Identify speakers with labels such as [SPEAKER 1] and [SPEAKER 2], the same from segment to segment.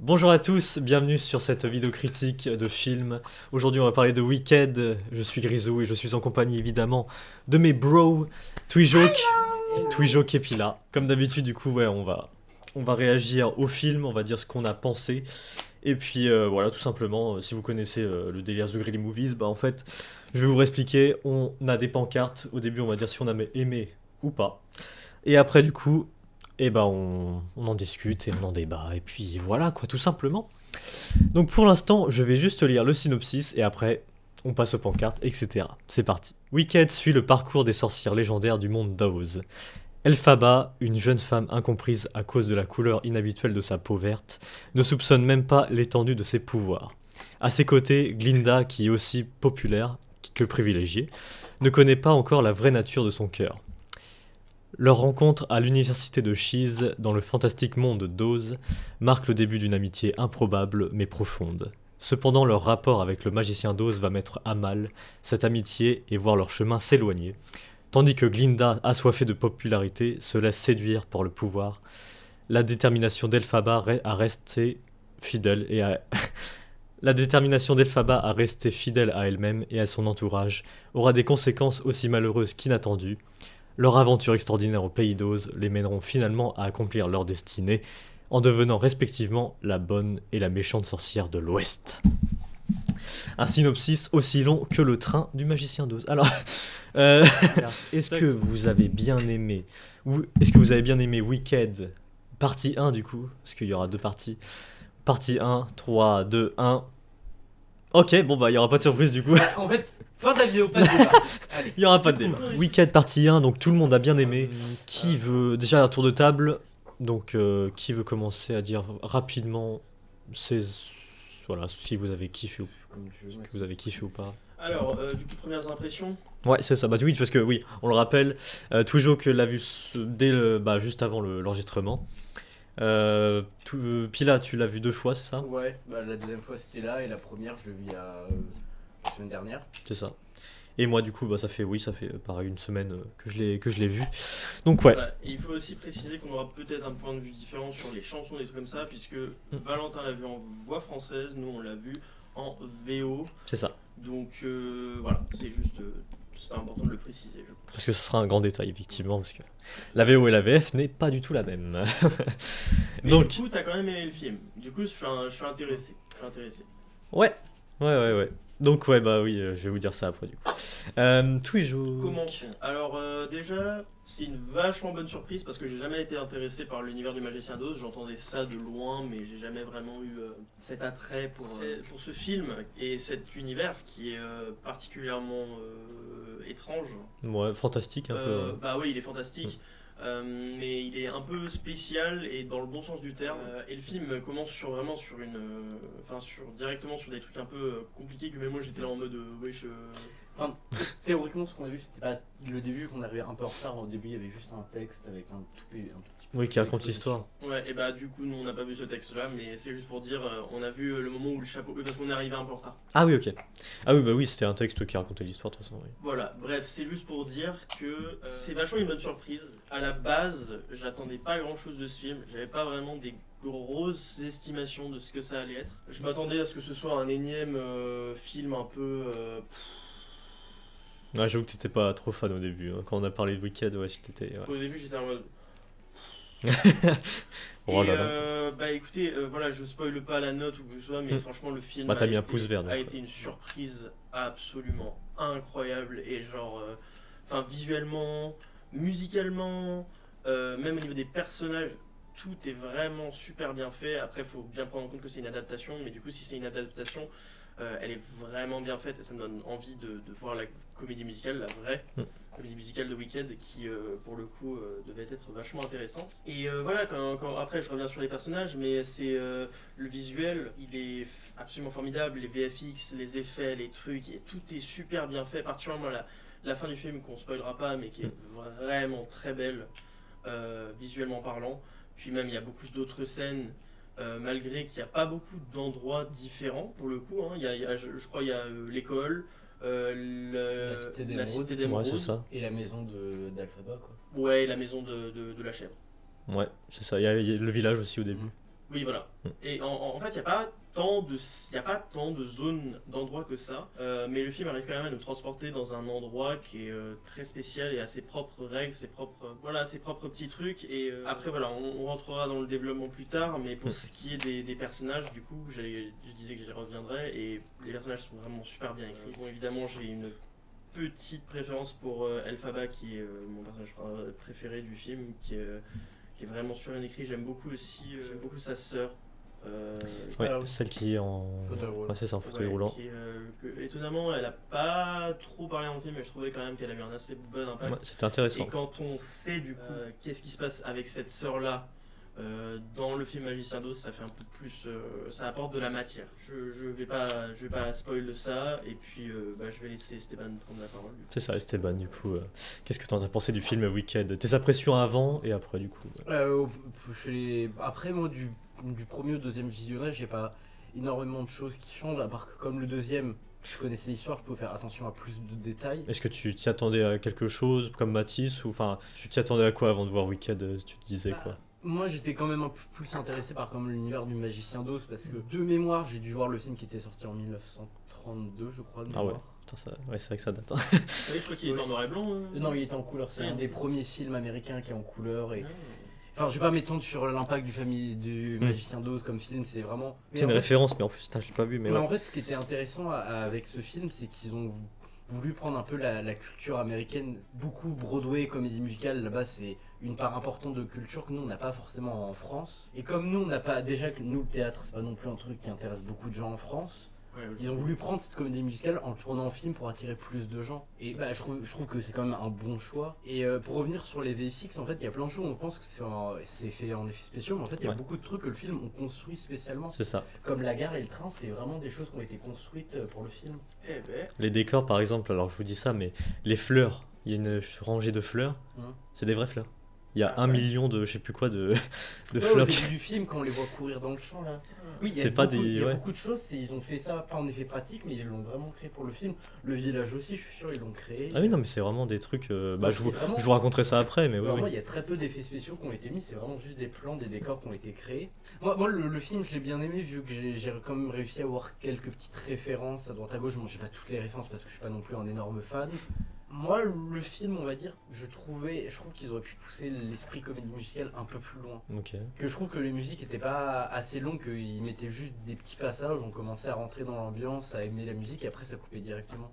[SPEAKER 1] Bonjour à tous, bienvenue sur cette vidéo critique de film. Aujourd'hui on va parler de Wicked, je suis Grisou et je suis en compagnie évidemment de mes bros, Twijoke et Pila. Comme d'habitude du coup ouais on va réagir au film, on va dire ce qu'on a pensé. Et puis voilà tout simplement, si vous connaissez le délire The Greedy Movies, bah en fait je vais vous réexpliquer, on a des pancartes, au début on va dire si on a aimé ou pas. Et après du coup et bah on en discute et on en débat, et puis voilà quoi, tout simplement. Donc pour l'instant, je vais juste lire le synopsis et après, on passe aux pancartes, etc. C'est parti. Wicked suit le parcours des sorcières légendaires du monde d'Oz. Elphaba, une jeune femme incomprise à cause de la couleur inhabituelle de sa peau verte, ne soupçonne même pas l'étendue de ses pouvoirs. À ses côtés, Glinda, qui est aussi populaire que privilégiée, ne connaît pas encore la vraie nature de son cœur. Leur rencontre à l'université de Sheez, dans le fantastique monde d'Oz, marque le début d'une amitié improbable mais profonde. Cependant, leur rapport avec le magicien d'Oz va mettre à mal cette amitié et voir leur chemin s'éloigner, tandis que Glinda, assoiffée de popularité, se laisse séduire par le pouvoir. La détermination d'Elphaba à rester fidèle et à... La détermination d'Elphaba à rester fidèle à elle-même et à son entourage aura des conséquences aussi malheureuses qu'inattendues. Leur aventure extraordinaire au pays d'Oz les mèneront finalement à accomplir leur destinée, en devenant respectivement la bonne et la méchante sorcière de l'Ouest. Un synopsis aussi long que le train du magicien d'Oz. Alors, euh, est-ce que vous avez bien aimé, ou est-ce que vous avez bien aimé Wicked, partie 1 du coup, parce qu'il y aura deux parties. Partie 1, 3, 2, 1. Ok, bon bah il n'y aura pas de surprise du coup.
[SPEAKER 2] En fait, fin de la vidéo, pas de débat. Allez.
[SPEAKER 1] Il n'y aura pas de débat. Wicked partie 1, donc tout le monde a bien aimé. Qui veut... Déjà un tour de table, donc qui veut commencer à dire rapidement voilà, si vous avez kiffé ou... si vous avez kiffé ou pas.
[SPEAKER 2] Alors, du coup, premières impressions.
[SPEAKER 1] Ouais, c'est ça, bah oui, parce que oui, on le rappelle, toujours que l'a vu dès juste avant l'enregistrement. Pila, tu l'as vu 2 fois, c'est ça?
[SPEAKER 3] Ouais, bah la deuxième fois c'était là et la première je l'ai vue la semaine dernière.
[SPEAKER 1] C'est ça. Et moi du coup ça fait pareil une semaine que je l'ai vu. Donc ouais.
[SPEAKER 2] Voilà. Et il faut aussi préciser qu'on aura peut-être un point de vue différent sur les chansons et des trucs comme ça, puisque Valentin l'a vu en voix française, nous on l'a vu en VO.
[SPEAKER 1] C'est ça.
[SPEAKER 2] Donc voilà, c'est juste c'est important de le préciser, je pense.
[SPEAKER 1] Parce que ce sera un grand détail effectivement, parce que la VO et la VF n'est pas du tout la même.
[SPEAKER 2] Mais
[SPEAKER 1] donc
[SPEAKER 2] du coup t'as quand même aimé le film. Du coup je suis intéressé.
[SPEAKER 1] ouais. Donc ouais bah oui, je vais vous dire ça après du coup. Toujours.
[SPEAKER 2] Commençons. Alors déjà, c'est une vachement bonne surprise parce que j'ai jamais été intéressé par l'univers du magicien d'Oz. J'entendais ça de loin, mais j'ai jamais vraiment eu cet attrait pour ce film et cet univers qui est particulièrement étrange.
[SPEAKER 1] Ouais, fantastique un peu.
[SPEAKER 2] Bah oui, il est fantastique. Mais il est un peu spécial et dans le bon sens du terme. Et le film commence directement sur des trucs un peu compliqués que même moi j'étais là en mode wesh.
[SPEAKER 3] Enfin, théoriquement ce qu'on a vu c'était pas le début, qu'on arrivait un peu en retard. Au début il y avait juste un texte avec un tout petit peu.
[SPEAKER 1] Oui, qui raconte l'histoire.
[SPEAKER 2] Ouais, et bah du coup nous on n'a pas vu ce texte là, mais c'est juste pour dire, on a vu le moment où le chapeau. Parce qu'on est arrivé un peu en retard.
[SPEAKER 1] Ah oui, ok. Ah oui, bah oui, c'était un texte qui racontait l'histoire de toute façon. Oui.
[SPEAKER 2] Voilà, bref, c'est juste pour dire que c'est vachement une bonne surprise. À la base, j'attendais pas grand chose de ce film, j'avais pas vraiment des grosses estimations de ce que ça allait être. Je m'attendais à ce que ce soit un énième film un peu.
[SPEAKER 1] Ouais, j'avoue que t'étais pas trop fan au début. Hein. Quand on a parlé de Wicked, ouais, j'étais. Ouais.
[SPEAKER 2] Au début, j'étais en mode.
[SPEAKER 1] Oh
[SPEAKER 2] et
[SPEAKER 1] là là.
[SPEAKER 2] bah écoutez, voilà, je spoile pas la note ou quoi que ce soit, mais franchement, le film
[SPEAKER 1] Bah, t'as mis un pouce vert,
[SPEAKER 2] a été une surprise absolument incroyable et genre. Enfin, visuellement, musicalement, même au niveau des personnages. Tout est vraiment super bien fait. Après, il faut bien prendre en compte que c'est une adaptation, mais du coup, si c'est une adaptation, elle est vraiment bien faite et ça me donne envie de voir la comédie musicale, la vraie comédie musicale de Wicked, qui pour le coup devait être vachement intéressante. Et voilà, après je reviens sur les personnages, mais c'est le visuel, il est absolument formidable, les VFX, les effets, les trucs, et tout est super bien fait, particulièrement la fin du film qu'on spoilera pas, mais qui est vraiment très belle, visuellement parlant. Puis même il y a beaucoup d'autres scènes, malgré qu'il n'y a pas beaucoup d'endroits différents pour le coup. Hein. Je crois qu'il y a l'école, la cité d'émeraude,
[SPEAKER 1] ouais, c'est ça.
[SPEAKER 3] Et la maison d'Alphaba quoi.
[SPEAKER 2] Ouais, la maison de la chèvre.
[SPEAKER 1] Ouais, c'est ça. Il y a le village aussi au début.
[SPEAKER 2] Oui, voilà.
[SPEAKER 1] Mm.
[SPEAKER 2] Et en fait, il n'y a pas tant de zones, d'endroits que ça. Mais le film arrive quand même à nous transporter dans un endroit qui est très spécial et a ses propres règles, ses propres petits trucs. Et après, voilà, on rentrera dans le développement plus tard. Mais pour ce qui est des personnages, du coup, je disais que j'y reviendrai. Et les personnages sont vraiment super bien écrits. Bon, évidemment, j'ai une petite préférence pour Elphaba, qui est mon personnage préféré du film, qui est vraiment super bien écrit. J'aime beaucoup aussi sa sœur.
[SPEAKER 1] Ouais,
[SPEAKER 3] Ah oui.
[SPEAKER 1] celle qui est en.
[SPEAKER 3] Fauteuil roulant.
[SPEAKER 1] Ouais, c'est ça, en fauteuil
[SPEAKER 2] Ouais,
[SPEAKER 1] roulant.
[SPEAKER 2] étonnamment, elle a pas trop parlé dans le film, mais je trouvais quand même qu'elle a eu un assez bon impact.
[SPEAKER 1] Ouais, c'était intéressant.
[SPEAKER 2] Et quand on sait du coup qu'est-ce qui se passe avec cette sœur-là dans le film Magicien d'Oz, ça fait un peu plus, ça apporte de la matière. Je vais pas spoiler ça, et puis je vais laisser Esteban prendre la parole.
[SPEAKER 1] C'est ça, Esteban, du coup. Qu'est-ce que t'en as pensé du film Wicked? Tes impressions avant et après, du coup?
[SPEAKER 3] Après, moi, du premier au deuxième visionnage, j'ai pas énormément de choses qui changent, à part que comme le deuxième, je connaissais l'histoire, je pouvais faire attention à plus de détails.
[SPEAKER 1] Est-ce que tu t'y attendais à quelque chose comme Matisse, ou enfin, tu t'y attendais à quoi avant de voir Wicked? Tu te disais quoi?
[SPEAKER 3] Moi, j'étais quand même un peu plus intéressé par comme l'univers du Magicien d'Oz, parce que de mémoire, j'ai dû voir le film qui était sorti en 1932, je crois, de
[SPEAKER 1] Ah ouais.
[SPEAKER 3] mémoire.
[SPEAKER 1] Putain, ouais, c'est vrai que ça date. Hein.
[SPEAKER 2] Oui, je crois qu'il était en noir et blanc.
[SPEAKER 3] Non, il était en couleur, c'est
[SPEAKER 2] Ah.
[SPEAKER 3] un des premiers films américains qui est en couleur, et
[SPEAKER 2] Ah.
[SPEAKER 3] enfin, je vais pas m'étendre sur l'impact du Magicien d'Oz comme film, c'est vraiment...
[SPEAKER 1] C'est
[SPEAKER 3] Mais
[SPEAKER 1] une
[SPEAKER 3] en fait,
[SPEAKER 1] référence, mais en plus, putain, je l'ai pas vu, mais
[SPEAKER 3] Mais
[SPEAKER 1] ouais.
[SPEAKER 3] en fait, ce qui était intéressant avec ce film, c'est qu'ils ont voulu prendre un peu la culture américaine. Beaucoup Broadway, comédie musicale, là-bas, c'est une part importante de culture que nous, on n'a pas forcément en France. Et comme nous, on n'a pas... Déjà que nous, le théâtre, c'est pas non plus un truc qui intéresse beaucoup de gens en France.
[SPEAKER 2] Ouais,
[SPEAKER 3] Ils ont voulu prendre cette comédie musicale en le tournant en film pour attirer plus de gens. Et je trouve que c'est quand même un bon choix. Et pour revenir sur les VFX, en fait, il y a plein de choses. On pense que c'est fait en effets spéciaux, mais en fait, il y a
[SPEAKER 1] Ouais.
[SPEAKER 3] beaucoup de trucs que le film ont construit spécialement.
[SPEAKER 1] C'est ça.
[SPEAKER 3] Comme la gare et le train, c'est vraiment des choses qui ont été construites pour le film.
[SPEAKER 2] Eh ben,
[SPEAKER 1] Les décors, par exemple, alors je vous dis ça, mais les fleurs, il y a une rangée de fleurs, c'est des vraies fleurs. Il y a
[SPEAKER 2] Ah
[SPEAKER 1] 1
[SPEAKER 2] ouais.
[SPEAKER 1] million de, je sais plus quoi, de
[SPEAKER 3] Ouais,
[SPEAKER 1] fleurs.
[SPEAKER 3] au début du film, quand on les voit courir dans le champ là. Oui, il y a,
[SPEAKER 1] C'est pas
[SPEAKER 3] beaucoup,
[SPEAKER 1] des-
[SPEAKER 3] il y a
[SPEAKER 1] ouais.
[SPEAKER 3] beaucoup de choses. Ils ont fait ça pas en effet pratique, mais ils l'ont vraiment créé pour le film. Le village aussi, je suis sûr, ils l'ont créé.
[SPEAKER 1] Ah oui, non, mais c'est vraiment des trucs.
[SPEAKER 3] Ouais,
[SPEAKER 1] Je vous,
[SPEAKER 3] c'est vraiment-
[SPEAKER 1] je vous raconterai ça après, mais oui.
[SPEAKER 3] Vraiment,
[SPEAKER 1] oui.
[SPEAKER 3] il y a très peu d'effets spéciaux qui ont été mis, c'est vraiment juste des plans, des décors qui ont été créés. Moi le film, je l'ai bien aimé, vu que j'ai quand même réussi à avoir quelques petites références à droite à gauche. Bon, j'ai pas toutes les références parce que je suis pas non plus un énorme fan. Moi, le film, on va dire, je trouve qu'ils auraient pu pousser l'esprit comédie musicale un peu plus loin.
[SPEAKER 1] Ok.
[SPEAKER 3] Que je trouve que les musiques étaient pas assez longues, qu'ils mettaient juste des petits passages, on commençait à rentrer dans l'ambiance, à aimer la musique, et après ça coupait directement.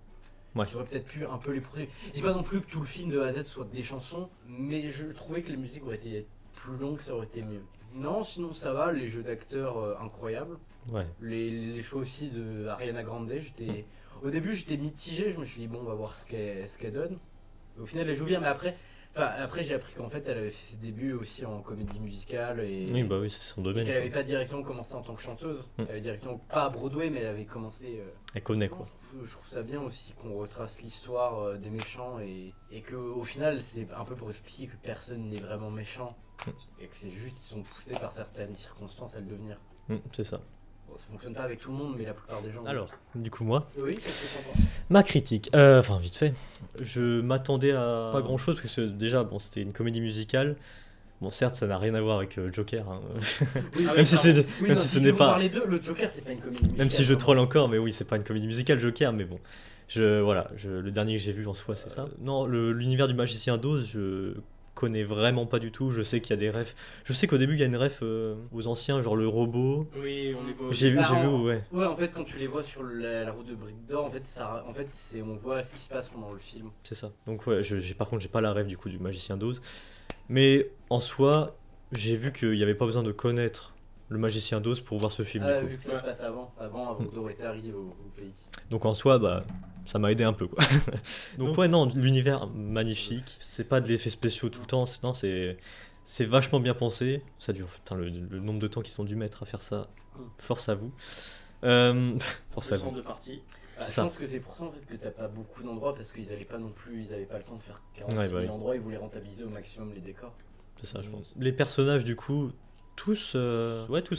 [SPEAKER 1] Ouais.
[SPEAKER 3] Ils auraient peut-être pu un peu les protéger. Je dis pas non plus que tout le film de A à Z soit des chansons, mais je trouvais que les musiques auraient été plus longues, ça aurait été mieux. Non, sinon ça va, les jeux d'acteurs incroyables.
[SPEAKER 1] Ouais.
[SPEAKER 3] Les shows aussi de Ariana Grande, au début j'étais mitigé, je me suis dit bon, on va voir ce qu'elle donne. Au final elle joue bien, mais après j'ai appris qu'en fait elle avait fait ses débuts aussi en comédie musicale et,
[SPEAKER 1] Oui, bah oui, c'est son
[SPEAKER 3] et
[SPEAKER 1] domaine.
[SPEAKER 3] qu'elle
[SPEAKER 1] quoi.
[SPEAKER 3] avait pas directement commencé en tant que chanteuse.
[SPEAKER 1] Mm.
[SPEAKER 3] Elle avait directement pas à Broadway, mais elle avait commencé.
[SPEAKER 1] Elle connaît quoi.
[SPEAKER 3] Je trouve ça bien aussi qu'on retrace l'histoire des méchants et que au final c'est un peu pour expliquer que personne n'est vraiment méchant et que c'est juste ils sont poussés par certaines circonstances à le devenir.
[SPEAKER 1] C'est ça.
[SPEAKER 3] Bon, ça fonctionne pas avec tout le monde, mais la plupart des gens.
[SPEAKER 1] Alors, du coup, moi,
[SPEAKER 3] Oui, qu'est-ce que t'en penses?
[SPEAKER 1] ma critique. Enfin, vite fait. Je m'attendais à pas grand chose, parce que déjà, bon, c'était une comédie musicale. Bon, certes, ça n'a rien à voir avec Joker. Hein.
[SPEAKER 3] Oui,
[SPEAKER 2] Ah
[SPEAKER 1] même si,
[SPEAKER 3] pardon.
[SPEAKER 1] c'est,
[SPEAKER 3] Oui,
[SPEAKER 1] même
[SPEAKER 3] non,
[SPEAKER 1] si ce
[SPEAKER 3] tu
[SPEAKER 1] n'est
[SPEAKER 3] veux
[SPEAKER 1] pas.
[SPEAKER 3] parler d'eux, le Joker c'est pas une comédie musicale.
[SPEAKER 1] Même si je
[SPEAKER 3] vraiment.
[SPEAKER 1] troll encore, mais oui, c'est pas une comédie musicale Joker, mais bon. Le dernier que j'ai vu en soi, c'est ça. Non, l'univers du magicien d'Oz, je connais vraiment pas du tout. Je sais qu'il y a des refs. Je sais qu'au début, il y a une ref aux anciens, genre le robot.
[SPEAKER 2] oui, on est pas.
[SPEAKER 1] J'ai vu,
[SPEAKER 3] Bah,
[SPEAKER 1] ouais.
[SPEAKER 3] Ouais, en fait, quand tu les vois sur la route de Brique d'Or, en fait, on voit ce qui se passe pendant le film.
[SPEAKER 1] C'est ça. Donc ouais, par contre, j'ai pas la rêve du coup du magicien d'Oz. Mais en soi, j'ai vu qu'il n'y avait pas besoin de connaître le magicien d'Oz pour voir ce film.
[SPEAKER 3] Ah,
[SPEAKER 1] du coup.
[SPEAKER 3] vu que ça se passe avant que Dorothée arrive au pays.
[SPEAKER 1] Donc en soi, bah, ça m'a aidé un peu quoi. Donc ouais, non, l'univers magnifique. C'est pas de l'effet spéciaux tout le temps. Non, c'est vachement bien pensé. Ça dure, putain, le nombre de temps qu'ils ont dû mettre à faire ça. Force à vous. Force à vous.
[SPEAKER 2] de partie.
[SPEAKER 3] Bah,
[SPEAKER 1] C'est
[SPEAKER 3] je
[SPEAKER 1] ça.
[SPEAKER 3] pense que c'est pour ça en fait que t'as pas beaucoup d'endroits parce qu'ils avaient pas non plus, ils avaient pas le temps de faire 46
[SPEAKER 1] Ouais,
[SPEAKER 3] 000
[SPEAKER 1] bah oui.
[SPEAKER 3] endroits, ils voulaient rentabiliser au maximum les décors.
[SPEAKER 1] C'est ça, je pense. Les personnages, du coup, tous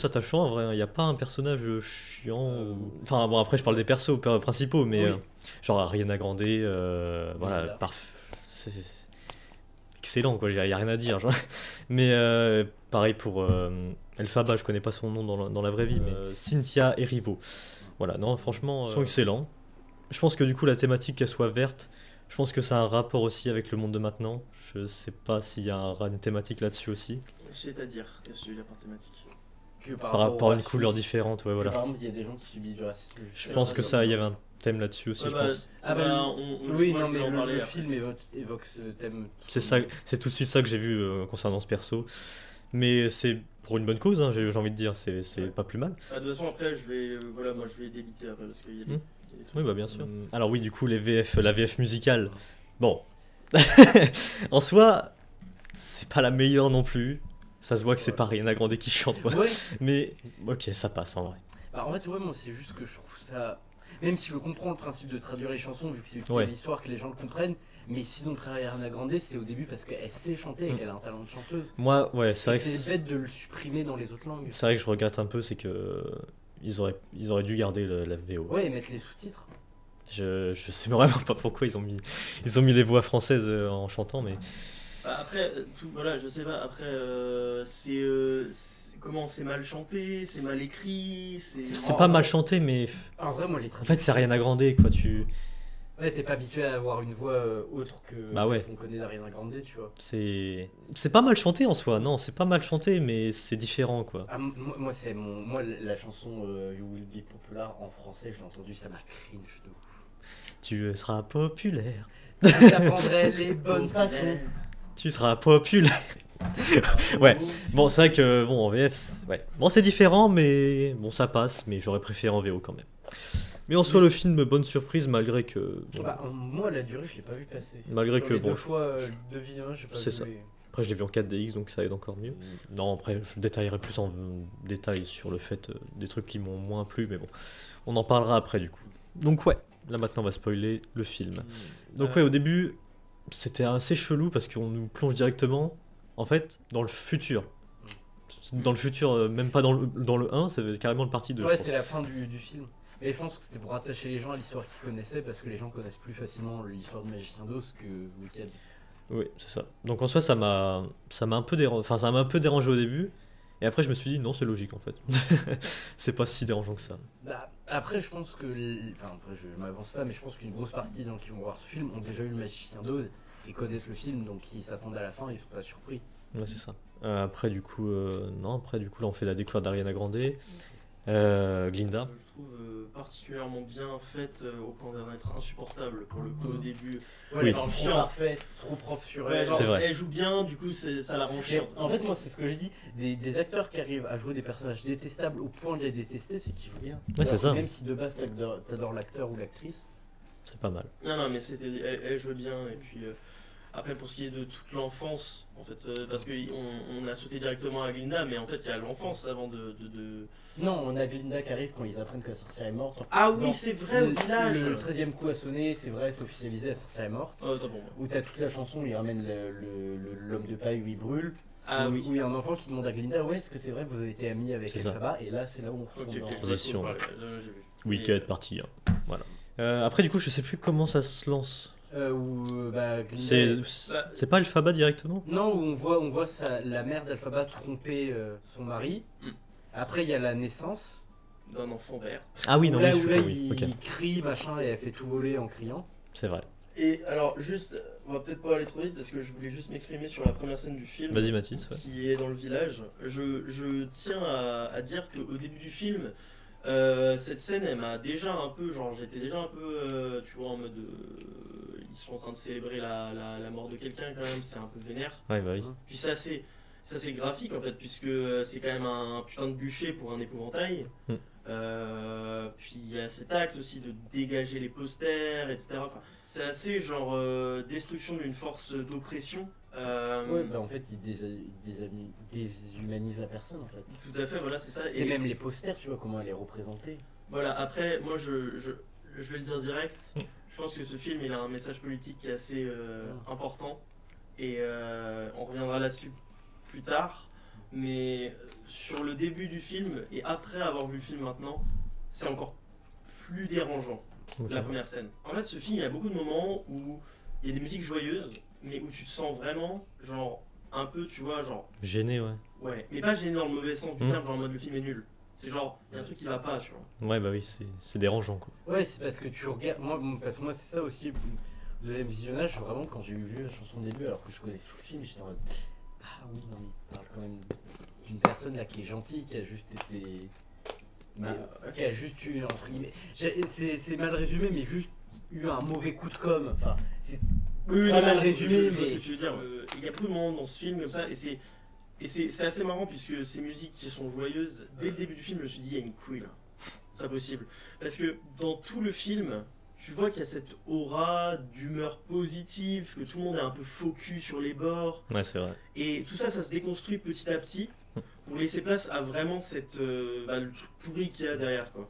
[SPEAKER 1] attachants en vrai. Il n'y a pas un personnage chiant. Enfin, bon, après, je parle des persos principaux, mais
[SPEAKER 3] Oui.
[SPEAKER 1] genre Ariana Grande, voilà,
[SPEAKER 3] Voilà.
[SPEAKER 1] c'est excellent, quoi. Il n'y a rien à dire. Genre. Mais pareil pour Elphaba, je connais pas son nom dans la vraie vie, mais Cynthia Erivo. Voilà, non, franchement, ils sont excellents. Je pense que du coup, la thématique qu'elle soit verte, je pense que ça a un rapport aussi avec le monde de maintenant. Je sais pas s'il y a une thématique là-dessus aussi.
[SPEAKER 2] C'est-à-dire, qu'est-ce que tu veux dire par thématique?
[SPEAKER 3] Que
[SPEAKER 1] Par rapport à une couleur différente, ouais, voilà.
[SPEAKER 3] Par exemple, il y a des gens qui subissent du racisme.
[SPEAKER 1] Je pense que ça, il y avait un thème là-dessus aussi, je pense.
[SPEAKER 3] Oui,
[SPEAKER 2] moi,
[SPEAKER 3] non,
[SPEAKER 2] je
[SPEAKER 3] mais
[SPEAKER 2] vais en parler
[SPEAKER 3] le
[SPEAKER 2] après.
[SPEAKER 3] film évoque ce thème.
[SPEAKER 1] C'est ça, c'est tout de suite ça que j'ai vu concernant ce perso. Mais c'est pour une bonne cause, hein, j'ai envie de dire, c'est pas plus mal.
[SPEAKER 2] De toute façon, après, je vais, moi, je vais débiter après parce qu'il y a des, il y a des trucs.
[SPEAKER 1] Oui, bah bien sûr. Alors oui, du coup, la VF musicale, bon, en soi, c'est pas la meilleure non plus. Ça se voit que c'est pas Ariana Grande qui chante, quoi.
[SPEAKER 3] Ouais.
[SPEAKER 1] Mais ok, ça passe en vrai.
[SPEAKER 3] Bah, en fait, ouais, moi, c'est juste que je trouve ça. Même si je comprends le principe de traduire les chansons, vu que c'est utile à l'histoire, que les gens le comprennent, mais sinon, Ariana Grande, c'est au début parce qu'elle sait chanter et qu'elle a un talent de chanteuse.
[SPEAKER 1] Moi, ouais, c'est vrai que
[SPEAKER 3] c'est bête de le supprimer dans les autres langues.
[SPEAKER 1] C'est vrai que je regrette un peu, c'est que ils auraient dû garder la VO.
[SPEAKER 3] Ouais, et mettre les sous-titres.
[SPEAKER 1] Je sais vraiment pas pourquoi ils ont mis les voix françaises en chantant, mais.
[SPEAKER 2] Après, voilà, je sais pas. Après, comment c'est mal chanté, c'est mal écrit,
[SPEAKER 1] c'est pas mal chanté, mais.
[SPEAKER 3] En vrai, moi,
[SPEAKER 1] en fait, c'est Ariana Grande, quoi.
[SPEAKER 3] Ouais, t'es pas habitué à avoir une voix autre que
[SPEAKER 1] bah ouais.
[SPEAKER 3] qu'on connaît d'Ariana Grande, tu vois.
[SPEAKER 1] C'est pas mal chanté en soi, non, c'est pas mal chanté, mais c'est différent, quoi.
[SPEAKER 3] Ah, moi, la chanson You Will Be Popular en français, je l'ai entendue, ça m'a cringe de ouf.
[SPEAKER 1] Tu seras populaire.
[SPEAKER 3] Tu apprendrais les bonnes façons.
[SPEAKER 1] Tu seras populaire. Ouais, bon, c'est vrai que bon, en VF, ouais. Bon, c'est différent, mais bon, ça passe, mais j'aurais préféré en VO quand même. Mais en soi, le film, bonne surprise, malgré que. Bon,
[SPEAKER 3] bah, moi, la durée, je l'ai pas vu passer.
[SPEAKER 1] Malgré
[SPEAKER 3] sur
[SPEAKER 1] que
[SPEAKER 3] les
[SPEAKER 1] bon.
[SPEAKER 3] Deux fois de vie, hein, j'ai pas vu.
[SPEAKER 1] C'est ça. Après, je l'ai vu en 4DX, donc ça aide encore mieux. Non, après, je détaillerai plus en détail sur le fait des trucs qui m'ont moins plu, mais bon, on en parlera après du coup. Donc, ouais, là maintenant, on va spoiler le film. Donc, ouais, au début, c'était assez chelou parce qu'on nous plonge directement, en fait, dans le futur. Dans le futur, même pas dans le 1, c'est carrément le parti 2.
[SPEAKER 3] Ouais, c'est la fin du film. Et je pense que c'était pour attacher les gens à l'histoire qu'ils connaissaient, parce que les gens connaissent plus facilement l'histoire de Magicien d'Oz que Wicked.
[SPEAKER 1] Oui, c'est ça. Donc en soi, ça m'a un peu dérangé au début, et après je me suis dit non, c'est logique en fait. C'est pas si dérangeant que ça.
[SPEAKER 3] Bah, après, je pense que, après je m'avance pas, mais je pense qu'une grosse partie des gens qui vont voir ce film ont déjà eu le Magicien d'Oz et connaissent le film, donc ils s'attendent à la fin, ils sont pas surpris.
[SPEAKER 1] Ouais, c'est ça. Après du coup, là on fait la découverte d'Ariana Grande. Glinda.
[SPEAKER 2] Je trouve particulièrement bien faite au point d'être insupportable pour le coup au début.
[SPEAKER 3] Ouais,
[SPEAKER 1] oui.
[SPEAKER 3] Trop parfait, trop propre sur elle.
[SPEAKER 1] C'est vrai.
[SPEAKER 2] Elle joue bien, du coup ça la rend chiante.
[SPEAKER 3] En fait, moi, c'est ce que j'ai dit. Des acteurs qui arrivent à jouer des personnages détestables au point de les détester, c'est qu'ils jouent bien.
[SPEAKER 1] Ouais, c'est ça.
[SPEAKER 3] Même si de base t'adores l'acteur ou l'actrice.
[SPEAKER 1] C'est pas mal.
[SPEAKER 2] Non, mais elle joue bien, et puis. Après, pour ce qui est de toute l'enfance, en fait, parce qu'on a sauté directement à Glinda, mais en fait, il y a l'enfance avant de...
[SPEAKER 3] Non, on a Glinda qui arrive quand ils apprennent que la sorcière est morte.
[SPEAKER 2] Ah oui, c'est vrai, au village.
[SPEAKER 3] Le 13e coup a sonné, c'est vrai, c'est officialisé, la sorcière est morte.
[SPEAKER 2] Oh, bon.
[SPEAKER 3] Où t'as toute la chanson où ils ramènent l'homme de paille où il brûle.
[SPEAKER 2] Ah oui.
[SPEAKER 3] Où il y a un enfant qui demande à Glinda, ouais, est-ce que c'est vrai que vous avez été amis avec Elphaba? Et là, c'est là où on retourne dans
[SPEAKER 1] position.
[SPEAKER 2] J'ai vu.
[SPEAKER 1] Wicked partie. Hein. Voilà. Après, du coup, je sais plus comment ça se lance. C'est pas Elphaba directement?
[SPEAKER 3] Non, où on voit la mère d'Elphaba tromper son mari. Après, il y a la naissance
[SPEAKER 2] d'un enfant vert.
[SPEAKER 1] Ah oui, non,
[SPEAKER 3] là,
[SPEAKER 1] oui.
[SPEAKER 3] Il crie, machin, et elle fait tout voler en criant.
[SPEAKER 1] C'est vrai.
[SPEAKER 2] Et alors, juste, on va peut-être pas aller trop vite parce que je voulais juste m'exprimer sur la première scène du film.
[SPEAKER 1] Vas-y, Mathis.
[SPEAKER 2] Qui est dans le village. Je tiens à dire qu'au début du film, cette scène, elle m'a déjà un peu, j'étais déjà un peu, tu vois, en mode, ils sont en train de célébrer la mort de quelqu'un quand même, c'est un peu vénère.
[SPEAKER 1] Ouais, bah oui.
[SPEAKER 2] Puis ça c'est graphique en fait, puisque c'est quand même un putain de bûcher pour un épouvantail. Puis il y a cet acte aussi de dégager les posters, etc. Enfin, c'est assez genre destruction d'une force d'oppression.
[SPEAKER 3] Ouais, bah en fait, il déshumanise la personne en fait.
[SPEAKER 2] Tout à fait, voilà, c'est ça.
[SPEAKER 3] C'est même les posters, tu vois, comment elle est représentée.
[SPEAKER 2] Voilà, après, moi je vais le dire direct. Je pense que ce film il a un message politique qui est assez important. Et on reviendra là-dessus plus tard. Mais sur le début du film et après avoir vu le film maintenant, c'est encore plus dérangeant. La première scène. En fait, ce film, il y a beaucoup de moments où il y a des musiques joyeuses, mais où tu te sens vraiment genre un peu, tu vois, genre,
[SPEAKER 1] Gêné, ouais.
[SPEAKER 2] ouais, mais pas gêné dans le mauvais sens du
[SPEAKER 1] Mm.
[SPEAKER 2] terme, genre en mode le film est nul. C'est genre, il y a un truc qui va pas, tu vois.
[SPEAKER 1] Ouais, bah oui, c'est dérangeant, quoi.
[SPEAKER 3] Ouais, c'est parce que tu regardes. Parce que moi, c'est ça aussi. Le deuxième visionnage, vraiment, quand j'ai vu la chanson de début, alors que je connaissais tout le film, j'étais en mode. Ah oui, non, mais il parle quand même d'une personne là qui est gentille, qui a juste été. Mais, qui a juste eu, entre guillemets. C'est mal résumé, mais juste eu un mauvais coup de com'. Enfin, c'est
[SPEAKER 2] Oui,
[SPEAKER 3] très
[SPEAKER 2] non,
[SPEAKER 3] mal
[SPEAKER 2] non,
[SPEAKER 3] résumé,
[SPEAKER 2] je vois ce
[SPEAKER 3] mais.
[SPEAKER 2] que tu veux dire. Il y a beaucoup de moments dans ce film comme ça, et c'est assez marrant puisque ces musiques qui sont joyeuses, dès le début du film, je me suis dit, il y a une couille là. C'est pas possible. Parce que dans tout le film, tu vois qu'il y a cette aura d'humeur positive, que tout le monde est un peu focus sur les bords,
[SPEAKER 1] Ouais, c'est vrai.
[SPEAKER 2] et tout ça, ça se déconstruit petit à petit pour laisser place à vraiment le truc pourri qu'il y a derrière, quoi.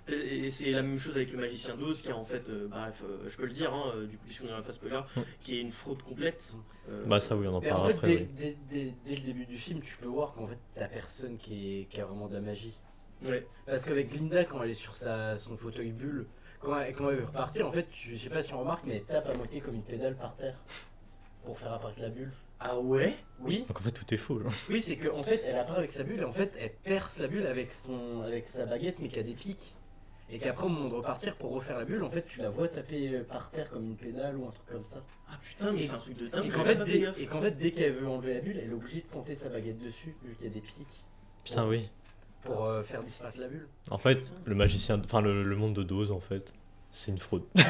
[SPEAKER 2] Et c'est la même chose avec le magicien d'Oz, qui est en fait, bref, je peux le dire, hein, du coup, puisqu'on est dans la phase spoiler, qui est une fraude complète.
[SPEAKER 1] Bah ça oui, on en
[SPEAKER 3] Mais en
[SPEAKER 1] parlera
[SPEAKER 3] fait,
[SPEAKER 1] après, oui.
[SPEAKER 3] dès le début du film, tu peux voir qu'en fait, t'as personne qui a vraiment de la magie.
[SPEAKER 2] Ouais.
[SPEAKER 3] Parce qu'avec Linda, quand elle est sur son fauteuil bulle, quand elle veut repartir, en fait, je sais pas si on remarque, mais elle tape à moitié comme une pédale par terre pour faire apparaître la bulle.
[SPEAKER 2] Ah ouais?
[SPEAKER 3] Oui,
[SPEAKER 1] Donc en fait tout est faux, genre.
[SPEAKER 3] oui, c'est qu'en fait, elle apparaît avec sa bulle et en fait, elle perce la bulle avec sa baguette, mais qui a des pics. Et qu'après, au moment de repartir pour refaire la bulle, en fait, tu la vois taper par terre comme une pédale ou un truc comme ça.
[SPEAKER 2] Ah putain, mais
[SPEAKER 3] Et-
[SPEAKER 2] c'est un truc de dingue.
[SPEAKER 3] Et qu'en fait, dès qu'elle veut enlever la bulle, elle est obligée de planter sa baguette dessus, vu qu'il y a des pics,
[SPEAKER 1] Putain oui.
[SPEAKER 3] pour faire disparaître la bulle.
[SPEAKER 1] En fait, le magicien, enfin le monde de Dose en fait, c'est une fraude.
[SPEAKER 2] Ah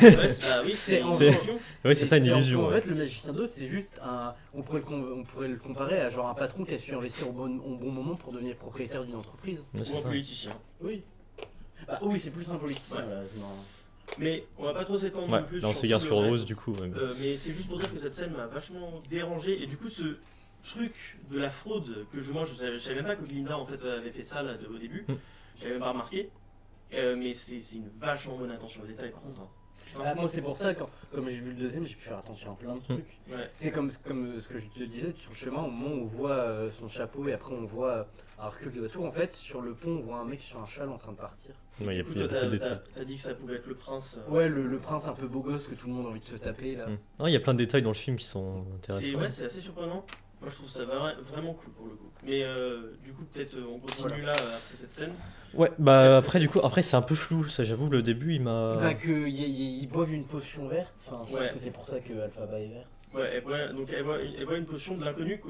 [SPEAKER 2] oui, c'est une
[SPEAKER 3] C'est-
[SPEAKER 2] illusion.
[SPEAKER 1] Oui, c'est ça une
[SPEAKER 3] Et
[SPEAKER 1] illusion.
[SPEAKER 3] En
[SPEAKER 1] Ouais.
[SPEAKER 3] fait, le magicien d'Oz, c'est juste un. On pourrait le comparer à genre un patron qui a su investir au bon moment pour devenir propriétaire d'une entreprise.
[SPEAKER 1] Ouais, c'est
[SPEAKER 2] Ou un
[SPEAKER 1] ça.
[SPEAKER 2] politicien.
[SPEAKER 3] Oui. Bah oui, c'est plus un politicien
[SPEAKER 2] Ouais.
[SPEAKER 3] là.
[SPEAKER 2] Mais on va pas trop s'étendre
[SPEAKER 1] Ouais,
[SPEAKER 2] non plus
[SPEAKER 1] là on
[SPEAKER 2] sur
[SPEAKER 1] s'égare
[SPEAKER 2] tout
[SPEAKER 1] sur
[SPEAKER 2] le
[SPEAKER 1] Rose
[SPEAKER 2] reste.
[SPEAKER 1] du coup. Ouais.
[SPEAKER 2] Mais c'est juste pour dire que cette scène m'a vachement dérangé, et du coup ce truc de la fraude que moi je savais même pas que Glinda en fait avait fait ça là, au début, j'avais même pas remarqué. Mais c'est une vachement bonne attention au détail par contre, hein. Putain.
[SPEAKER 3] Ah, moi, c'est pour ça, comme j'ai vu le deuxième, j'ai pu faire attention à plein de trucs.
[SPEAKER 2] Ouais.
[SPEAKER 3] C'est comme ce que je te disais sur le chemin, au moment où on voit son chapeau et après on voit un recul de la tour. En fait, sur le pont, on voit un mec sur un cheval en train de partir.
[SPEAKER 1] Ouais, il y a
[SPEAKER 2] Du coup,
[SPEAKER 1] beaucoup
[SPEAKER 2] toi,
[SPEAKER 1] de détails.
[SPEAKER 2] t'as dit que ça pouvait être le prince.
[SPEAKER 3] Ouais, le prince un peu beau gosse que tout le monde a envie de se taper là.
[SPEAKER 1] Non, il y a plein de détails dans le film qui sont
[SPEAKER 2] C'est
[SPEAKER 1] intéressants.
[SPEAKER 2] ouais, c'est assez surprenant. Moi je trouve ça vraiment cool pour le coup. Mais du coup peut-être on continue
[SPEAKER 3] Voilà.
[SPEAKER 2] là après cette scène.
[SPEAKER 1] Ouais, bah après du coup, après c'est un peu flou, ça j'avoue, le début il m'a...
[SPEAKER 3] Bah, qu'ils boivent une potion verte, enfin, je
[SPEAKER 2] Ouais.
[SPEAKER 3] pense que c'est pour ça que Alphaba est vert.
[SPEAKER 2] Ouais, elle boit une potion de l'inconnu.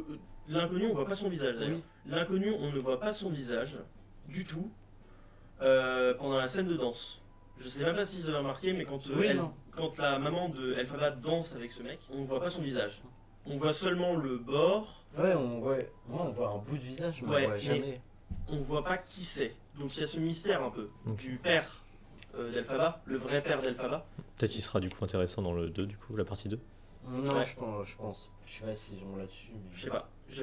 [SPEAKER 2] L'inconnu on voit pas son visage d'ailleurs.
[SPEAKER 3] Oui.
[SPEAKER 2] L'inconnu on ne voit pas son visage du tout pendant la scène de danse. Je sais même pas si vous avez remarqué, mais
[SPEAKER 3] Oui, non.
[SPEAKER 2] quand la maman de Elphaba danse avec ce mec, on ne voit pas son visage. On voit seulement le bord,
[SPEAKER 3] Ouais, on voit un bout de visage, mais
[SPEAKER 2] Ouais,
[SPEAKER 3] on voit
[SPEAKER 2] mais-
[SPEAKER 3] jamais.
[SPEAKER 2] on voit pas qui c'est. Donc il y a ce mystère un peu
[SPEAKER 1] Ok.
[SPEAKER 2] du père d'Elphaba, le vrai père d'Elphaba.
[SPEAKER 1] Peut-être qu'il sera du coup intéressant dans le 2 du coup, la partie 2.
[SPEAKER 3] Non,
[SPEAKER 2] Ouais.
[SPEAKER 3] je pense. Je sais pas s'ils ont là-dessus. Mais...
[SPEAKER 2] Je sais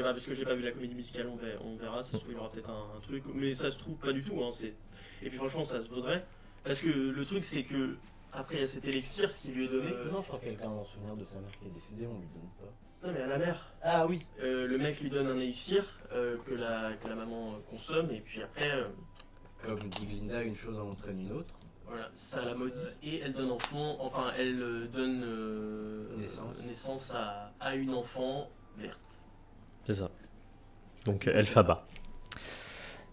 [SPEAKER 2] pas, parce que j'ai pas vu la comédie musicale, on verra, ça se trouve il y aura peut-être un truc, mais ça se trouve pas du tout, hein, et puis franchement ça se vaudrait, parce que le truc c'est que, après il y a cet élixir qui lui est donné,
[SPEAKER 3] Non, je crois que quelqu'un a un souvenir de sa mère qui est décédée, on lui donne pas.
[SPEAKER 2] non mais à la mère,
[SPEAKER 3] Ah oui.
[SPEAKER 2] le mec lui donne un élixir que la maman consomme, et puis après,
[SPEAKER 3] Comme dit Glinda, une chose en entraîne une autre.
[SPEAKER 2] voilà, ça la maudit, et elle donne elle donne naissance à une enfant verte.
[SPEAKER 1] C'est ça. Donc Elphaba.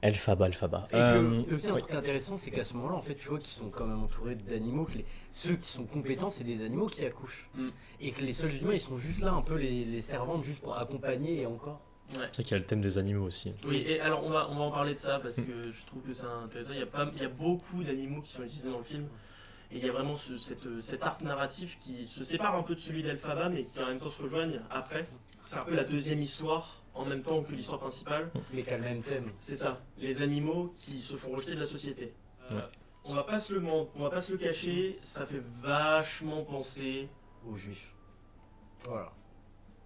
[SPEAKER 1] Elphaba.
[SPEAKER 3] Et que, aussi un
[SPEAKER 1] oui.
[SPEAKER 3] truc intéressant, c'est qu'à ce moment-là, en fait, tu vois qu'ils sont quand même entourés d'animaux. Ceux qui sont compétents, c'est des animaux qui accouchent.
[SPEAKER 2] Mm.
[SPEAKER 3] Et que les seuls humains, ils sont juste là, un peu les servantes, juste pour accompagner et encore.
[SPEAKER 1] C'est vrai qu'il y a le thème des animaux aussi.
[SPEAKER 2] Oui, et alors on va en parler de ça parce que je trouve que c'est intéressant. Il y a beaucoup d'animaux qui sont utilisés dans le film. Et il y a vraiment cet arc narratif qui se sépare un peu de celui d'Elphaba, mais qui en même temps se rejoignent après. C'est un peu la deuxième histoire, en même temps que l'histoire principale.
[SPEAKER 3] Mais qui a le même thème.
[SPEAKER 2] C'est ça, les animaux qui se font rejeter de la société.
[SPEAKER 1] Ouais.
[SPEAKER 2] On va pas se le cacher, ça fait vachement penser.
[SPEAKER 3] Aux juifs. Voilà.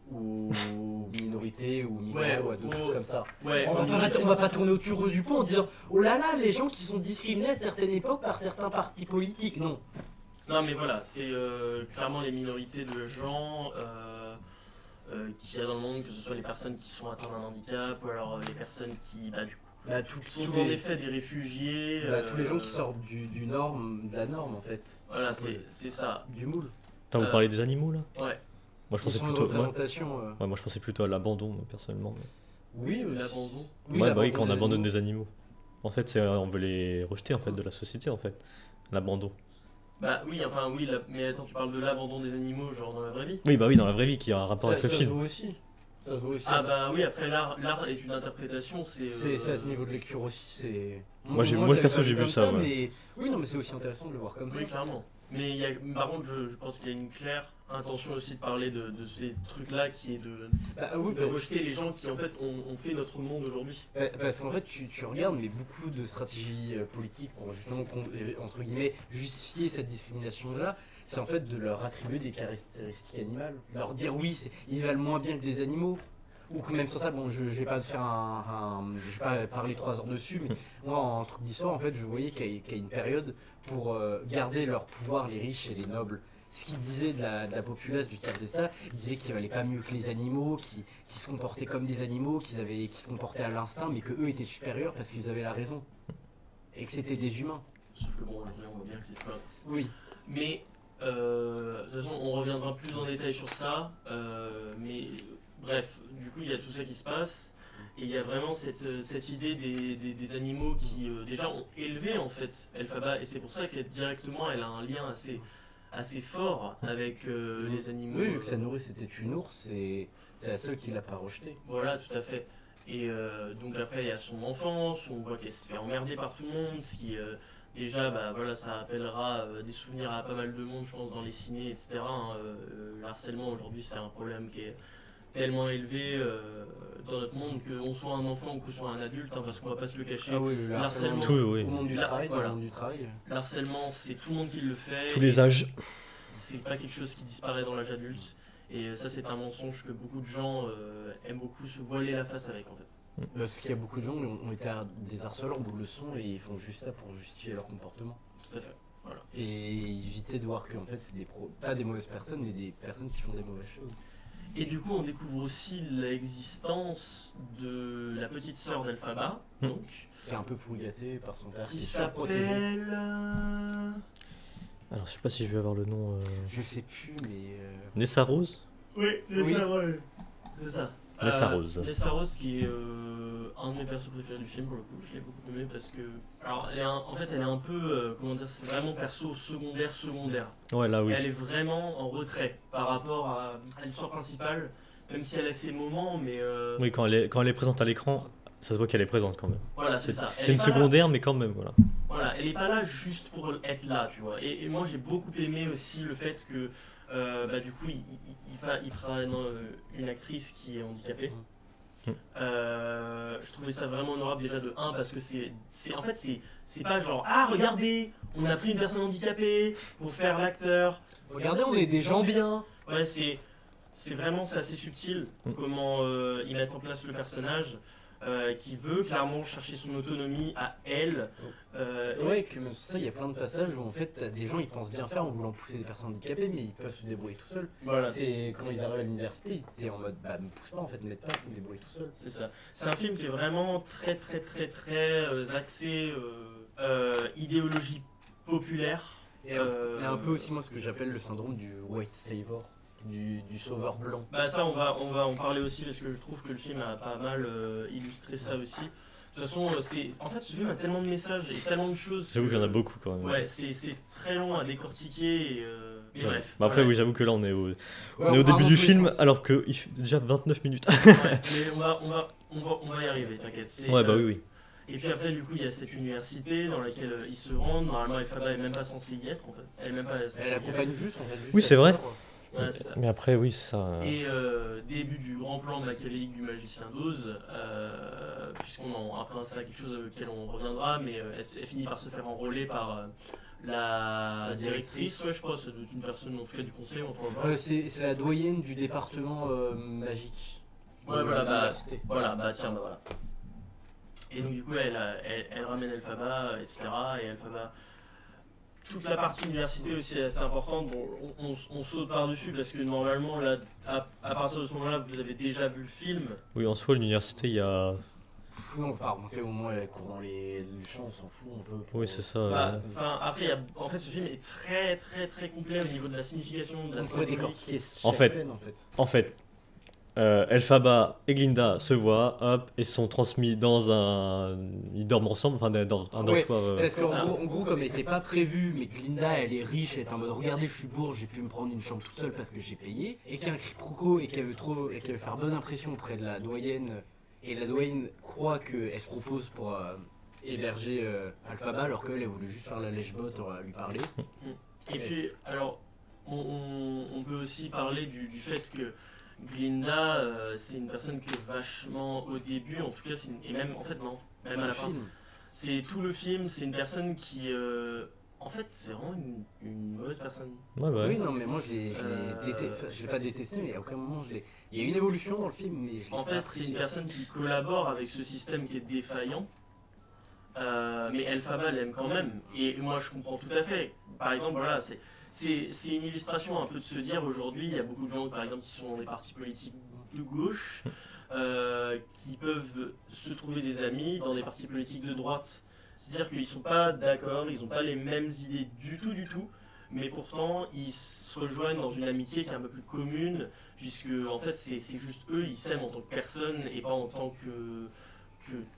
[SPEAKER 3] Ou aux minorités, ou migrants,
[SPEAKER 2] Ouais,
[SPEAKER 3] ou à d'autres choses comme ça.
[SPEAKER 2] Ouais,
[SPEAKER 3] On va pas tourner autour du pont en disant oh là là, les gens qui sont discriminés à certaines époques par certains partis politiques. Non.
[SPEAKER 2] Non mais voilà, c'est clairement les minorités de gens qu'il y a dans le monde, que ce soit les personnes qui sont atteintes d'un handicap ou alors les personnes qui du coup,
[SPEAKER 3] Bah,
[SPEAKER 2] sont en effet des réfugiés.
[SPEAKER 3] tous les gens qui sortent de la norme en fait.
[SPEAKER 2] Voilà, c'est ça.
[SPEAKER 3] Du moule.
[SPEAKER 1] Attends, vous parlez des animaux là?
[SPEAKER 2] Ouais.
[SPEAKER 1] Moi je pensais
[SPEAKER 3] Ils sont une
[SPEAKER 1] plutôt,
[SPEAKER 3] représentation.
[SPEAKER 1] moi je pensais plutôt à l'abandon moi, personnellement.
[SPEAKER 3] Oui, aussi.
[SPEAKER 2] L'abandon.
[SPEAKER 1] Ouais, bah oui, quand on
[SPEAKER 3] l'abandon
[SPEAKER 1] abandonne
[SPEAKER 3] des
[SPEAKER 1] des animaux. En fait, on veut les rejeter en fait de la société en fait. L'abandon.
[SPEAKER 2] Bah oui, enfin oui, mais attends, tu parles de l'abandon des animaux, genre dans la vraie vie?
[SPEAKER 1] Oui, bah oui, dans la vraie vie qui a un rapport
[SPEAKER 3] animaux.
[SPEAKER 1] avec le
[SPEAKER 3] Ça se
[SPEAKER 1] film.
[SPEAKER 3] voit aussi. Ça se voit aussi.
[SPEAKER 2] Ah bah oui, après l'art est une interprétation,
[SPEAKER 3] C'est à ce niveau de lecture aussi. C'est.
[SPEAKER 1] Moi,
[SPEAKER 3] je l'avais
[SPEAKER 1] perso,
[SPEAKER 3] pas
[SPEAKER 1] j'ai vu
[SPEAKER 3] comme
[SPEAKER 1] ça, ouais.
[SPEAKER 3] Mais... Oui, non, mais c'est aussi intéressant de le voir comme ça.
[SPEAKER 2] Oui, clairement. Mais par contre, je pense qu'il y a une claire intention aussi de parler de ces trucs-là qui est
[SPEAKER 3] Bah, oui,
[SPEAKER 2] de rejeter les gens qui en fait ont fait notre monde aujourd'hui.
[SPEAKER 3] Parce qu'en fait, tu regardes, mais beaucoup de stratégies politiques pour justement, entre guillemets, justifier cette discrimination-là, c'est en fait de leur attribuer des caractéristiques animales. Leur dire oui, ils valent moins bien que des animaux. Ou que même sur ça, bon, je vais pas faire je vais pas parler 3 heures dessus, mais moi, en truc d'histoire, en fait, je voyais qu'il y a une période pour garder leur pouvoir, les riches et les nobles. Ce qu'ils disaient de la populace du tiers d'État, ils disaient qu'ils valaient pas mieux que les animaux, qu'ils se comportaient comme des animaux, qu'ils se comportaient à l'instinct, mais qu'eux étaient supérieurs parce qu'ils avaient la raison. Et que c'était des humains.
[SPEAKER 2] Sauf que bon, aujourd'hui, on voit bien que c'est pas.
[SPEAKER 3] Oui.
[SPEAKER 2] Mais de toute façon, on reviendra plus en détail sur ça. Mais bref, du coup, il y a tout ça qui se passe. Et il y a vraiment cette idée des animaux qui déjà ont élevé en fait Elphaba. Et c'est pour ça qu'elle directement, elle a un lien assez fort avec les animaux.
[SPEAKER 3] Oui, vu que sa nourrice c'était une ours, c'est la seule qui l'a pas rejetée.
[SPEAKER 2] Voilà, tout à fait. Et donc après, il y a son enfance, on voit qu'elle se fait emmerder par tout le monde, ce qui déjà, bah, voilà, ça rappellera des souvenirs à pas mal de monde, je pense, dans les ciné, etc. Le harcèlement aujourd'hui, c'est un problème qui est tellement élevé dans notre monde, qu'on soit un enfant ou qu'on soit un adulte, hein, parce qu'on va pas se le cacher.
[SPEAKER 3] Ah oui, le harcèlement
[SPEAKER 1] Tout, oui.
[SPEAKER 3] au monde du travail,
[SPEAKER 2] Voilà.
[SPEAKER 3] dans le monde du travail.
[SPEAKER 2] L'harcèlement, c'est tout le monde qui le fait.
[SPEAKER 1] Tous les âges.
[SPEAKER 2] C'est pas quelque chose qui disparaît dans l'âge adulte. Et ça, c'est un mensonge que beaucoup de gens aiment beaucoup se voiler la face avec, en fait.
[SPEAKER 3] Parce qu'il y a beaucoup de gens qui ont été des harceleurs ou le sont et ils font juste ça pour justifier leur comportement.
[SPEAKER 2] Tout à fait. Voilà.
[SPEAKER 3] Et éviter de voir que en fait c'est pas des mauvaises personnes mais des personnes qui font des mauvaises choses.
[SPEAKER 2] Et du coup, on découvre aussi l'existence de la petite sœur d'Elphaba, donc,
[SPEAKER 3] Qui est un peu pourrigatée par son père
[SPEAKER 2] qui
[SPEAKER 3] est surprotégé.
[SPEAKER 2] s'appelle.
[SPEAKER 1] Alors je sais pas si je vais avoir le nom.
[SPEAKER 3] Je sais plus mais.
[SPEAKER 1] Nessa Rose.
[SPEAKER 2] Oui,
[SPEAKER 3] Oui.
[SPEAKER 2] C'est ça.
[SPEAKER 1] Nessa Rose.
[SPEAKER 2] Nessa Rose, qui est un de mes persos préférés du film, pour le coup, je l'ai beaucoup aimé parce que. Alors, en fait, elle est un peu. Comment dire, c'est vraiment perso secondaire.
[SPEAKER 1] Ouais, là oui.
[SPEAKER 2] Elle est vraiment en retrait par rapport à l'histoire principale, même si elle a ses moments, mais.
[SPEAKER 1] Oui, quand elle est présente à l'écran, ça se voit qu'elle est présente quand même.
[SPEAKER 2] Voilà, c'est ça. Elle
[SPEAKER 1] C'est
[SPEAKER 2] est
[SPEAKER 1] une
[SPEAKER 2] pas là-
[SPEAKER 1] secondaire, mais quand même, voilà.
[SPEAKER 2] Voilà, elle est pas là juste pour être là, tu vois. Et moi, j'ai beaucoup aimé aussi le fait que. Bah, du coup, il fera une actrice qui est handicapée. Je trouvais ça vraiment honorable déjà de 1 parce que en fait c'est pas genre ah regardez on a pris une personne handicapée pour faire l'acteur.
[SPEAKER 3] Regardez, on est des gens bien.
[SPEAKER 2] Ouais, c'est vraiment c'est assez subtil comment ils mettent en place le personnage qui veut clairement chercher son autonomie à elle.
[SPEAKER 3] Ouais, que même ça, il y a plein de passages où en fait t'as des gens ils pensent bien faire en voulant pousser des personnes handicapées mais ils peuvent se débrouiller tout seuls.
[SPEAKER 2] Voilà,
[SPEAKER 3] C'est quand ils arrivent à l'université, t'es en mode bah me pousse pas en fait, m'aide pas, je me débrouille tout seul.
[SPEAKER 2] c'est ça. C'est un film qui est vraiment très axé idéologie populaire.
[SPEAKER 3] Et un peu aussi moi ce que j'appelle le syndrome du white savior, du sauveur blanc.
[SPEAKER 2] Bah ça on va en parler aussi parce que je trouve que le film a pas mal illustré ça aussi. De toute façon en fait ce film a tellement de messages et tellement de choses.
[SPEAKER 1] J'avoue qu'il y en a beaucoup quand même.
[SPEAKER 2] Ouais, c'est très long à décortiquer mais bref.
[SPEAKER 1] Bah après,
[SPEAKER 2] voilà.
[SPEAKER 1] oui, j'avoue que là, on est au
[SPEAKER 3] Ouais,
[SPEAKER 1] début du film,
[SPEAKER 3] alors
[SPEAKER 1] alors qu'il fait déjà 29 minutes.
[SPEAKER 2] Ouais, mais on va y arriver, t'inquiète.
[SPEAKER 1] Ouais, bah oui.
[SPEAKER 2] Et puis après, du coup, il y a cette université dans laquelle ils se rendent. Normalement, Elphaba est même pas censée y être en fait. Elle est même pas censée y
[SPEAKER 3] Elle
[SPEAKER 2] être.
[SPEAKER 3] accompagne juste en fait.
[SPEAKER 1] Oui, c'est vrai.
[SPEAKER 2] Ouais, c'est ça.
[SPEAKER 1] Mais après, oui, c'est ça.
[SPEAKER 2] Et début du grand plan machiavélique du magicien d'Oz, après c'est quelque chose auquel on reviendra, mais elle finit par se faire enrôler par la directrice, ouais je crois, c'est une personne en tout cas du conseil, on t'en parle.
[SPEAKER 3] C'est la doyenne du département magique.
[SPEAKER 2] Ouais,
[SPEAKER 3] de
[SPEAKER 2] voilà,
[SPEAKER 3] l'université.
[SPEAKER 2] Voilà. Et donc du coup elle ramène Elphaba, etc. Et Elphaba, toute la partie université aussi est assez importante. Bon, on saute par-dessus parce que normalement, là, à partir de ce moment-là, vous avez déjà vu le film.
[SPEAKER 1] Oui, en soi, l'université, il y a
[SPEAKER 3] Non, on va pas remonter au moins elle court dans les champs, on s'en fout un peu.
[SPEAKER 1] Oui, c'est ça.
[SPEAKER 2] Bah, enfin, après, en fait, ce film est très très très complet au niveau de la signification, de la
[SPEAKER 3] On pourrait
[SPEAKER 2] symbolique.
[SPEAKER 3] décortiquer
[SPEAKER 1] En
[SPEAKER 3] chaque
[SPEAKER 1] fait.
[SPEAKER 3] scène, en fait.
[SPEAKER 1] En fait, Elphaba et Glinda se voient, hop, et sont transmis dans un. Ils dorment ensemble, enfin, dans un
[SPEAKER 3] Ouais,
[SPEAKER 1] dortoir.
[SPEAKER 3] Parce
[SPEAKER 2] c'est
[SPEAKER 3] qu'en
[SPEAKER 2] ça.
[SPEAKER 3] gros, comme elle était pas prévu, mais Glinda elle est riche, elle est en mode regardez, je suis bourge, j'ai pu me prendre une chambre toute seule parce que j'ai payé, et qu'il y a un quiproquo et qu'elle veut faire bonne impression auprès de la doyenne, et la doyenne croit qu'elle se propose pour héberger Elphaba alors qu'elle a voulu juste faire la lèche-botte, lui parler.
[SPEAKER 2] Et puis, alors, on peut aussi parler du fait que Glinda, c'est une personne qui est vachement au début, en tout cas, et même, en fait, non, même
[SPEAKER 3] Dans
[SPEAKER 2] à
[SPEAKER 3] le
[SPEAKER 2] la fin.
[SPEAKER 3] film.
[SPEAKER 2] C'est tout le film, c'est une personne qui, en fait, c'est vraiment une mauvaise personne.
[SPEAKER 1] Ouais, bah,
[SPEAKER 3] Oui,
[SPEAKER 1] ouais.
[SPEAKER 3] non, mais moi je l'ai je l'ai pas détesté, mais à aucun moment je l'ai. Il y a une évolution dans le film, mais je l'ai
[SPEAKER 2] En
[SPEAKER 3] pas
[SPEAKER 2] fait, c'est
[SPEAKER 3] apprécié.
[SPEAKER 2] une personne qui collabore avec ce système qui est défaillant. Mais Elphaba l'aime quand même. Et moi, je comprends tout à fait. Par exemple, voilà, c'est une illustration un peu de se dire aujourd'hui, il y a beaucoup de gens, par exemple, qui sont dans des partis politiques de gauche, qui peuvent se trouver des amis dans des partis politiques de droite. C'est-à-dire qu'ils ne sont pas d'accord, ils n'ont pas les mêmes idées du tout, mais pourtant ils se rejoignent dans une amitié qui est un peu plus commune, puisque en fait c'est juste eux, ils s'aiment en tant que personne et pas en tant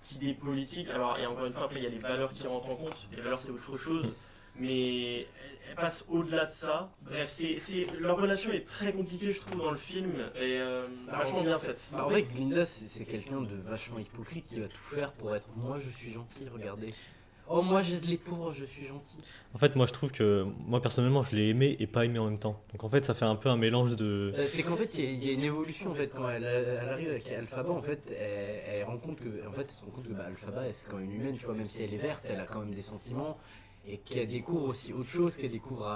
[SPEAKER 2] qu'idée politique. Alors, et encore une fois, après il y a les valeurs qui rentrent en compte, les valeurs c'est autre chose, mais elles passent au-delà de ça. Bref, leur relation est très compliquée, je trouve, dans le film, et vachement bien faite.
[SPEAKER 3] Bah, en vrai, Glinda, c'est quelqu'un de vachement hypocrite qui va tout faire pour être moi je suis gentil, regardez. Oh, moi j'aide les pauvres, je suis gentil.
[SPEAKER 1] En fait, moi je trouve que. Moi personnellement, je l'ai aimé et pas aimé en même temps. Donc en fait, ça fait un peu un mélange de.
[SPEAKER 3] C'est qu'en fait, il y a une évolution en fait. Quand elle arrive avec Elphaba, en fait, elle rend compte que, en fait, elle se rend compte que Elphaba, c'est quand même une humaine, tu vois, même si elle est verte, elle a quand même des sentiments. Et qu'elle découvre aussi autre chose, qu'elle découvre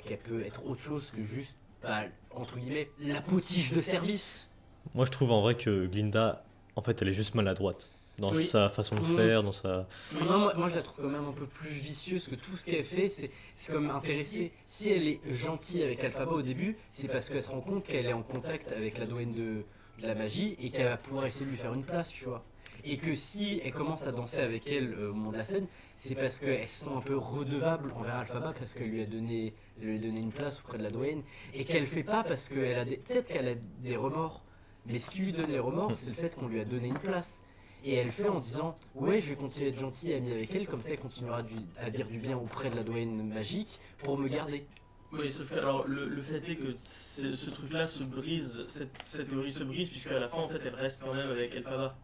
[SPEAKER 3] qu'elle peut être autre chose que juste, bah, entre guillemets, la potiche de service.
[SPEAKER 1] Moi je trouve en vrai que Glinda, en fait, elle est juste maladroite. Dans
[SPEAKER 2] Oui.
[SPEAKER 1] sa façon de
[SPEAKER 3] Mhm.
[SPEAKER 1] faire, dans sa.
[SPEAKER 3] Non, moi je la trouve quand même un peu plus vicieuse que tout ce qu'elle fait, c'est comme intéressé. Si elle est gentille avec Elphaba au début, c'est parce qu'elle se rend compte qu'elle est en contact avec la doyenne de la magie et qu'elle va pouvoir essayer de lui faire une place, tu vois. Et que si elle commence à danser avec elle au moment de la scène, c'est parce qu'elle se sent un peu redevable envers Elphaba parce qu'elle lui a donné une place auprès de la doyenne et qu'elle fait pas parce qu'elle a peut-être qu'elle a des remords, mais ce qui lui donne les remords, c'est le fait qu'on lui a donné une place. Et elle fait en disant ouais, je vais continuer à être gentil et amie avec elle, comme ça elle continuera à dire du bien auprès de la doyenne magique pour me garder.
[SPEAKER 2] Oui, sauf que alors, le fait est que ce truc-là se brise, cette théorie se brise, puisqu'à la fin, en fait, elle reste quand même avec Elphaba.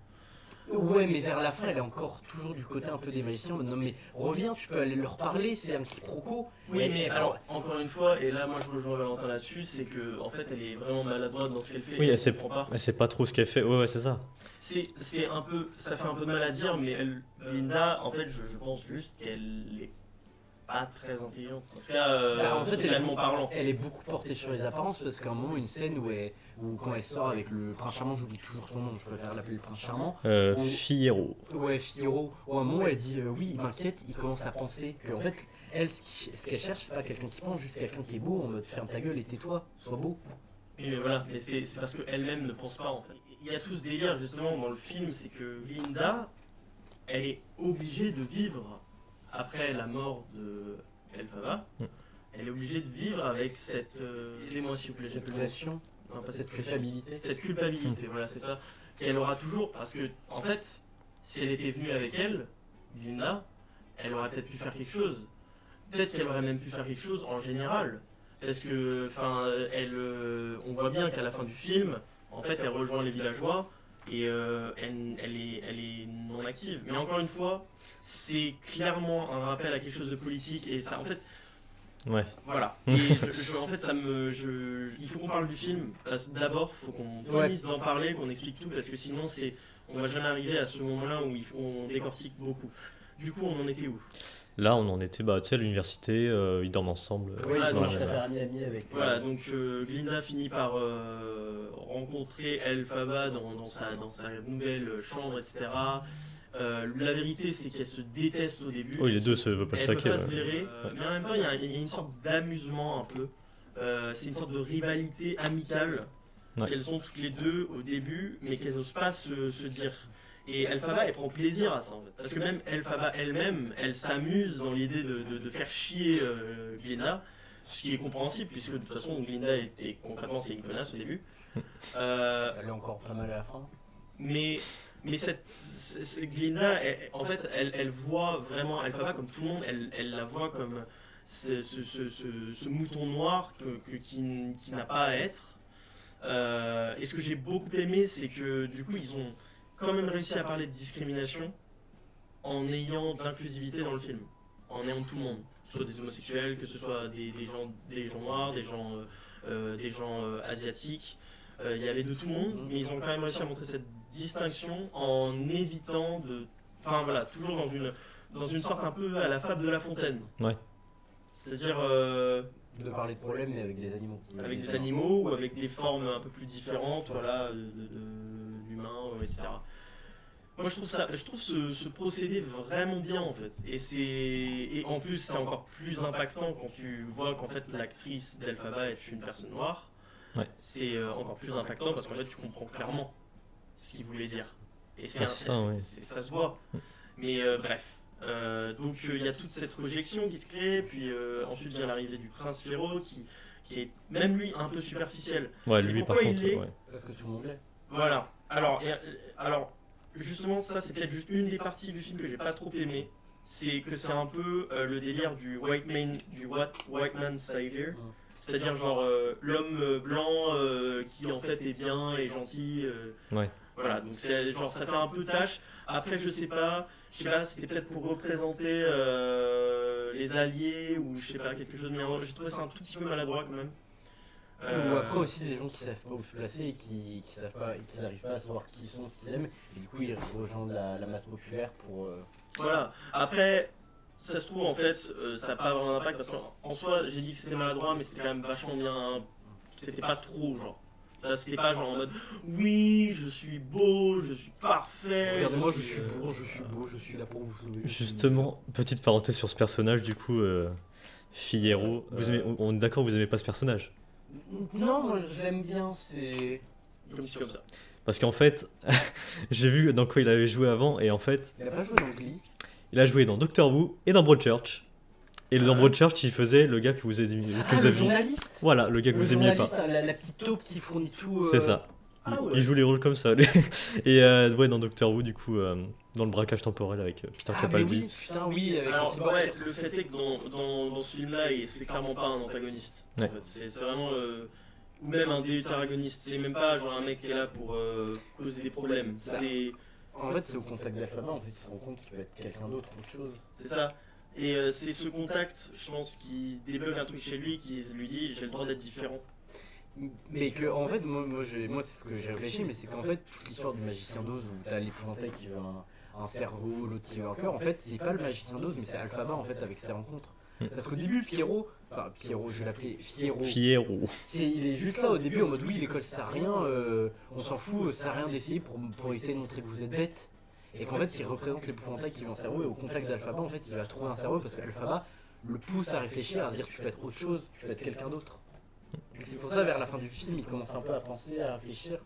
[SPEAKER 3] Ouais, mais vers la fin, elle est encore toujours du côté un peu des magiciens. En mode, non, mais reviens, tu peux aller leur parler, c'est un quiproquo.
[SPEAKER 2] Oui,
[SPEAKER 3] Et-
[SPEAKER 2] mais
[SPEAKER 3] et-
[SPEAKER 2] alors, encore une fois, et là, moi, je rejoins Valentin là-dessus, c'est que, en fait, elle est vraiment maladroite dans ce qu'elle fait.
[SPEAKER 1] Oui,
[SPEAKER 2] et
[SPEAKER 1] elle sait
[SPEAKER 2] comprend pas.
[SPEAKER 1] Elle sait pas trop ce qu'elle fait. Ouais, ouais, c'est ça.
[SPEAKER 2] C'est un peu, ça fait un peu de mal à dire, mais Linda, en fait, je pense juste qu'elle est pas très intelligente. En tout cas,
[SPEAKER 3] Bah, en fait,
[SPEAKER 2] socialement parlant.
[SPEAKER 3] Elle est beaucoup portée sur les apparences parce qu'à un moment, une scène où quand elle sort avec le prince charmant, j'oublie toujours son nom, je préfère l'appeler le prince charmant. Ou-
[SPEAKER 1] Fiyero.
[SPEAKER 3] Ouais, Fiyero, où à un moment elle dit oui, il m'inquiète, il commence à penser que en fait, elle, ce qu'elle cherche, c'est pas quelqu'un qui pense, juste quelqu'un qui est beau, en mode ferme ta gueule et tais-toi, sois beau.
[SPEAKER 2] Oui, mais voilà, mais c'est parce qu'elle-même ne pense pas en fait. Il y a tout ce délire justement dans le film, c'est que Linda, elle est obligée de vivre après la mort de Elphaba.
[SPEAKER 1] Mm.
[SPEAKER 2] Elle est obligée de vivre avec cette. Aidez-moi s'il vous plaît, j'ai
[SPEAKER 3] Cette
[SPEAKER 2] plus le nom.
[SPEAKER 3] pression,
[SPEAKER 2] Non, pas
[SPEAKER 3] cette
[SPEAKER 2] cette pression.
[SPEAKER 3] culpabilité.
[SPEAKER 2] Cette culpabilité, voilà, c'est ça. Qu'elle aura toujours, parce que en fait, si elle était venue avec elle, Linda, elle aurait peut-être pu faire quelque chose. Peut-être qu'elle aurait même pu faire quelque chose en général. Parce que, enfin, on voit bien qu'à la fin du film, en fait, elle rejoint les villageois et elle est non active. Mais encore une fois, c'est clairement un rappel à quelque chose de politique et ça, en fait,
[SPEAKER 1] Ouais.
[SPEAKER 2] voilà. Et en fait, il faut qu'on parle du film. Parce que d'abord, il faut qu'on finisse d'en parler, qu'on explique tout, parce que sinon, on va jamais arriver à ce moment-là où on décortique beaucoup. Du coup, on en était où?
[SPEAKER 1] Là, on en était, bah, tu sais, à l'université, ils dorment ensemble.
[SPEAKER 3] Oui,
[SPEAKER 2] Ah,
[SPEAKER 3] donc
[SPEAKER 2] non,
[SPEAKER 3] je
[SPEAKER 1] la même-
[SPEAKER 3] préfère ami avec.
[SPEAKER 2] Voilà, donc Glinda finit par rencontrer Elphaba dans sa nouvelle chambre, etc. La vérité, c'est qu'elle se déteste au début.
[SPEAKER 1] Oh, les deux se veulent pas le
[SPEAKER 2] Elle peut
[SPEAKER 1] saquer.
[SPEAKER 2] pas se
[SPEAKER 1] Ouais.
[SPEAKER 2] blairer, mais en même temps, il y a une sorte d'amusement un peu. C'est une sorte de rivalité amicale
[SPEAKER 1] Ouais.
[SPEAKER 2] qu'elles ont toutes les deux au début, mais qu'elles n'osent pas se dire. Et Elphaba, elle prend plaisir à ça en fait. Parce que même Elphaba elle-même, elle s'amuse dans l'idée de faire chier Glinda, ce qui est compréhensible, puisque de toute façon Glinda concrètement c'est une connasse au début.
[SPEAKER 3] Elle est encore pas mal à la fin.
[SPEAKER 2] Mais Glinda, en fait, elle voit vraiment Elphaba comme tout le monde, elle la voit comme ce mouton noir qui n'a pas à être. Et ce que j'ai beaucoup aimé, c'est que du coup, ils ont quand même réussi à parler de discrimination en ayant de l'inclusivité dans le film, en ayant tout le monde, que ce soit des homosexuels, que ce soit des gens noirs, des gens asiatiques. Il y avait de tout le monde, mais ils ont quand même réussi à montrer cette distinction en évitant de... Enfin voilà, toujours dans une sorte un peu à la fable de La Fontaine.
[SPEAKER 1] Ouais.
[SPEAKER 2] C'est-à-dire...
[SPEAKER 3] de parler de problèmes, mais avec des animaux.
[SPEAKER 2] Avec des animaux ou avec des formes un peu plus différentes, voilà, d'humains, etc. Moi je trouve ce procédé vraiment bien en fait. Et en plus c'est encore plus impactant quand tu vois qu'en fait l'actrice d'Elphaba est une personne noire.
[SPEAKER 1] Ouais.
[SPEAKER 2] C'est encore plus impactant parce qu'en fait tu comprends clairement ce qu'il voulait dire. Et
[SPEAKER 1] Ça
[SPEAKER 2] se voit. Mais bref. Donc il y a toute cette rejection qui se crée, puis ensuite vient l'arrivée du prince Fiyero qui est même lui un peu superficiel.
[SPEAKER 1] Ouais,
[SPEAKER 2] Et
[SPEAKER 1] lui par
[SPEAKER 2] pourquoi
[SPEAKER 1] contre,
[SPEAKER 2] il est
[SPEAKER 1] ouais.
[SPEAKER 3] Parce que tout le monde l'est.
[SPEAKER 2] Voilà. Alors justement ça c'est peut-être juste une des parties du film que j'ai pas trop aimé. C'est que c'est un peu le délire du white man's savior. C'est-à-dire genre l'homme blanc qui en fait est bien et gentil.
[SPEAKER 1] Ouais.
[SPEAKER 2] Voilà, donc c'est genre ça fait un peu tâche. Après je sais pas, c'était peut-être pour représenter les alliés ou je sais pas quelque chose, mais j'ai trouvé ça un tout petit peu maladroit quand même.
[SPEAKER 3] Ou après aussi des gens qui savent pas où se placer et qui savent pas et qui n'arrivent pas à savoir qui ils sont, ce qu'ils aiment, et du coup ils rejoignent la masse populaire pour.
[SPEAKER 2] Voilà. Après, ça se trouve en fait, ça n'a pas vraiment d'impact parce qu'en soi, j'ai dit que c'était maladroit, mais c'était quand même vachement bien. C'était pas trop genre. C'était pas genre en mode oui, je suis beau, je suis parfait.
[SPEAKER 3] Regardez-moi, je suis beau, je suis là pour vous sauver.
[SPEAKER 1] Justement, petite parenthèse sur ce personnage, du coup, Fiyero. On est d'accord, vous aimez pas ce personnage?
[SPEAKER 3] Non, moi je l'aime bien, c'est.
[SPEAKER 2] Comme ci, comme ça.
[SPEAKER 1] Parce qu'en fait, j'ai vu dans quoi il avait joué avant, et en fait,
[SPEAKER 3] Il a pas joué dans Glee.
[SPEAKER 1] il a joué dans Doctor Who et dans Broadchurch. Et dans Broadchurch, il faisait le gars que vous avez
[SPEAKER 3] Le journaliste.
[SPEAKER 1] Voilà, le gars que vous aimiez pas.
[SPEAKER 3] La petite taupe qui fournit tout.
[SPEAKER 1] C'est ça.
[SPEAKER 2] Ah ouais.
[SPEAKER 1] Il joue les rôles comme ça. Lui. Et ouais, dans Doctor Who, du coup, dans le braquage temporel avec Peter Capaldi.
[SPEAKER 3] Oui, putain, oui. Avec
[SPEAKER 2] Alors,
[SPEAKER 3] Cyborg
[SPEAKER 2] ouais,
[SPEAKER 3] qui-
[SPEAKER 2] le fait est que dans ce film-là, c'est clairement pas un antagoniste.
[SPEAKER 1] Ouais.
[SPEAKER 2] En fait, c'est vraiment. Ou même un déutaragoniste. C'est même pas genre un mec qui est là pour causer des problèmes. C'est
[SPEAKER 3] En fait, c'est au contact d'Alphaba, en fait, il se rend compte qu'il va être quelqu'un d'autre, autre chose.
[SPEAKER 2] ça. Et c'est ce contact, je pense, qui débloque un truc chez lui, qui lui dit j'ai le droit d'être différent.
[SPEAKER 3] Mais que, en fait, moi c'est ce que j'ai réfléchi, mais c'est qu'en fait, toute l'histoire du magicien d'Oz où t'as l'épouvantail qui veut un cerveau, l'autre qui veut un cœur, en fait, c'est pas le magicien d'Oz, mais c'est Alphaba, en fait, avec ses rencontres. Parce qu'au début, Pierrot, je vais l'appeler Fiyero.
[SPEAKER 1] Fiyero.
[SPEAKER 3] Il est juste là au début en mode oui, l'école ça sert à rien, on s'en fout, ça sert à rien d'essayer pour éviter de montrer que vous êtes bête. Et qu'en fait, il représente l'épouvantail qui veut un cerveau, et au contact d'Alphaba, en fait, il va trouver un cerveau parce qu'Alphaba le pousse à réfléchir, à dire tu peux être autre chose, tu peux être quelqu'un d'autre. Et c'est pour ça, vers la fin du film, il commence un peu à penser, à réfléchir.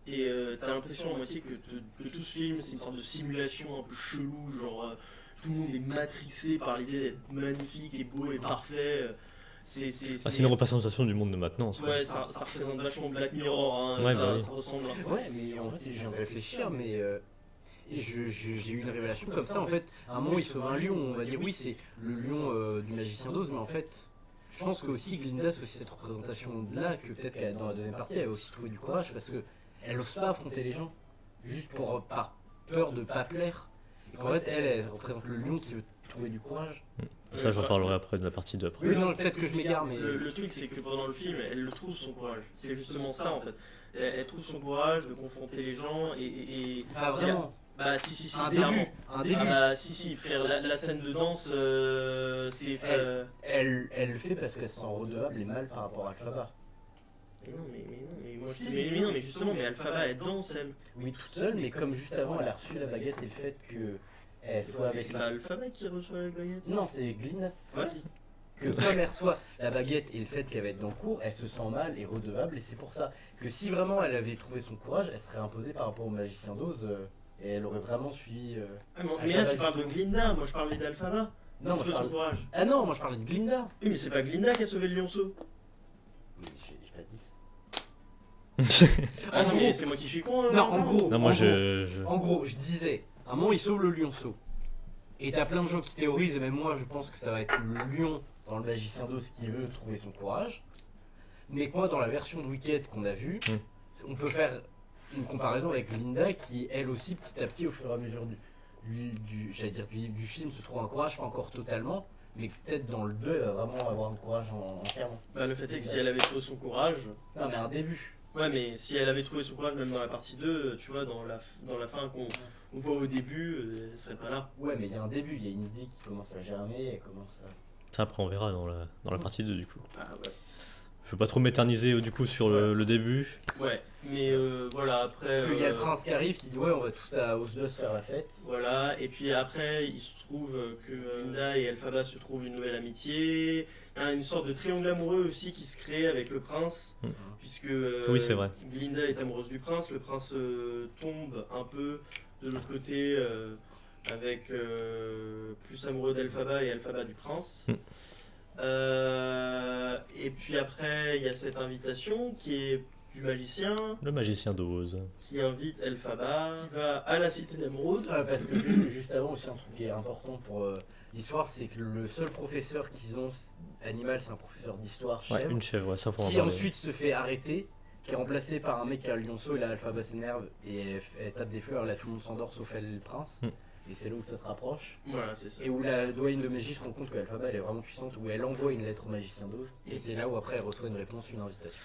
[SPEAKER 2] Et t'as l'impression à moitié que tout ce film c'est une sorte de simulation un peu chelou, genre tout le monde est matrixé par l'idée d'être magnifique et beau et parfait. C'est
[SPEAKER 1] une représentation du monde de maintenant.
[SPEAKER 2] Ouais, ça représente vachement Black Mirror, hein,
[SPEAKER 1] Ouais,
[SPEAKER 2] ça,
[SPEAKER 1] bah oui.
[SPEAKER 2] ça ressemble.
[SPEAKER 3] Ouais, mais en fait, je viens de réfléchir, mais j'ai eu une révélation comme ça. En fait, à un moment, il sauve un lion. On va dire oui, c'est le lion du magicien d'Oz, mais en fait, je pense que aussi Glinda, c'est aussi cette représentation-là que peut-être qu'elle, dans la deuxième partie, elle a aussi trouvé du courage parce que elle n'ose pas affronter les gens, juste par peur de pas plaire. Et qu'en fait, elle représente le lion qui veut trouver du courage.
[SPEAKER 1] Ça, j'en parlerai après de la partie 2 après.
[SPEAKER 3] Oui, non, peut-être que je m'égare, mais.
[SPEAKER 2] Le truc, c'est que pendant le film, elle le trouve son courage. C'est justement ça en fait. Elle trouve son courage de confronter les gens et
[SPEAKER 3] Pas vraiment.
[SPEAKER 2] bah si
[SPEAKER 3] Un
[SPEAKER 2] clairement.
[SPEAKER 3] début. Un début.
[SPEAKER 2] Ah bah si frère, la scène de danse c'est
[SPEAKER 3] Elle le fait parce qu'elle se sent redevable et mal par rapport à Alphaba.
[SPEAKER 2] mais non mais justement mais Alphaba elle danse elle.
[SPEAKER 3] Oui, toute seule, mais comme juste avant, elle a reçu la baguette et le fait que elle soit
[SPEAKER 2] Mais
[SPEAKER 3] avec
[SPEAKER 2] c'est pas Alphaba qui reçoit la baguette.
[SPEAKER 3] Non, c'est Glinda, c'est ce qu'on
[SPEAKER 2] Ouais.
[SPEAKER 3] dit. Que comme elle reçoit la baguette et le fait qu'elle va être dans le cours, elle se sent mal et redevable, et c'est pour ça que si vraiment elle avait trouvé son courage, elle serait imposée par rapport au magicien d'Oz. Et elle aurait vraiment suivi.
[SPEAKER 2] Mais là, tu parles de Glinda, moi je parlais d'Alphaba.
[SPEAKER 3] Non, moi je
[SPEAKER 2] Son
[SPEAKER 3] parle.
[SPEAKER 2] courage.
[SPEAKER 3] Ah non, moi je parlais de Glinda.
[SPEAKER 2] Oui, mais c'est pas Glinda qui a sauvé le lionceau.
[SPEAKER 3] Mais j'ai pas dit ça.
[SPEAKER 2] Ah
[SPEAKER 3] En
[SPEAKER 2] non,
[SPEAKER 3] gros-
[SPEAKER 2] mais c'est moi qui suis con.
[SPEAKER 3] Non, en gros.
[SPEAKER 1] Non, moi
[SPEAKER 3] en
[SPEAKER 1] je.
[SPEAKER 3] En gros, je disais, à un moment il sauve le lionceau. Et t'as plein de gens qui théorisent, et même moi je pense que ça va être le lion dans le magicien d'Oz qui veut trouver son courage. Mais moi dans la version de Wicked qu'on a vue, on peut faire une comparaison avec Linda qui elle aussi petit à petit au fur et à mesure j'allais dire du film se trouve un courage, pas encore totalement, mais peut-être dans le 2 elle va vraiment avoir un courage entièrement.
[SPEAKER 2] Bah, le fait est que si elle avait trouvé son courage.
[SPEAKER 3] Non mais un début.
[SPEAKER 2] Ouais, mais si elle avait trouvé son courage, même dans la partie 2, tu vois, dans la fin qu'on voit au début, elle serait pas là.
[SPEAKER 3] Ouais mais il y a un début, il y a une idée qui commence à germer, elle commence à...
[SPEAKER 1] Ça, après, on verra dans la partie 2 du coup.
[SPEAKER 2] Ah ouais.
[SPEAKER 1] Je veux pas trop m'éterniser du coup sur le début.
[SPEAKER 2] Ouais, mais voilà, après.
[SPEAKER 3] Il y a le prince qui arrive qui dit ouais on va tous à Oslos faire la fête.
[SPEAKER 2] Voilà, et puis après, il se trouve que Linda et Elphaba se trouvent une nouvelle amitié. Il y a une sorte de triangle amoureux aussi qui se crée avec le prince, puisque
[SPEAKER 1] Oui, c'est vrai.
[SPEAKER 2] Glinda est amoureuse du prince, le prince tombe un peu de l'autre côté avec plus amoureux d'Elphaba et Elphaba du prince. Et puis après, il y a cette invitation qui est du magicien
[SPEAKER 1] Le magicien d'Oz.
[SPEAKER 2] qui invite Elphaba, qui va à la cité d'Emeraude.
[SPEAKER 3] Parce que juste avant aussi un truc qui est important pour l'histoire, c'est que le seul professeur qu'ils ont animal, c'est un professeur d'histoire
[SPEAKER 1] Ouais,
[SPEAKER 3] chèvre,
[SPEAKER 1] une chèvre, ouais, ça faut en
[SPEAKER 3] qui
[SPEAKER 1] parler.
[SPEAKER 3] ensuite se fait arrêter, qui est remplacé par un mec qui a le lionceau et là Elphaba s'énerve et elle tape des fleurs, là tout le monde s'endort sauf elle et le prince. Et c'est là où ça se rapproche.
[SPEAKER 2] Voilà, c'est ça.
[SPEAKER 3] Et où la doyenne de magie se rend compte qu'Elphaba elle est vraiment puissante, où elle envoie une lettre au magicien d'Oz. Et c'est là où après elle reçoit une réponse, une invitation.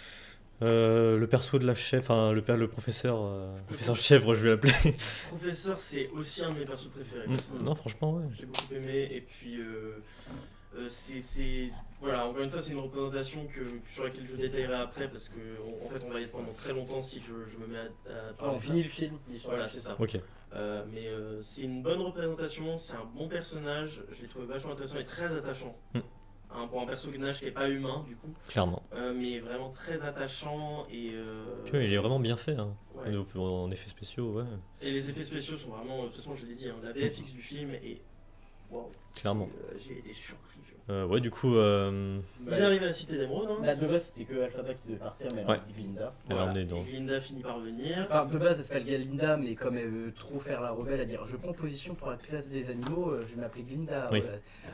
[SPEAKER 1] Le perso de la chèvre, enfin le professeur chèvre, je vais l'appeler.
[SPEAKER 2] Professeur, c'est aussi un de mes persos préférés.
[SPEAKER 1] Non, franchement, ouais.
[SPEAKER 2] J'ai beaucoup aimé, et puis voilà, encore une fois, c'est une représentation sur laquelle je détaillerai après, parce que en fait, on va y être pendant très longtemps si je me mets à parler
[SPEAKER 3] On
[SPEAKER 2] de ça.
[SPEAKER 3] finit le film, l'histoire.
[SPEAKER 2] Voilà, c'est ça.
[SPEAKER 1] Ok.
[SPEAKER 2] Mais c'est une bonne représentation, c'est un bon personnage, je l'ai trouvé vachement intéressant et très attachant. Pour un personnage qui n'est pas humain, du coup,
[SPEAKER 1] Clairement.
[SPEAKER 2] mais vraiment très attachant et.
[SPEAKER 1] Puis, il est vraiment bien fait, hein.
[SPEAKER 2] Ouais.
[SPEAKER 1] En effets spéciaux, ouais.
[SPEAKER 2] Et les effets spéciaux sont vraiment, de toute façon, je l'ai dit, hein, la VFX du film est. Waouh!
[SPEAKER 1] Clairement.
[SPEAKER 2] J'ai été surpris.
[SPEAKER 1] Ouais, du coup,
[SPEAKER 2] Ils arrivent à la cité d'Emeraude, hein.
[SPEAKER 3] Bah, de base, c'était que Elphaba qui devait partir, mais elle
[SPEAKER 1] Ouais.
[SPEAKER 3] a dit Glinda.
[SPEAKER 1] elle a emmené dans.
[SPEAKER 2] Et Glinda finit par venir.
[SPEAKER 3] Enfin, de base, elle s'appelle Galinda, mais comme elle veut trop faire la rebelle, à dire je prends position pour la classe des animaux, je vais m'appeler Glinda.
[SPEAKER 1] Oui.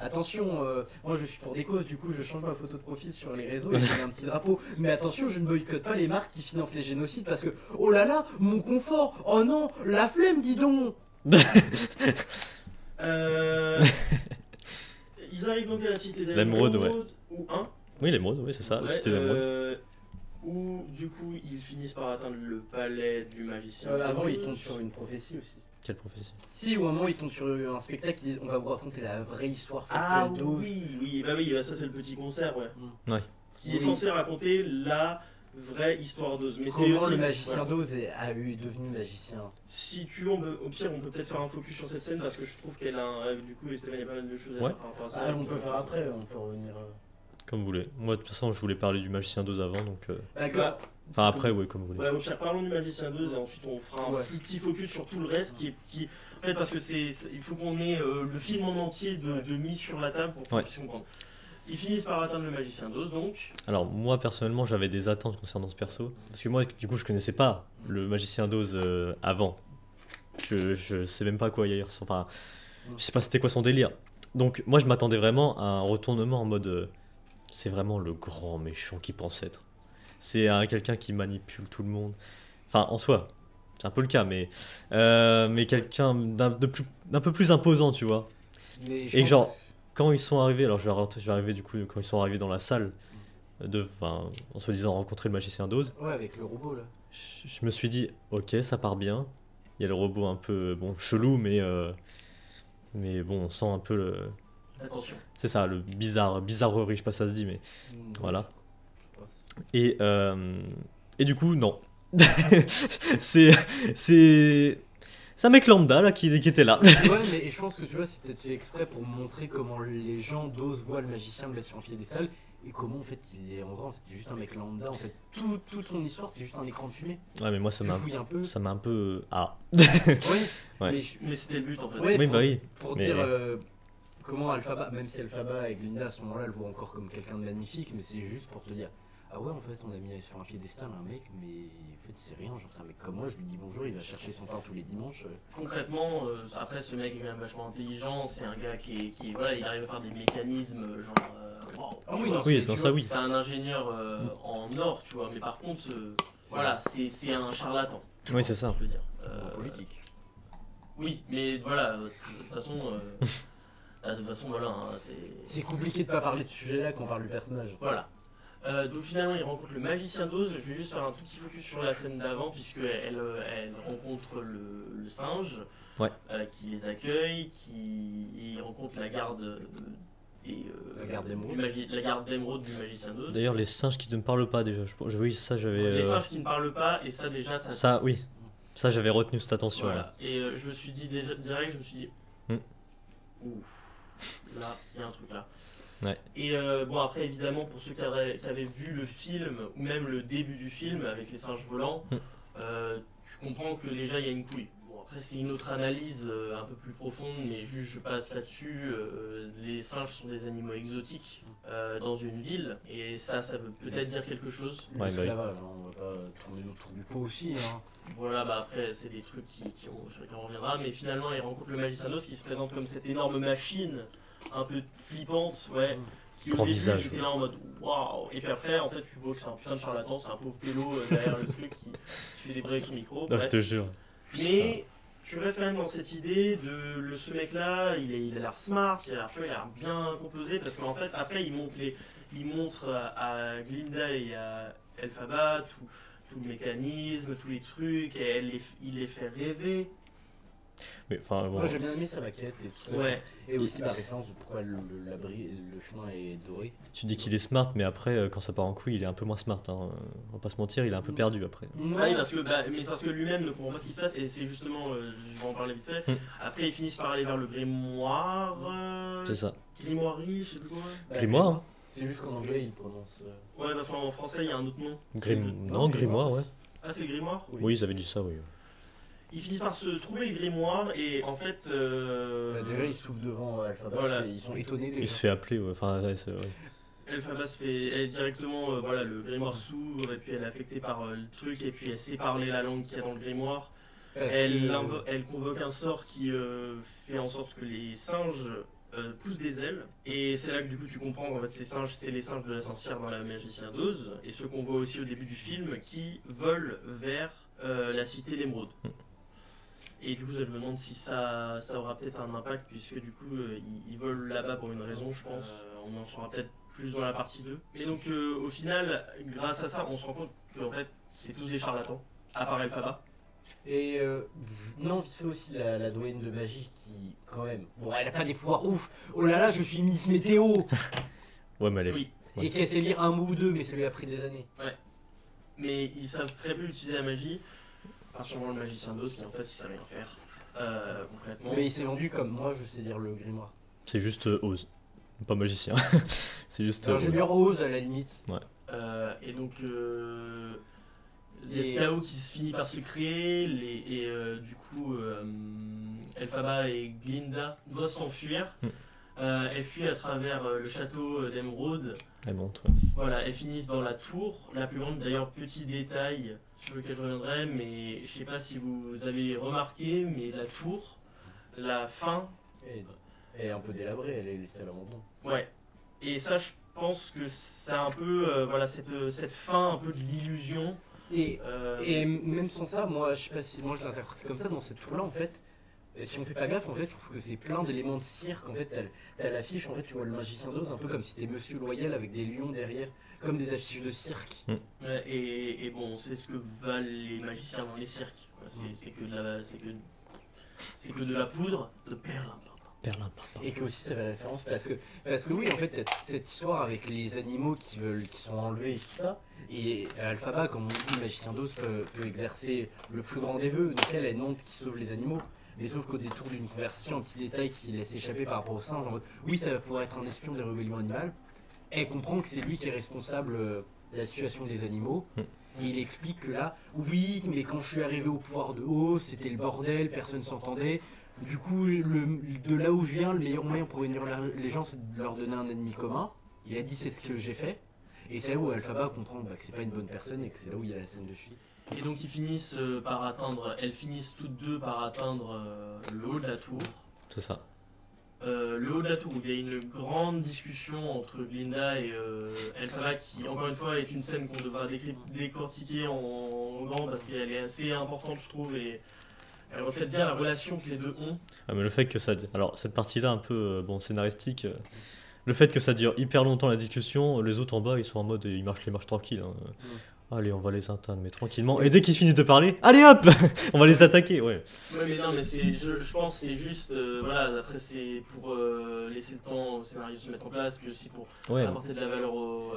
[SPEAKER 3] Attention, moi je suis pour des causes, du coup je change ma photo de profil sur les réseaux et je mets un petit drapeau. Mais attention, je ne boycotte pas les marques qui financent les génocides parce que oh là là, mon confort, oh non, la flemme, dis donc.
[SPEAKER 2] Ils arrivent donc à la cité
[SPEAKER 1] L'Émeraude,
[SPEAKER 2] d'Emeraude, ou un.
[SPEAKER 1] Oui, l'émeraude, oui, c'est ça, la cité d'émeraude.
[SPEAKER 2] Où du coup ils finissent par atteindre le palais du magicien.
[SPEAKER 3] Avant, ils tombent sur une prophétie aussi.
[SPEAKER 1] Quelle prophétie.
[SPEAKER 3] Si, ou un moment, ils tombent sur un spectacle, ils disent on va vous raconter la vraie histoire
[SPEAKER 2] Ah
[SPEAKER 3] factuelle d'Oz.
[SPEAKER 2] oui, bah ça c'est le petit concert, ouais.
[SPEAKER 1] Ouais.
[SPEAKER 2] Qui est censé raconter la vraie histoire d'Oz. Mais c'est
[SPEAKER 3] Comment
[SPEAKER 2] aussi
[SPEAKER 3] le magicien
[SPEAKER 2] voilà.
[SPEAKER 3] d'Oz est devenu magicien.
[SPEAKER 2] Si tu veux, au pire, on peut peut-être faire un focus sur cette scène parce que je trouve qu'elle a du coup, Esteban, il y a pas mal de choses à
[SPEAKER 1] Ouais.
[SPEAKER 2] dire par rapport à ça.
[SPEAKER 3] On peut faire après, on peut revenir.
[SPEAKER 1] Comme vous voulez. Moi, de toute façon, je voulais parler du magicien d'Oz avant, donc.
[SPEAKER 3] D'accord.
[SPEAKER 1] Enfin, après, ouais, comme vous voulez.
[SPEAKER 2] Ouais, au pire, parlons du magicien d'Oz et ensuite on fera un petit focus sur tout le reste qui en fait, parce que il faut qu'on ait le film en entier de mis sur la table pour qu'on puisse comprendre. Ils finissent par atteindre le magicien d'Oz, donc.
[SPEAKER 1] Alors, moi, personnellement, j'avais des attentes concernant ce perso. Parce que moi, du coup, je connaissais pas le magicien d'Oz avant. Je sais même pas à quoi il ressemble. Enfin, je sais pas c'était quoi son délire. Donc, moi, je m'attendais vraiment à un retournement en mode. C'est vraiment le grand méchant qu'il pense être. C'est quelqu'un qui manipule tout le monde. Enfin, en soi, c'est un peu le cas, mais quelqu'un d'un peu plus imposant, tu vois. Et genre, quand ils sont arrivés, alors je vais arriver du coup, quand ils sont arrivés dans la salle, en se disant rencontrer le magicien d'Oz,
[SPEAKER 3] Ouais, avec le robot là.
[SPEAKER 1] je me suis dit, ok, ça part bien. Il y a le robot un peu, bon, chelou, mais bon, on sent un peu le.
[SPEAKER 2] Attention.
[SPEAKER 1] C'est ça, le bizarrerie, je sais pas si ça se dit, mais voilà. Et du coup, non. c'est un mec lambda là qui était là.
[SPEAKER 3] Ouais, mais je pense que tu vois, c'est peut-être fait exprès pour montrer comment les gens d'Oz voient le magicien le mettre sur un piédestal et comment en fait il est en vrai, en fait, c'est juste un mec lambda, en fait, toute son histoire c'est juste un écran de fumée.
[SPEAKER 1] Ouais, mais moi
[SPEAKER 3] Tu fouilles un peu.
[SPEAKER 1] ça m'a un peu. Ah.
[SPEAKER 3] Oui,
[SPEAKER 1] Ouais.
[SPEAKER 2] Mais c'était le but en fait.
[SPEAKER 3] Ouais,
[SPEAKER 1] Oui, bah oui.
[SPEAKER 3] pour
[SPEAKER 1] Mais-
[SPEAKER 3] dire comment Alphaba, même si Alphaba et Glinda à ce moment-là le voient encore comme quelqu'un de magnifique, mais c'est juste pour te dire ah ouais en fait on a mis sur un piédestal un mec, mais en fait c'est rien, genre c'est un mec comme moi, je lui dis bonjour, il va chercher son pain tous les dimanches.
[SPEAKER 2] Concrètement, après ce mec est quand même vachement intelligent, c'est un gars voilà, il arrive à faire des mécanismes genre wow,
[SPEAKER 3] Ah
[SPEAKER 2] tu
[SPEAKER 3] oui,
[SPEAKER 2] vois,
[SPEAKER 3] non,
[SPEAKER 1] Oui,
[SPEAKER 3] c'est-
[SPEAKER 1] dans
[SPEAKER 3] tu
[SPEAKER 1] ça,
[SPEAKER 3] vois,
[SPEAKER 1] oui.
[SPEAKER 2] c'est un ingénieur en or, tu vois, mais par contre, voilà, c'est un charlatan.
[SPEAKER 1] Oui, c'est ça.
[SPEAKER 2] Je veux dire.
[SPEAKER 3] En politique.
[SPEAKER 2] Oui, mais voilà, de toute façon, voilà, hein,
[SPEAKER 3] C'est compliqué de pas parler de ce sujet-là quand on parle du personnage.
[SPEAKER 2] voilà. Donc finalement, il rencontre le magicien d'Oz. Je vais juste faire un tout petit focus sur la scène d'avant, puisque elle rencontre le singe,
[SPEAKER 1] Ouais.
[SPEAKER 2] qui les accueille, il rencontre la garde
[SPEAKER 3] La garde d'émeraude.
[SPEAKER 2] la garde d'émeraude du magicien d'Oz.
[SPEAKER 1] D'ailleurs, les singes qui ne parlent pas déjà. Oui, ça j'avais.
[SPEAKER 2] Les singes qui ne parlent pas, et ça déjà,
[SPEAKER 1] Ça, oui. Ça, j'avais retenu cette attention.
[SPEAKER 2] voilà. Et je me suis dit direct, je me suis dit,
[SPEAKER 1] Hmm.
[SPEAKER 2] ouf, là, il y a un truc là.
[SPEAKER 1] Ouais.
[SPEAKER 2] Et bon, après, évidemment, pour ceux qui avaient vu le film, ou même le début du film avec les singes volants, tu comprends que déjà il y a une couille. Bon, après, c'est une autre analyse un peu plus profonde, mais juste je passe là-dessus. Les singes sont des animaux exotiques dans une ville, et ça veut peut-être dire quelque chose.
[SPEAKER 1] Ouais, bah oui.
[SPEAKER 3] L'esclavage, hein, on va pas tourner autour du pot aussi. Hein.
[SPEAKER 2] Voilà, bah après, c'est des trucs sur lesquels on reviendra, mais finalement, il rencontre le magicien d'Oz qui se présente comme cette énorme machine, un peu flippante, ouais. Qui
[SPEAKER 1] Grand
[SPEAKER 2] au début,
[SPEAKER 1] visage.
[SPEAKER 2] j'étais là en mode waouh, et puis après, en fait, tu vois que c'est un putain de charlatan, c'est un pauvre pélo derrière le truc qui fait des breaks au micro.
[SPEAKER 1] Non,
[SPEAKER 2] bref.
[SPEAKER 1] je te jure.
[SPEAKER 2] Mais tu restes quand même dans cette idée de ce mec-là, il a l'air smart, il a l'air bien composé, parce qu'en fait, après, il montre à Glinda et à Elphaba tout le mécanisme, tous les trucs, et il les fait rêver.
[SPEAKER 1] Mais enfin, bon.
[SPEAKER 3] Moi j'ai bien aimé sa maquette et tout ça.
[SPEAKER 2] Ouais.
[SPEAKER 3] Et aussi la référence de pourquoi le chemin est doré.
[SPEAKER 1] Tu dis qu'il est smart, mais après, quand ça part en couille, il est un peu moins smart. Hein. On va pas se mentir, il est un peu perdu après.
[SPEAKER 2] Oui, parce que lui-même ne comprend pas ce qui se passe, et c'est justement, je vais en parler vite fait. Après, ils finissent par aller vers le grimoire.
[SPEAKER 1] C'est ça.
[SPEAKER 2] Grimoirie, je sais plus quoi.
[SPEAKER 1] Grimoire, hein.
[SPEAKER 3] C'est juste qu'en anglais il prononce.
[SPEAKER 2] Ouais, parce qu'en français, il y a un autre nom.
[SPEAKER 1] Non, grimoire, ouais.
[SPEAKER 2] Ah, c'est le grimoire.
[SPEAKER 1] Oui, ils avaient dit ça, oui.
[SPEAKER 2] Ils finissent par se trouver le grimoire, et en fait.
[SPEAKER 3] Déjà ils souffrent devant Alphaba,
[SPEAKER 2] Voilà.
[SPEAKER 3] et ils sont étonnés déjà.
[SPEAKER 1] Il se fait appeler, ouais. Enfin, ouais, c'est vrai.
[SPEAKER 2] Elphaba se fait elle, directement, voilà, le grimoire s'ouvre, et puis elle est affectée par le truc, et puis elle sait parler la langue qu'il y a dans le grimoire.
[SPEAKER 3] Parce
[SPEAKER 2] Elle convoque un sort qui fait en sorte que les singes poussent des ailes. Et c'est là que du coup tu comprends qu'en fait ces singes, c'est les singes de la sorcière dans la magicien d'Oz. Et ceux qu'on voit aussi au début du film qui volent vers la cité d'émeraude. Et du coup je me demande si ça aura peut-être un impact, puisque du coup ils volent là-bas pour une raison, je pense. On en saura peut-être plus dans la partie 2. Et donc au final, grâce à ça, on se rend compte qu'en fait c'est tous des charlatans, à part Elphaba.
[SPEAKER 3] Et non, vite fait aussi la doyenne de magie qui, quand même, bon, elle a pas des pouvoirs ouf. Oh là là, je suis Miss Météo.
[SPEAKER 1] Ouais, mais elle est.
[SPEAKER 2] Oui.
[SPEAKER 1] Ouais.
[SPEAKER 3] Et qu'elle sait lire un mot ou deux, mais ça lui a pris des années.
[SPEAKER 2] Mais ils savent très peu utiliser la magie. Particulièrement le magicien d'Oz qui en fait il sait rien faire. Concrètement.
[SPEAKER 3] Mais il s'est vendu comme moi, je sais lire le grimoire.
[SPEAKER 1] C'est juste Oz. Pas magicien. C'est juste
[SPEAKER 3] Alors, je
[SPEAKER 1] Oz.
[SPEAKER 3] lui rose à la limite.
[SPEAKER 2] Et donc il y a ce chaos qui se finit par se créer, du coup Elphaba et Glinda doivent s'enfuir. Elles fuient à travers le château d'Emeraude.
[SPEAKER 1] Elle montre.
[SPEAKER 2] Voilà, elles finissent dans la tour, la plus grande. D'ailleurs, petit détail sur lequel je reviendrai, mais je sais pas si vous avez remarqué, mais la tour, la fin,
[SPEAKER 3] Et un peu délabrée, elle est laissée à l'abandon.
[SPEAKER 2] ouais. Et ça, je pense que c'est un peu, voilà, cette fin un peu de l'illusion.
[SPEAKER 3] Et même sans ça, moi je sais pas si moi je l'interprète comme ça dans cette tour là en fait. Et si on fait pas gaffe en fait, je trouve que c'est plein d'éléments de cirque. En fait, t'as l'affiche, en fait tu vois le magicien d'Oz un peu comme si c'était Monsieur Loyal avec des lions derrière, comme des affiches de cirque.
[SPEAKER 2] Ouais, et bon, c'est ce que valent les magiciens dans les cirques, quoi. C'est que de la poudre de perlimpinpin.
[SPEAKER 3] Et que aussi ça fait référence parce que oui en fait t'as toute cette histoire avec les animaux qui sont enlevés et tout ça. Et Alphaba, comme on dit, le magicien d'Oz peut exercer le plus grand des vœux, donc elle montre qu'il sauve les animaux. Mais sauf qu'au détour d'une conversation, un petit détail qui laisse échapper par rapport au singe, en mode oui ça va pouvoir être un espion des rébellions animales. elle comprend que c'est lui qui est responsable de la situation des animaux. Et il explique que là, oui, mais quand je suis arrivé au pouvoir de haut, c'était le bordel, personne s'entendait. Du coup, de là où je viens, le meilleur moyen pour réunir les gens, c'est de leur donner un ennemi commun. Il a dit c'est ce que j'ai fait. Et c'est là où Elphaba comprend que c'est pas une bonne personne et que c'est là où il y a la scène de fuite.
[SPEAKER 2] Et donc elles finissent toutes deux par atteindre le haut de la tour.
[SPEAKER 1] C'est ça.
[SPEAKER 2] Le haut de la tour où il y a une grande discussion entre Glinda et Elphaba qui, encore une fois, est une scène qu'on devra décortiquer en grand parce qu'elle est assez importante, je trouve, et elle reflète bien la relation que les deux ont.
[SPEAKER 1] Ah, mais le fait que ça... Alors, cette partie-là, un peu bon, scénaristique, le fait que ça dure hyper longtemps la discussion, les autres en bas, ils sont en mode, ils marchent tranquilles. Hein. Allez, on va les atteindre, mais tranquillement. Et dès qu'ils finissent de parler, allez hop, on va les attaquer, ouais.
[SPEAKER 2] Ouais, mais non, mais je pense que c'est juste, voilà, après c'est pour laisser le temps au scénario de se mettre en place, puis aussi pour apporter de la valeur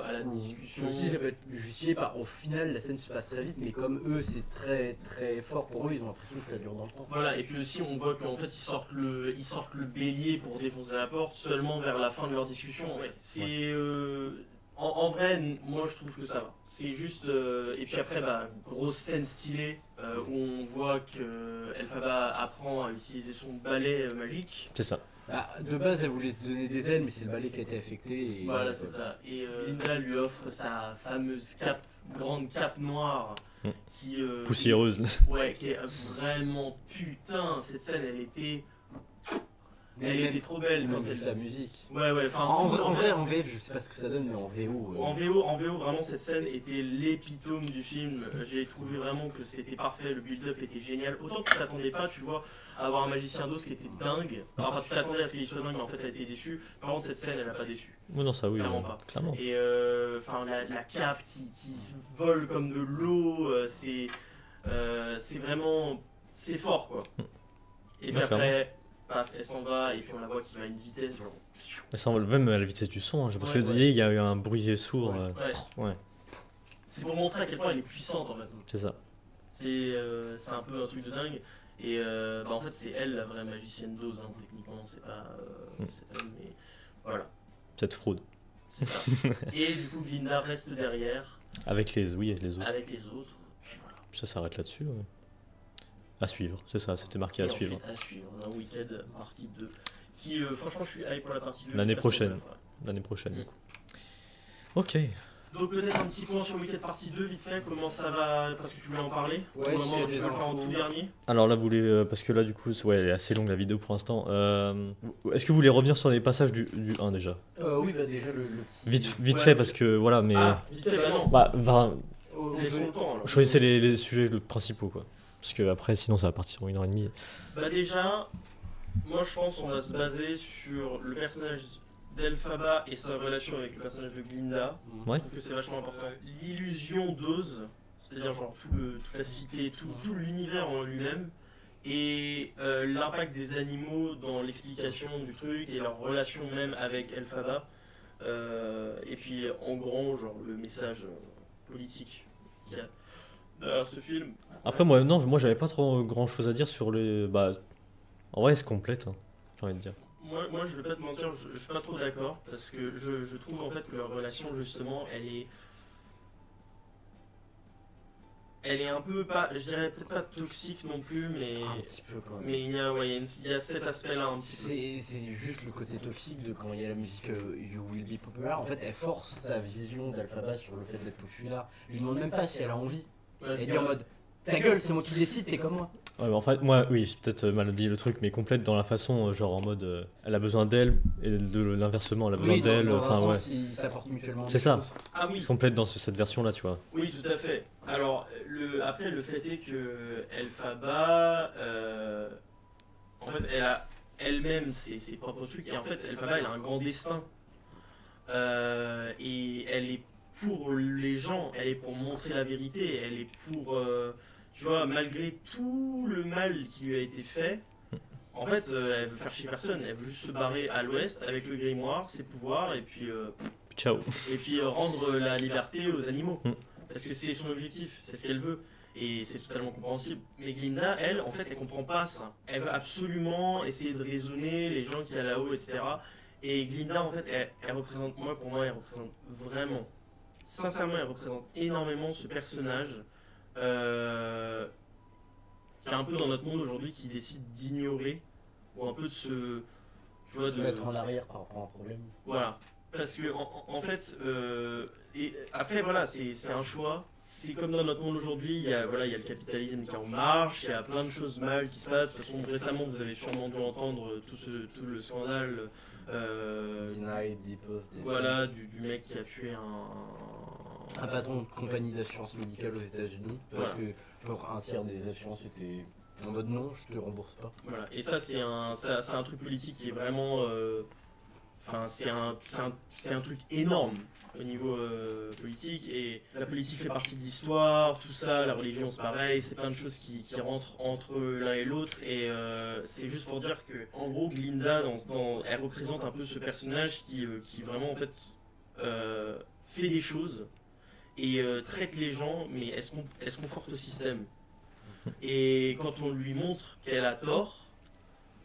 [SPEAKER 2] à la discussion.
[SPEAKER 3] Aussi, ça peut être justifié par, au final, la scène se passe très vite, mais comme eux, c'est très très fort pour eux, ils ont l'impression que ça dure dans le temps.
[SPEAKER 2] Voilà, et puis aussi, on voit qu'en fait, ils sortent le bélier pour défoncer la porte seulement vers la fin de leur discussion. Ouais, c'est... En vrai, moi je trouve que ça va. C'est juste. Et puis après, grosse scène stylée où on voit que Elphaba apprend à utiliser son balai magique.
[SPEAKER 1] C'est ça.
[SPEAKER 3] De base, elle voulait te donner des ailes, mais c'est le balai qui a été affecté. Et
[SPEAKER 2] voilà, c'est ça. Et Glinda lui offre sa fameuse grande cape noire qui.
[SPEAKER 1] Poussiéreuse.
[SPEAKER 2] Ouais, qui est vraiment putain. Cette scène, elle était trop belle quand elle.
[SPEAKER 3] La musique.
[SPEAKER 2] Ouais, enfin.
[SPEAKER 3] En vrai, en VF, je sais pas ce que ça donne, mais en VO.
[SPEAKER 2] En VO, vraiment, cette scène était l'épitome du film. J'ai trouvé vraiment que c'était parfait, le build-up était génial. Autant que tu t'attendais pas, tu vois, à avoir un magicien d'os qui était dingue. Enfin, tu t'attendais à ce qu'il soit dingue, mais en fait, elle était déçue. Par contre, cette scène, elle a pas déçu.
[SPEAKER 1] Oui, non, ça, oui.
[SPEAKER 2] Clairement pas.
[SPEAKER 1] Clairement.
[SPEAKER 2] Et enfin, la cape qui vole comme de l'eau, c'est vraiment. C'est fort, quoi. Et puis après. Paf, elle s'en va et puis on la voit qui va à une vitesse genre.
[SPEAKER 1] Elle s'en va même à la vitesse du son, hein. Parce que il y a eu un bruit sourd.
[SPEAKER 2] Ouais. C'est pour montrer à quel point elle est puissante en fait.
[SPEAKER 1] C'est ça.
[SPEAKER 2] C'est un peu un truc de dingue. Et en fait c'est elle la vraie magicienne d'Oz, hein. Techniquement c'est pas elle, mais voilà.
[SPEAKER 1] Cette fraude.
[SPEAKER 2] C'est ça. Et du coup Glinda reste derrière.
[SPEAKER 1] Avec les autres.
[SPEAKER 2] Avec les autres. Puis voilà.
[SPEAKER 1] Ça s'arrête là-dessus. Ouais. À suivre, c'est ça, c'était marqué à suivre.
[SPEAKER 2] À suivre, un week-end partie 2. Qui, franchement, je suis hype pour la partie 2.
[SPEAKER 1] L'année prochaine. L'année prochaine, du coup. Ok.
[SPEAKER 2] Donc, peut-être un petit point sur le week-end partie 2, vite fait. Comment ça va? Parce que tu voulais en parler.
[SPEAKER 3] Ouais,
[SPEAKER 2] tu veux le faire en tout dernier.
[SPEAKER 1] Alors là, vous voulez. Parce que là, du coup, elle est assez longue la vidéo pour l'instant. Est-ce que vous voulez revenir sur les passages du 1 déjà?
[SPEAKER 3] Oui, déjà le
[SPEAKER 1] Vite fait, parce que voilà, mais.
[SPEAKER 2] Vite fait, non.
[SPEAKER 1] Laissons le temps. Choisissez les sujets principaux, quoi. Parce que après, sinon, ça va partir en 1h30.
[SPEAKER 2] Déjà, moi je pense qu'on va se baser sur le personnage d'Elphaba et sa relation avec le personnage de Glinda.
[SPEAKER 1] Ouais.
[SPEAKER 2] Je trouve que c'est vachement important. L'illusion d'Oz, c'est-à-dire genre toute la cité, tout l'univers en lui-même, et l'impact des animaux dans l'explication du truc et leur relation même avec Elphaba. Et puis en grand, genre le message politique qu'il y a derrière ce film.
[SPEAKER 1] Après, moi j'avais pas trop grand chose à dire sur les. En vrai, elle se complète, hein, j'ai envie de dire.
[SPEAKER 2] Moi, je vais pas te mentir, je suis pas trop d'accord parce que je trouve en fait que leur relation, justement, elle est un peu pas, je dirais peut-être pas toxique non plus, mais
[SPEAKER 3] un petit peu quand même.
[SPEAKER 2] Mais il y a cet aspect-là un petit peu.
[SPEAKER 3] C'est juste le côté toxique de quand il y a la musique You Will Be Popular. En fait, elle force sa vision d'Elphaba sur le fait d'être populaire. Elle lui demande même pas si elle a envie. Elle dit en mode ta gueule, c'est moi qui décide, t'es comme moi.
[SPEAKER 1] Ouais, mais en fait, moi, oui, j'ai peut-être mal dit le truc, mais complète dans la façon, genre en mode, elle a besoin d'elle, et de l'inversement, elle a besoin d'elle, enfin ouais.
[SPEAKER 3] Ils s'apportent mutuellement.
[SPEAKER 1] C'est ça.
[SPEAKER 2] Ah oui.
[SPEAKER 1] Complète dans cette version-là, tu vois.
[SPEAKER 2] Oui, tout à fait. Alors, après, le fait est que Elphaba, en fait, elle a elle-même ses propres trucs, et en fait, Elphaba, elle a un grand destin. Et elle est pour les gens, elle est pour montrer la vérité, elle est pour, tu vois, malgré tout le mal qui lui a été fait, en fait, elle veut faire chier personne, elle veut juste se barrer à l'ouest avec le grimoire, ses pouvoirs, et puis,
[SPEAKER 1] ciao.
[SPEAKER 2] Et puis rendre la liberté aux animaux, parce que c'est son objectif, c'est ce qu'elle veut. Et c'est totalement compréhensible. Mais Glinda, elle, en fait, elle comprend pas ça. Elle veut absolument essayer de raisonner les gens qui y a là-haut, etc. Et Glinda, en fait, elle représente, pour moi, elle représente vraiment, sincèrement, elle représente énormément ce personnage euh, qui est un peu dans notre monde aujourd'hui, qui décide d'ignorer, ou un peu de se, tu vois,
[SPEAKER 3] Se
[SPEAKER 2] de,
[SPEAKER 3] mettre en arrière par rapport à un problème.
[SPEAKER 2] voilà. Parce que en fait, et après voilà, c'est un choix. C'est comme dans notre monde aujourd'hui, voilà, il y a le capitalisme qui est en marche, il y a plein de choses mal qui se passent. De toute façon, récemment, vous avez sûrement dû entendre tout le scandale.
[SPEAKER 3] Denied, Deepos,
[SPEAKER 2] Voilà, du mec qui a tué
[SPEAKER 3] un patron de compagnie d'assurance médicale aux États-Unis parce
[SPEAKER 2] Voilà.
[SPEAKER 3] que pour un tiers des assurances étaient en mode non, je te rembourse pas.
[SPEAKER 2] Voilà. Et ça, c'est un truc politique qui est vraiment. Enfin, c'est un truc énorme au niveau politique. Et la politique fait partie de l'histoire, tout ça, la religion c'est pareil, c'est plein de choses qui rentrent entre l'un et l'autre. Et c'est juste pour dire que, en gros, Glinda, elle représente un peu ce personnage qui vraiment, en fait, fait des choses et traite les gens, mais elle se conforte au système. Et quand on lui montre qu'elle a tort,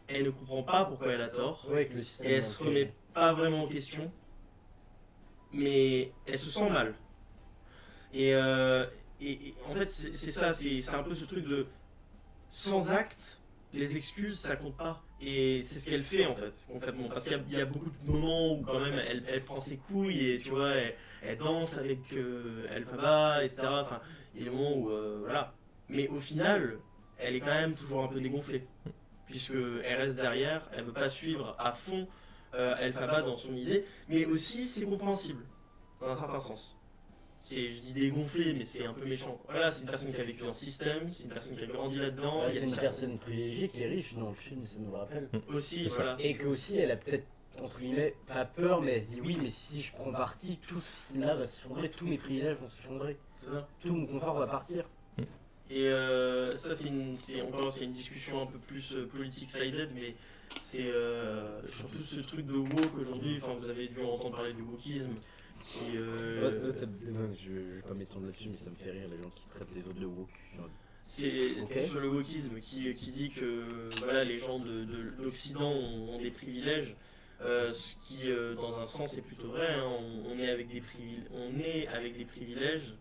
[SPEAKER 2] elle ne comprend pas pourquoi elle a tort.
[SPEAKER 3] Ouais, que le système
[SPEAKER 2] Et elle se remet pas vraiment en question, mais elle se sent mal. Et en fait, c'est ça, c'est un peu ce truc de sans acte, les excuses ça compte pas. Et c'est ce qu'elle fait en fait, concrètement. Parce qu'il y a beaucoup de moments où quand même elle prend ses couilles et tu vois, elle danse avec Elphaba, etc. Enfin, il y a des moments où voilà. Mais au final, elle est quand même toujours un peu dégonflée. Puisque elle reste derrière, elle veut pas suivre à fond Elphaba dans son idée, mais aussi c'est compréhensible, dans un certain sens. Je dis dégonflé, mais c'est un peu méchant. Voilà, c'est une personne qui a vécu dans le système, c'est une personne qui a grandi là-dedans.
[SPEAKER 3] Ouais,
[SPEAKER 2] il y a
[SPEAKER 3] c'est une
[SPEAKER 2] ça
[SPEAKER 3] personne privilégiée qui est riche dans le film, ça nous le rappelle.
[SPEAKER 2] aussi,
[SPEAKER 1] C'est ça.
[SPEAKER 2] voilà.
[SPEAKER 3] Et que aussi elle a peut-être entre guillemets pas peur, mais elle se dit oui, mais si je prends parti, tout ce système-là va s'effondrer, tous mes privilèges vont s'effondrer,
[SPEAKER 2] C'est ça.
[SPEAKER 3] tout mon confort va partir.
[SPEAKER 2] Et ça, c'est une discussion un peu plus politique-sided, mais c'est surtout ce truc de woke aujourd'hui. Enfin, vous avez dû entendre parler du wokisme. Qui,
[SPEAKER 3] Je vais pas m'étendre là-dessus, mais ça me fait rire les gens qui traitent les autres de woke. Genre,
[SPEAKER 2] c'est
[SPEAKER 3] Ok.
[SPEAKER 2] sur le wokisme qui dit que voilà, les gens de l'Occident ont des privilèges. Ce qui, dans un sens, est plutôt vrai. Hein. On est avec des privilèges.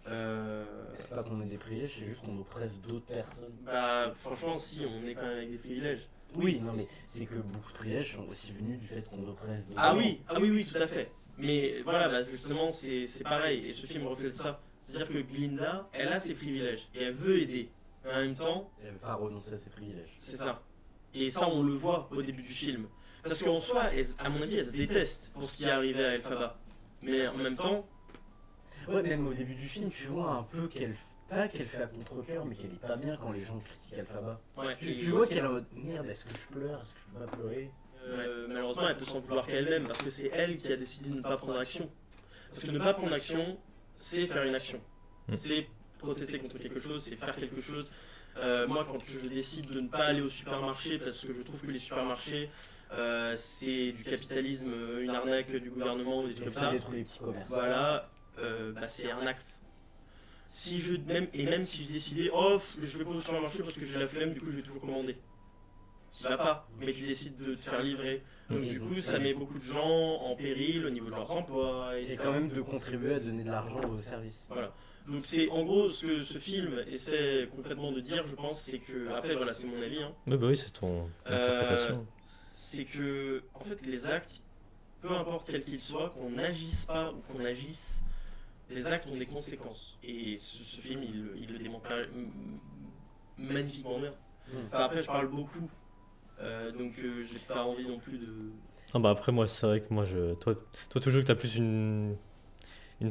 [SPEAKER 3] c'est pas qu'on ait des privilèges, c'est juste qu'on oppresse d'autres personnes.
[SPEAKER 2] Bah, franchement, si, on est quand même avec des privilèges.
[SPEAKER 3] Oui, non mais c'est que beaucoup de privilèges sont aussi venus du fait qu'on oppresse d'autres
[SPEAKER 2] Ah
[SPEAKER 3] gens.
[SPEAKER 2] oui, oui, tout à fait. Mais voilà, bah, justement, c'est pareil. Et ce film reflète ça. C'est-à-dire que Glinda, elle a ses privilèges et elle veut aider. Mais en même temps,
[SPEAKER 3] Elle veut pas renoncer à ses privilèges.
[SPEAKER 2] c'est ça. Et ça, on le voit au début du film. Parce qu'en soi, à mon avis, elle se déteste pour ce qui est arrivé à Elphaba. Mais en même temps,
[SPEAKER 3] Ouais, même au début du film, tu vois un peu pas qu'elle fait à contre-cœur, mais qu'elle est pas bien quand les gens critiquent Alphaba.
[SPEAKER 2] ouais,
[SPEAKER 3] Tu vois qu'elle est en mode merde, est-ce que je pleure, est-ce que je peux pas pleurer?
[SPEAKER 2] malheureusement, elle peut s'en vouloir qu'elle-même parce que c'est elle qui a décidé de ne pas prendre action. Parce que ne pas prendre action, c'est faire une action. C'est protester contre quelque chose, c'est faire quelque chose. Moi, quand je décide de ne pas aller au supermarché parce que je trouve que les supermarchés, c'est du capitalisme, une arnaque du gouvernement ou des trucs
[SPEAKER 3] Et
[SPEAKER 2] comme
[SPEAKER 3] ça
[SPEAKER 2] ça,
[SPEAKER 3] détruit les petits commerces.
[SPEAKER 2] voilà, bah, c'est un acte. Même si je décidais, oh, je vais pas au supermarché parce que j'ai la flemme, du coup je vais toujours commander. Tu vas pas, mais tu décides de te faire livrer. Donc du coup, ça met beaucoup de gens en péril au niveau de leur emploi.
[SPEAKER 3] Et
[SPEAKER 2] ça-
[SPEAKER 3] quand même de contribuer à donner de l'argent au service.
[SPEAKER 2] Voilà. Donc c'est en gros ce que ce film essaie concrètement de dire, je pense, c'est que, après voilà, c'est mon avis, hein,
[SPEAKER 1] Ouais, bah oui, c'est ton interprétation.
[SPEAKER 2] c'est que en fait les actes, peu importe quels qu'ils soient, qu'on n'agisse pas ou qu'on agisse, les actes ont des conséquences. Et ce film, il le démontre magnifiquement bien. Enfin, après, je parle beaucoup, donc j'ai pas envie non plus de.
[SPEAKER 1] Ah bah après moi c'est vrai que toi toujours que t'as plus une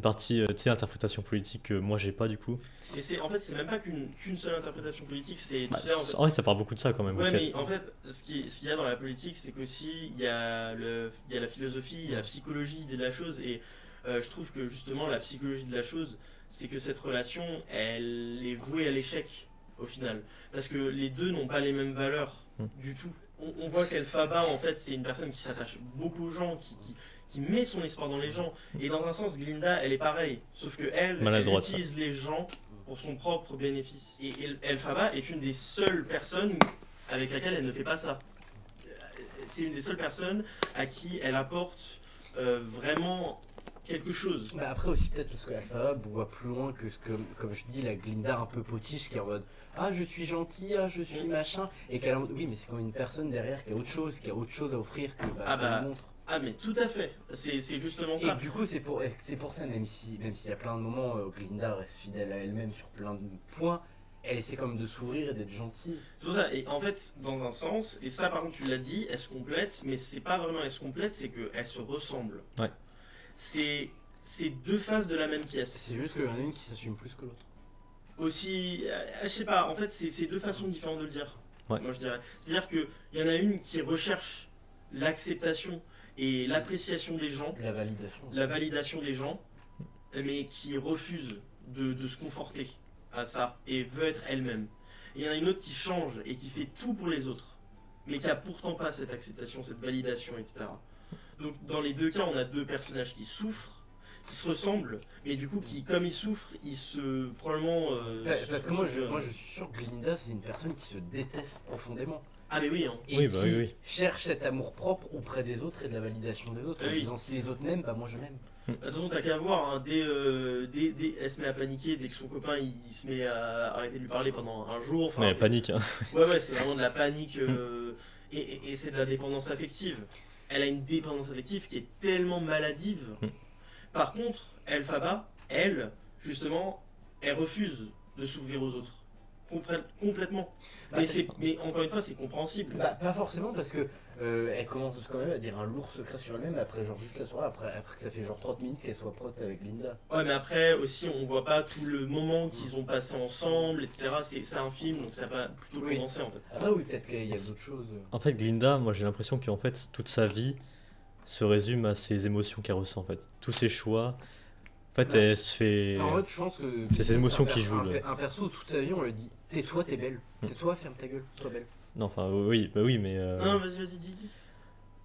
[SPEAKER 1] partie tu sais interprétation politique que moi j'ai pas du coup.
[SPEAKER 2] Et en fait, c'est même pas qu'une seule interprétation politique, c'est.
[SPEAKER 1] Bah,
[SPEAKER 2] Tu sais, en fait,
[SPEAKER 1] en fait ça parle beaucoup de ça quand même.
[SPEAKER 2] ouais,
[SPEAKER 1] ok.
[SPEAKER 2] mais en fait, ce qu'il y a dans la politique, c'est qu'aussi, il y a la philosophie, il y a la psychologie de la chose, et je trouve que justement, la psychologie de la chose, c'est que cette relation, elle est vouée à l'échec, au final. Parce que les deux n'ont pas les mêmes valeurs, du tout. On voit qu'Elphaba, en fait, c'est une personne qui s'attache beaucoup aux gens, qui met son espoir dans les gens. Et dans un sens, Glinda, elle est pareille, sauf que elle
[SPEAKER 1] Maladroite,
[SPEAKER 2] utilise les gens pour son propre bénéfice. Et Elphaba est une des seules personnes avec laquelle elle ne fait pas ça. c'est une des seules personnes à qui elle apporte vraiment quelque chose.
[SPEAKER 3] Bah après aussi peut-être parce que Alpha voit plus loin que ce que, comme je dis, la Glinda un peu potiche qui est en mode ah je suis gentil, ah je suis machin, et qu'elle oui mais c'est comme une personne derrière qui a autre chose à offrir que ça lui montre.
[SPEAKER 2] Ah mais tout à fait, c'est justement ça.
[SPEAKER 3] Et du coup c'est pour ça, même s'il y a plein de moments où Glinda reste fidèle à elle-même sur plein de points, elle essaie quand même de s'ouvrir et d'être gentille.
[SPEAKER 2] C'est pour ça, et en fait dans un sens, et ça par contre tu l'as dit, elle se complète, mais c'est pas vraiment elle se complète, c'est qu'elle se ressemble.
[SPEAKER 1] Ouais.
[SPEAKER 2] C'est deux faces de la même pièce.
[SPEAKER 3] C'est juste qu'il y en a une qui s'assume plus que l'autre.
[SPEAKER 2] Aussi, je sais pas, en fait c'est deux façons différentes de le dire.
[SPEAKER 1] Ouais.
[SPEAKER 2] Moi je dirais. C'est-à-dire qu'il y en a une qui recherche l'acceptation et l'appréciation des gens, la validation des gens, mais qui refuse de se conforter à ça et veut être elle-même. Et il y en a une autre qui change et qui fait tout pour les autres, mais qui a pourtant pas cette acceptation, cette validation, etc. Donc dans les deux cas, on a deux personnages qui souffrent, qui se ressemblent, mais du coup qui, comme ils souffrent, ils se probablement.
[SPEAKER 3] Parce que moi je suis sûr que Glinda c'est une personne qui se déteste profondément.
[SPEAKER 2] Ah mais oui, hein.
[SPEAKER 3] Et
[SPEAKER 1] oui,
[SPEAKER 3] qui cherche cet amour propre auprès des autres et de la validation des autres. En disant si les autres m'aiment, bah moi je m'aime.
[SPEAKER 2] De toute façon, t'as qu'à voir, hein, dès elle se met à paniquer, dès que son copain il se met à arrêter de lui parler pendant un jour.
[SPEAKER 1] Ouais, panique. Hein.
[SPEAKER 2] Ouais, c'est vraiment de la panique et c'est de la dépendance affective. Elle a une dépendance affective qui est tellement maladive. Par contre, Elphaba, elle, justement, elle refuse de s'ouvrir aux autres. Complètement. Mais encore une fois, c'est compréhensible.
[SPEAKER 3] Bah, pas forcément parce que elle commence quand même à dire un lourd secret sur elle-même après genre juste la soirée, après que ça fait genre 30 minutes qu'elle soit pote avec Linda.
[SPEAKER 2] Ouais mais après aussi on voit pas tout le moment qu'ils ont passé ensemble, etc. C'est un film donc ça va plutôt commencer en fait.
[SPEAKER 3] Ah bah oui peut-être qu'il y a d'autres choses.
[SPEAKER 1] En fait Glinda, moi j'ai l'impression qu'en fait toute sa vie se résume à ses émotions qu'elle ressent en fait. Tous ses choix. En fait elle se fait...
[SPEAKER 3] En fait je pense que
[SPEAKER 1] c'est ses émotions qui jouent.
[SPEAKER 3] Un perso où toute sa vie on lui dit tais-toi t'es belle, tais-toi ferme ta gueule, sois belle.
[SPEAKER 1] Non, enfin, oui, bah oui, mais.
[SPEAKER 2] Non, vas-y, dis.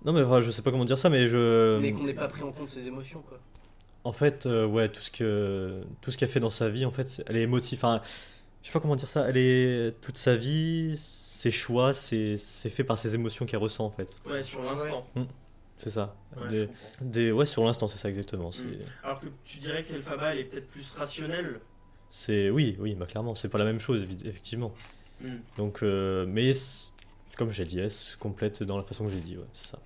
[SPEAKER 1] Non, mais enfin, je sais pas comment dire ça, mais je.
[SPEAKER 3] Mais qu'on n'ait pas pris en compte ses émotions, quoi.
[SPEAKER 1] En fait, ouais, tout ce qu'elle fait dans sa vie, en fait, elle est émotive. Enfin, je sais pas comment dire ça. Elle est toute sa vie, ses choix, c'est fait par ses émotions qu'elle ressent, en fait.
[SPEAKER 2] Ouais, sur l'instant.
[SPEAKER 1] C'est ça.
[SPEAKER 2] Ouais,
[SPEAKER 1] ouais, sur l'instant, c'est ça exactement.
[SPEAKER 2] Alors que tu dirais qu'Elphaba, elle est peut-être plus rationnelle.
[SPEAKER 1] Oui, bah clairement, c'est pas la même chose, effectivement. Donc, mais comme j'ai dit, elle se complète dans la façon que j'ai dit, ouais, c'est ça.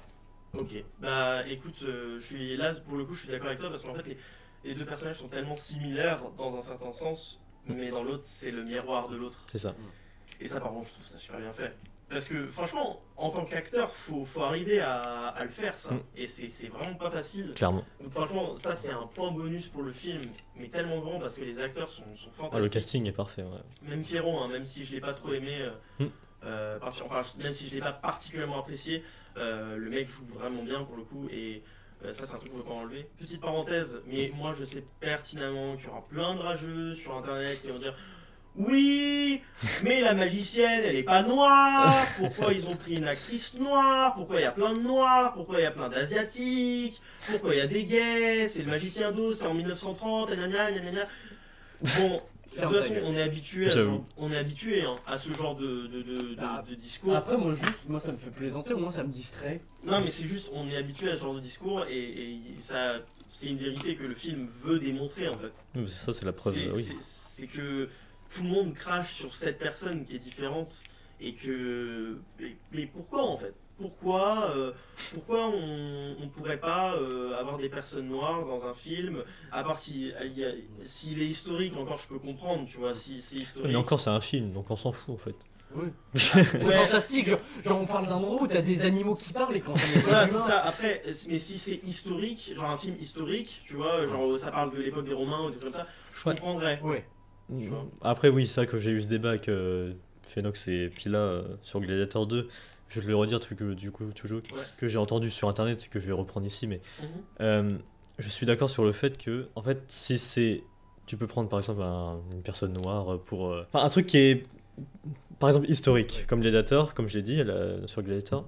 [SPEAKER 2] Ok, bah écoute, je suis là pour le coup, je suis d'accord avec toi parce qu'en fait les deux personnages sont tellement similaires dans un certain sens, mais dans l'autre c'est le miroir de l'autre.
[SPEAKER 1] C'est ça.
[SPEAKER 2] Et ça par contre je trouve ça super bien fait. Parce que franchement, en tant qu'acteur, faut arriver à le faire ça. Et c'est vraiment pas facile.
[SPEAKER 1] Clairement.
[SPEAKER 2] Donc franchement, ça c'est un point bonus pour le film, mais tellement grand parce que les acteurs sont fantastiques.
[SPEAKER 1] Ah, le casting est parfait, ouais.
[SPEAKER 2] Même Fierron, hein, même si je l'ai pas trop aimé, même si je l'ai pas particulièrement apprécié, le mec joue vraiment bien pour le coup et ça c'est un truc qu'on ne peut pas enlever. Petite parenthèse, mais moi je sais pertinemment qu'il y aura plein de rageux sur internet qui vont dire oui, mais la magicienne elle est pas noire, pourquoi ils ont pris une actrice noire, pourquoi il y a plein de noirs, pourquoi il y a plein d'asiatiques, pourquoi il y a des gays, c'est le magicien d'Oz, c'est en 1930, nanana. Bon, de toute façon, on est habitué à ce genre de discours.
[SPEAKER 3] Après, moi ça me fait plaisanter, au moins ça me distrait.
[SPEAKER 2] Non, mais c'est juste, on est habitué à ce genre de discours et ça, c'est une vérité que le film veut démontrer en fait.
[SPEAKER 1] Oui, ça, c'est la preuve.
[SPEAKER 2] C'est que tout le monde crache sur cette personne qui est différente et que. Mais pourquoi en fait? Pourquoi on pourrait pas avoir des personnes noires dans un film, à part s'il est historique, encore je peux comprendre, tu vois, si c'est historique.
[SPEAKER 1] Mais encore c'est un film, donc on s'en fout en fait.
[SPEAKER 3] Oui. C'est fantastique, genre on parle d'un endroit où t'as des animaux qui parlent et quand ça
[SPEAKER 2] voilà, c'est ça, après, mais si c'est historique, genre un film historique, tu vois, genre ça parle de l'époque des Romains ou des trucs comme ça, je comprendrais.
[SPEAKER 3] Ouais.
[SPEAKER 1] Après oui, c'est vrai que j'ai eu ce débat avec Phénox et Pila sur Gladiator 2. Je vais te le redire, truc du coup toujours que j'ai entendu sur internet, c'est que je vais reprendre ici, mais je suis d'accord sur le fait que, en fait, si c'est, tu peux prendre par exemple une personne noire pour, enfin un truc qui est, par exemple historique, comme Gladiator, comme je l'ai dit sur Gladiator,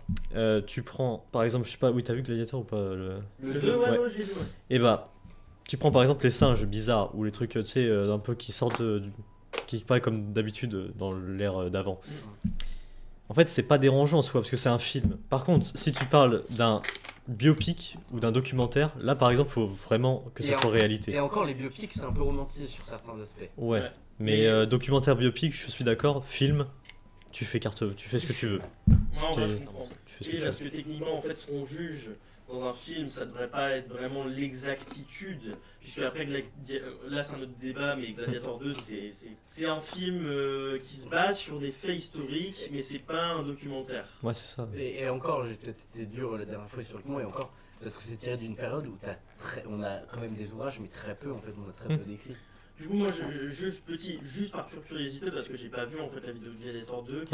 [SPEAKER 1] tu prends, par exemple, je sais pas, oui t'as vu Gladiator ou pas
[SPEAKER 2] le 2, ouais, j'ai vu.
[SPEAKER 1] Et bah, tu prends par exemple les singes bizarres ou les trucs, tu sais, un peu qui sortent, qui paraissent comme d'habitude dans l'ère d'avant. En fait, c'est pas dérangeant en soi parce que c'est un film. Par contre, si tu parles d'un biopic ou d'un documentaire, là par exemple, faut vraiment que ça
[SPEAKER 3] Et
[SPEAKER 1] soit
[SPEAKER 3] en-
[SPEAKER 1] réalité.
[SPEAKER 3] Et encore, les biopics, c'est un peu romantisé sur certains aspects.
[SPEAKER 1] Ouais.
[SPEAKER 2] Ouais.
[SPEAKER 1] Mais
[SPEAKER 2] Mais-
[SPEAKER 1] documentaire biopic, je suis d'accord. Film, tu fais tu fais ce que tu veux.
[SPEAKER 2] Non,
[SPEAKER 1] T'es-
[SPEAKER 2] moi, je comprends.
[SPEAKER 1] Tu fais ce que
[SPEAKER 2] Et
[SPEAKER 1] tu
[SPEAKER 2] parce
[SPEAKER 1] veux.
[SPEAKER 2] que techniquement, en fait, ce qu'on juge dans un film, ça devrait pas être vraiment l'exactitude, puisque après, là c'est un autre débat, mais Gladiator 2, c'est un film qui se base sur des faits historiques, mais c'est pas un documentaire.
[SPEAKER 1] Ouais, c'est ça.
[SPEAKER 3] Et encore, j'ai peut-être été dur la dernière fois historiquement, et encore, parce que c'est tiré d'une période où on a quand même des ouvrages, mais très peu, en fait, on a très peu d'écrits.
[SPEAKER 2] Du coup, moi, je juge juste par pure curiosité, parce que j'ai pas vu en fait la vidéo de Gladiator 2,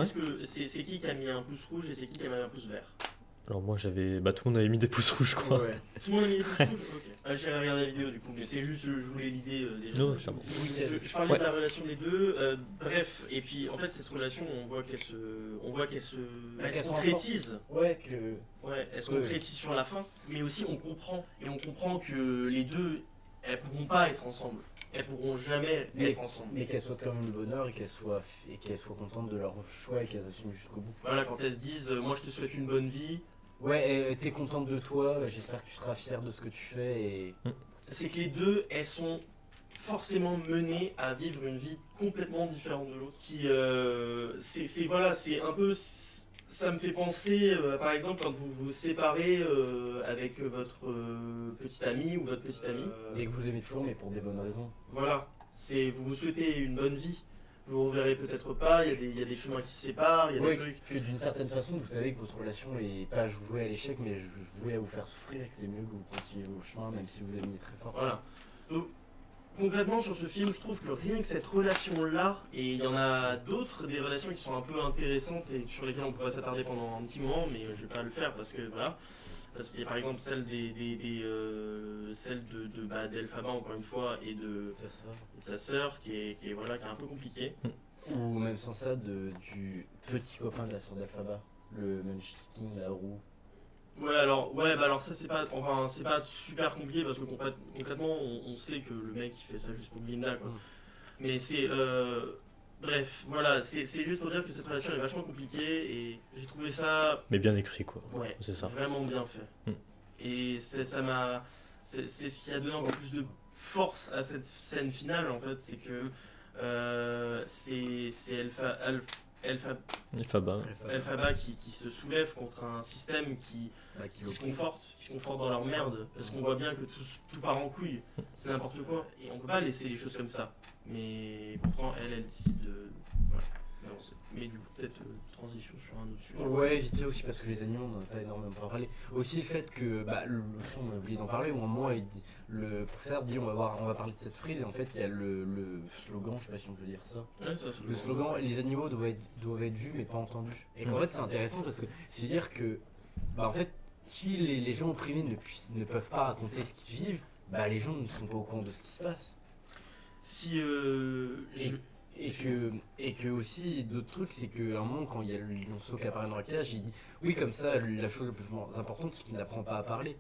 [SPEAKER 2] c'est qui a mis un pouce rouge et c'est qui a mis un pouce vert?
[SPEAKER 1] Alors moi j'avais, bah tout le monde avait mis des pouces rouges, je crois.
[SPEAKER 3] Ouais.
[SPEAKER 2] Tout le monde a mis des pouces rouges? Ok. J'ai regardé la vidéo du coup, mais c'est juste, je voulais l'idée déjà.
[SPEAKER 1] Non, clairement.
[SPEAKER 2] Je parlais de la relation des deux, bref, et puis en fait cette relation, on voit qu'elle se
[SPEAKER 3] qu'elle se
[SPEAKER 2] concrétise.
[SPEAKER 3] Ouais, que.
[SPEAKER 2] Ouais, elle se
[SPEAKER 3] Ouais.
[SPEAKER 2] concrétise sur la fin, mais aussi on comprend que les deux, elles pourront pas être ensemble. Elles pourront jamais être ensemble.
[SPEAKER 3] Mais qu'elles soient quand même le bonheur et qu'elles soient contentes de leur choix et qu'elles assument jusqu'au bout.
[SPEAKER 2] Voilà, quand elles se disent, moi je te souhaite une bonne vie,
[SPEAKER 3] Ouais, et t'es contente de toi, j'espère que tu seras fier de ce que tu fais et.
[SPEAKER 2] c'est que les deux, elles sont forcément menées à vivre une vie complètement différente de l'autre. Qui, c'est un peu, ça me fait penser, par exemple, quand vous vous séparez avec votre petit ami ou votre petite amie.
[SPEAKER 3] Et que vous aimez toujours, mais pour des bonnes raisons.
[SPEAKER 2] Voilà, vous vous souhaitez une bonne vie. Vous ne reverrez peut-être pas, il y a des chemins qui se séparent, il y a
[SPEAKER 3] Ouais,
[SPEAKER 2] des trucs.
[SPEAKER 3] que d'une certaine façon, vous savez que votre relation est pas vouée à l'échec, mais vouée à vous faire souffrir et que c'est mieux que vous continuiez vos chemins, même si vous aimiez très fort.
[SPEAKER 2] Voilà. Donc, concrètement, sur ce film, je trouve que rien que cette relation-là, et il y en a d'autres, des relations qui sont un peu intéressantes et sur lesquelles on pourrait s'attarder pendant un petit moment, mais je vais pas le faire parce que voilà. Parce qu'il y a par exemple celle d'Elphaba, encore une fois, et de
[SPEAKER 3] C'est ça.
[SPEAKER 2] sa sœur, qui est un peu compliquée.
[SPEAKER 3] Ou même sans ça, du petit copain de la sœur d'Alphaba, le Munchkin, la roue.
[SPEAKER 2] Alors ça c'est pas super compliqué parce que concrètement on sait que le mec il fait ça juste pour Glinda quoi.
[SPEAKER 3] Mm.
[SPEAKER 2] Mais bref, voilà, c'est juste pour dire que cette relation est vachement compliquée et j'ai trouvé ça
[SPEAKER 1] Mais bien écrit quoi.
[SPEAKER 2] ouais,
[SPEAKER 1] C'est ça.
[SPEAKER 2] vraiment bien fait.
[SPEAKER 1] Mm.
[SPEAKER 2] Et c'est ce qui a donné encore plus de force à cette scène finale en fait, c'est que c'est
[SPEAKER 1] Elphaba.
[SPEAKER 2] Elphaba qui se soulève contre un système qui se confortent dans leur merde, parce qu'on voit bien que tout part en couille, c'est n'importe quoi, et on peut pas laisser les choses comme ça. Mais pourtant, elle décide de... Voilà. Mais du coup, peut-être transition sur un autre sujet.
[SPEAKER 3] Ouais, vite fait aussi parce que les animaux, on n'en a pas énormément parlé. Aussi le fait que le film, on a oublié d'en parler, où à un moment, le professeur dit on va parler de cette frise, et en fait, il y a le slogan, je sais pas si on peut dire ça.
[SPEAKER 2] Ouais, ça,
[SPEAKER 3] Le slogan, les animaux doivent être vus mais pas entendus. Et qu'en fait, c'est intéressant parce que c'est dire que, en fait, si les gens opprimés ne peuvent pas raconter ce qu'ils vivent, les gens ne sont pas au courant de ce qui se passe.
[SPEAKER 2] Si
[SPEAKER 3] Et que aussi, d'autres trucs, c'est qu'à un moment, quand il y a le lionceau qui apparaît dans la cage, il dit oui, comme ça, la chose la plus importante, c'est qu'il n'apprend pas à parler.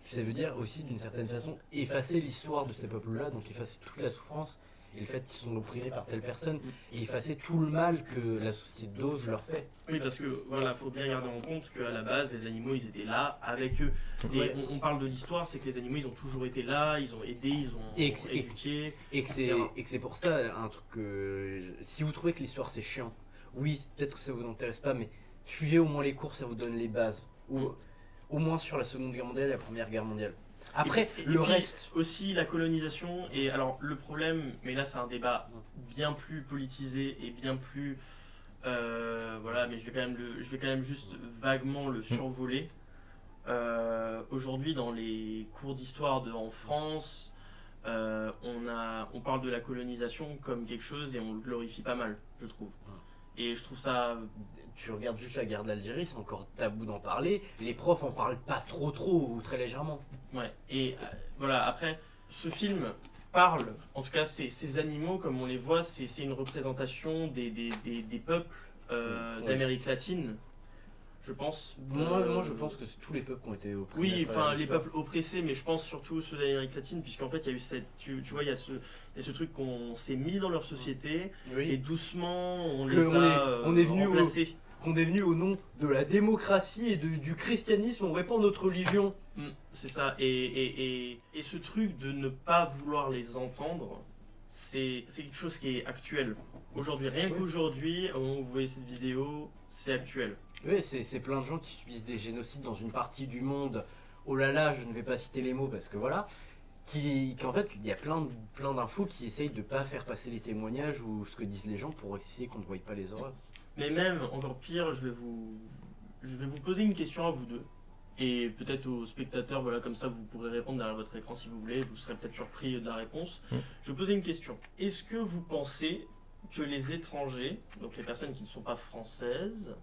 [SPEAKER 3] Ça veut dire aussi, d'une certaine façon, effacer l'histoire de ces peuples-là, donc effacer toute la souffrance et le fait qu'ils sont opprimés par telle personne, et effacer tout le mal que la société d'Oz leur fait.
[SPEAKER 2] Oui, parce que voilà, faut bien garder en compte qu'à la base, les animaux, ils étaient là avec eux. Et
[SPEAKER 3] Ouais.
[SPEAKER 2] on parle de l'histoire, c'est que les animaux, ils ont toujours été là, ils ont aidé, ils ont éduqué.
[SPEAKER 3] Et que c'est pour ça un truc que si vous trouvez que l'histoire c'est chiant, oui, peut-être que ça vous intéresse pas, mais suivez au moins les cours, ça vous donne les bases. Ou au moins sur la Seconde Guerre mondiale et la Première Guerre mondiale. Après,
[SPEAKER 2] Et
[SPEAKER 3] le
[SPEAKER 2] puis,
[SPEAKER 3] reste.
[SPEAKER 2] aussi la colonisation, et alors le problème, mais là c'est un débat bien plus politisé et bien plus. Voilà, mais je vais quand même juste vaguement le survoler. Aujourd'hui, dans les cours d'histoire en France, on parle de la colonisation comme quelque chose et on le glorifie pas mal, je trouve. Et je trouve ça.
[SPEAKER 3] Tu regardes juste la guerre d'Algérie, c'est encore tabou d'en parler. Les profs en parlent pas trop ou très légèrement.
[SPEAKER 2] Ouais, et voilà, après, ce film parle, en tout cas, ces animaux, comme on les voit, c'est une représentation des peuples
[SPEAKER 3] Ouais.
[SPEAKER 2] d'Amérique latine, je pense.
[SPEAKER 3] Moi, je pense que c'est tous les peuples qui ont été opprimés.
[SPEAKER 2] Oui,
[SPEAKER 3] à travers
[SPEAKER 2] enfin, les
[SPEAKER 3] l'histoire.
[SPEAKER 2] peuples oppressés, mais je pense surtout ceux d'Amérique latine, puisqu'en fait, il y a eu tu vois, il y a ce truc qu'on s'est mis dans leur société, et
[SPEAKER 3] Oui.
[SPEAKER 2] doucement, on
[SPEAKER 3] Que
[SPEAKER 2] les a
[SPEAKER 3] on est venu
[SPEAKER 2] remplacés.
[SPEAKER 3] qu'on est venu au nom de la démocratie et du christianisme, on répand notre religion.
[SPEAKER 2] C'est ça. Et ce truc de ne pas vouloir les entendre, c'est quelque chose qui est actuel. Aujourd'hui, rien qu'aujourd'hui, au moment où vous voyez cette vidéo, c'est actuel.
[SPEAKER 3] Oui, c'est plein de gens qui subissent des génocides dans une partie du monde. Oh là là, je ne vais pas citer les mots parce que voilà. Qu'en fait, il y a plein d'infos qui essayent de pas faire passer les témoignages ou ce que disent les gens pour essayer qu'on ne voie pas les horreurs.
[SPEAKER 2] Mais même, encore pire, je vais vous poser une question à vous deux. Et peut-être aux spectateurs, voilà, comme ça vous pourrez répondre derrière votre écran si vous voulez, vous serez peut-être surpris de la réponse. Je vais poser une question. Est-ce que vous pensez que les étrangers, donc les personnes qui ne sont pas françaises,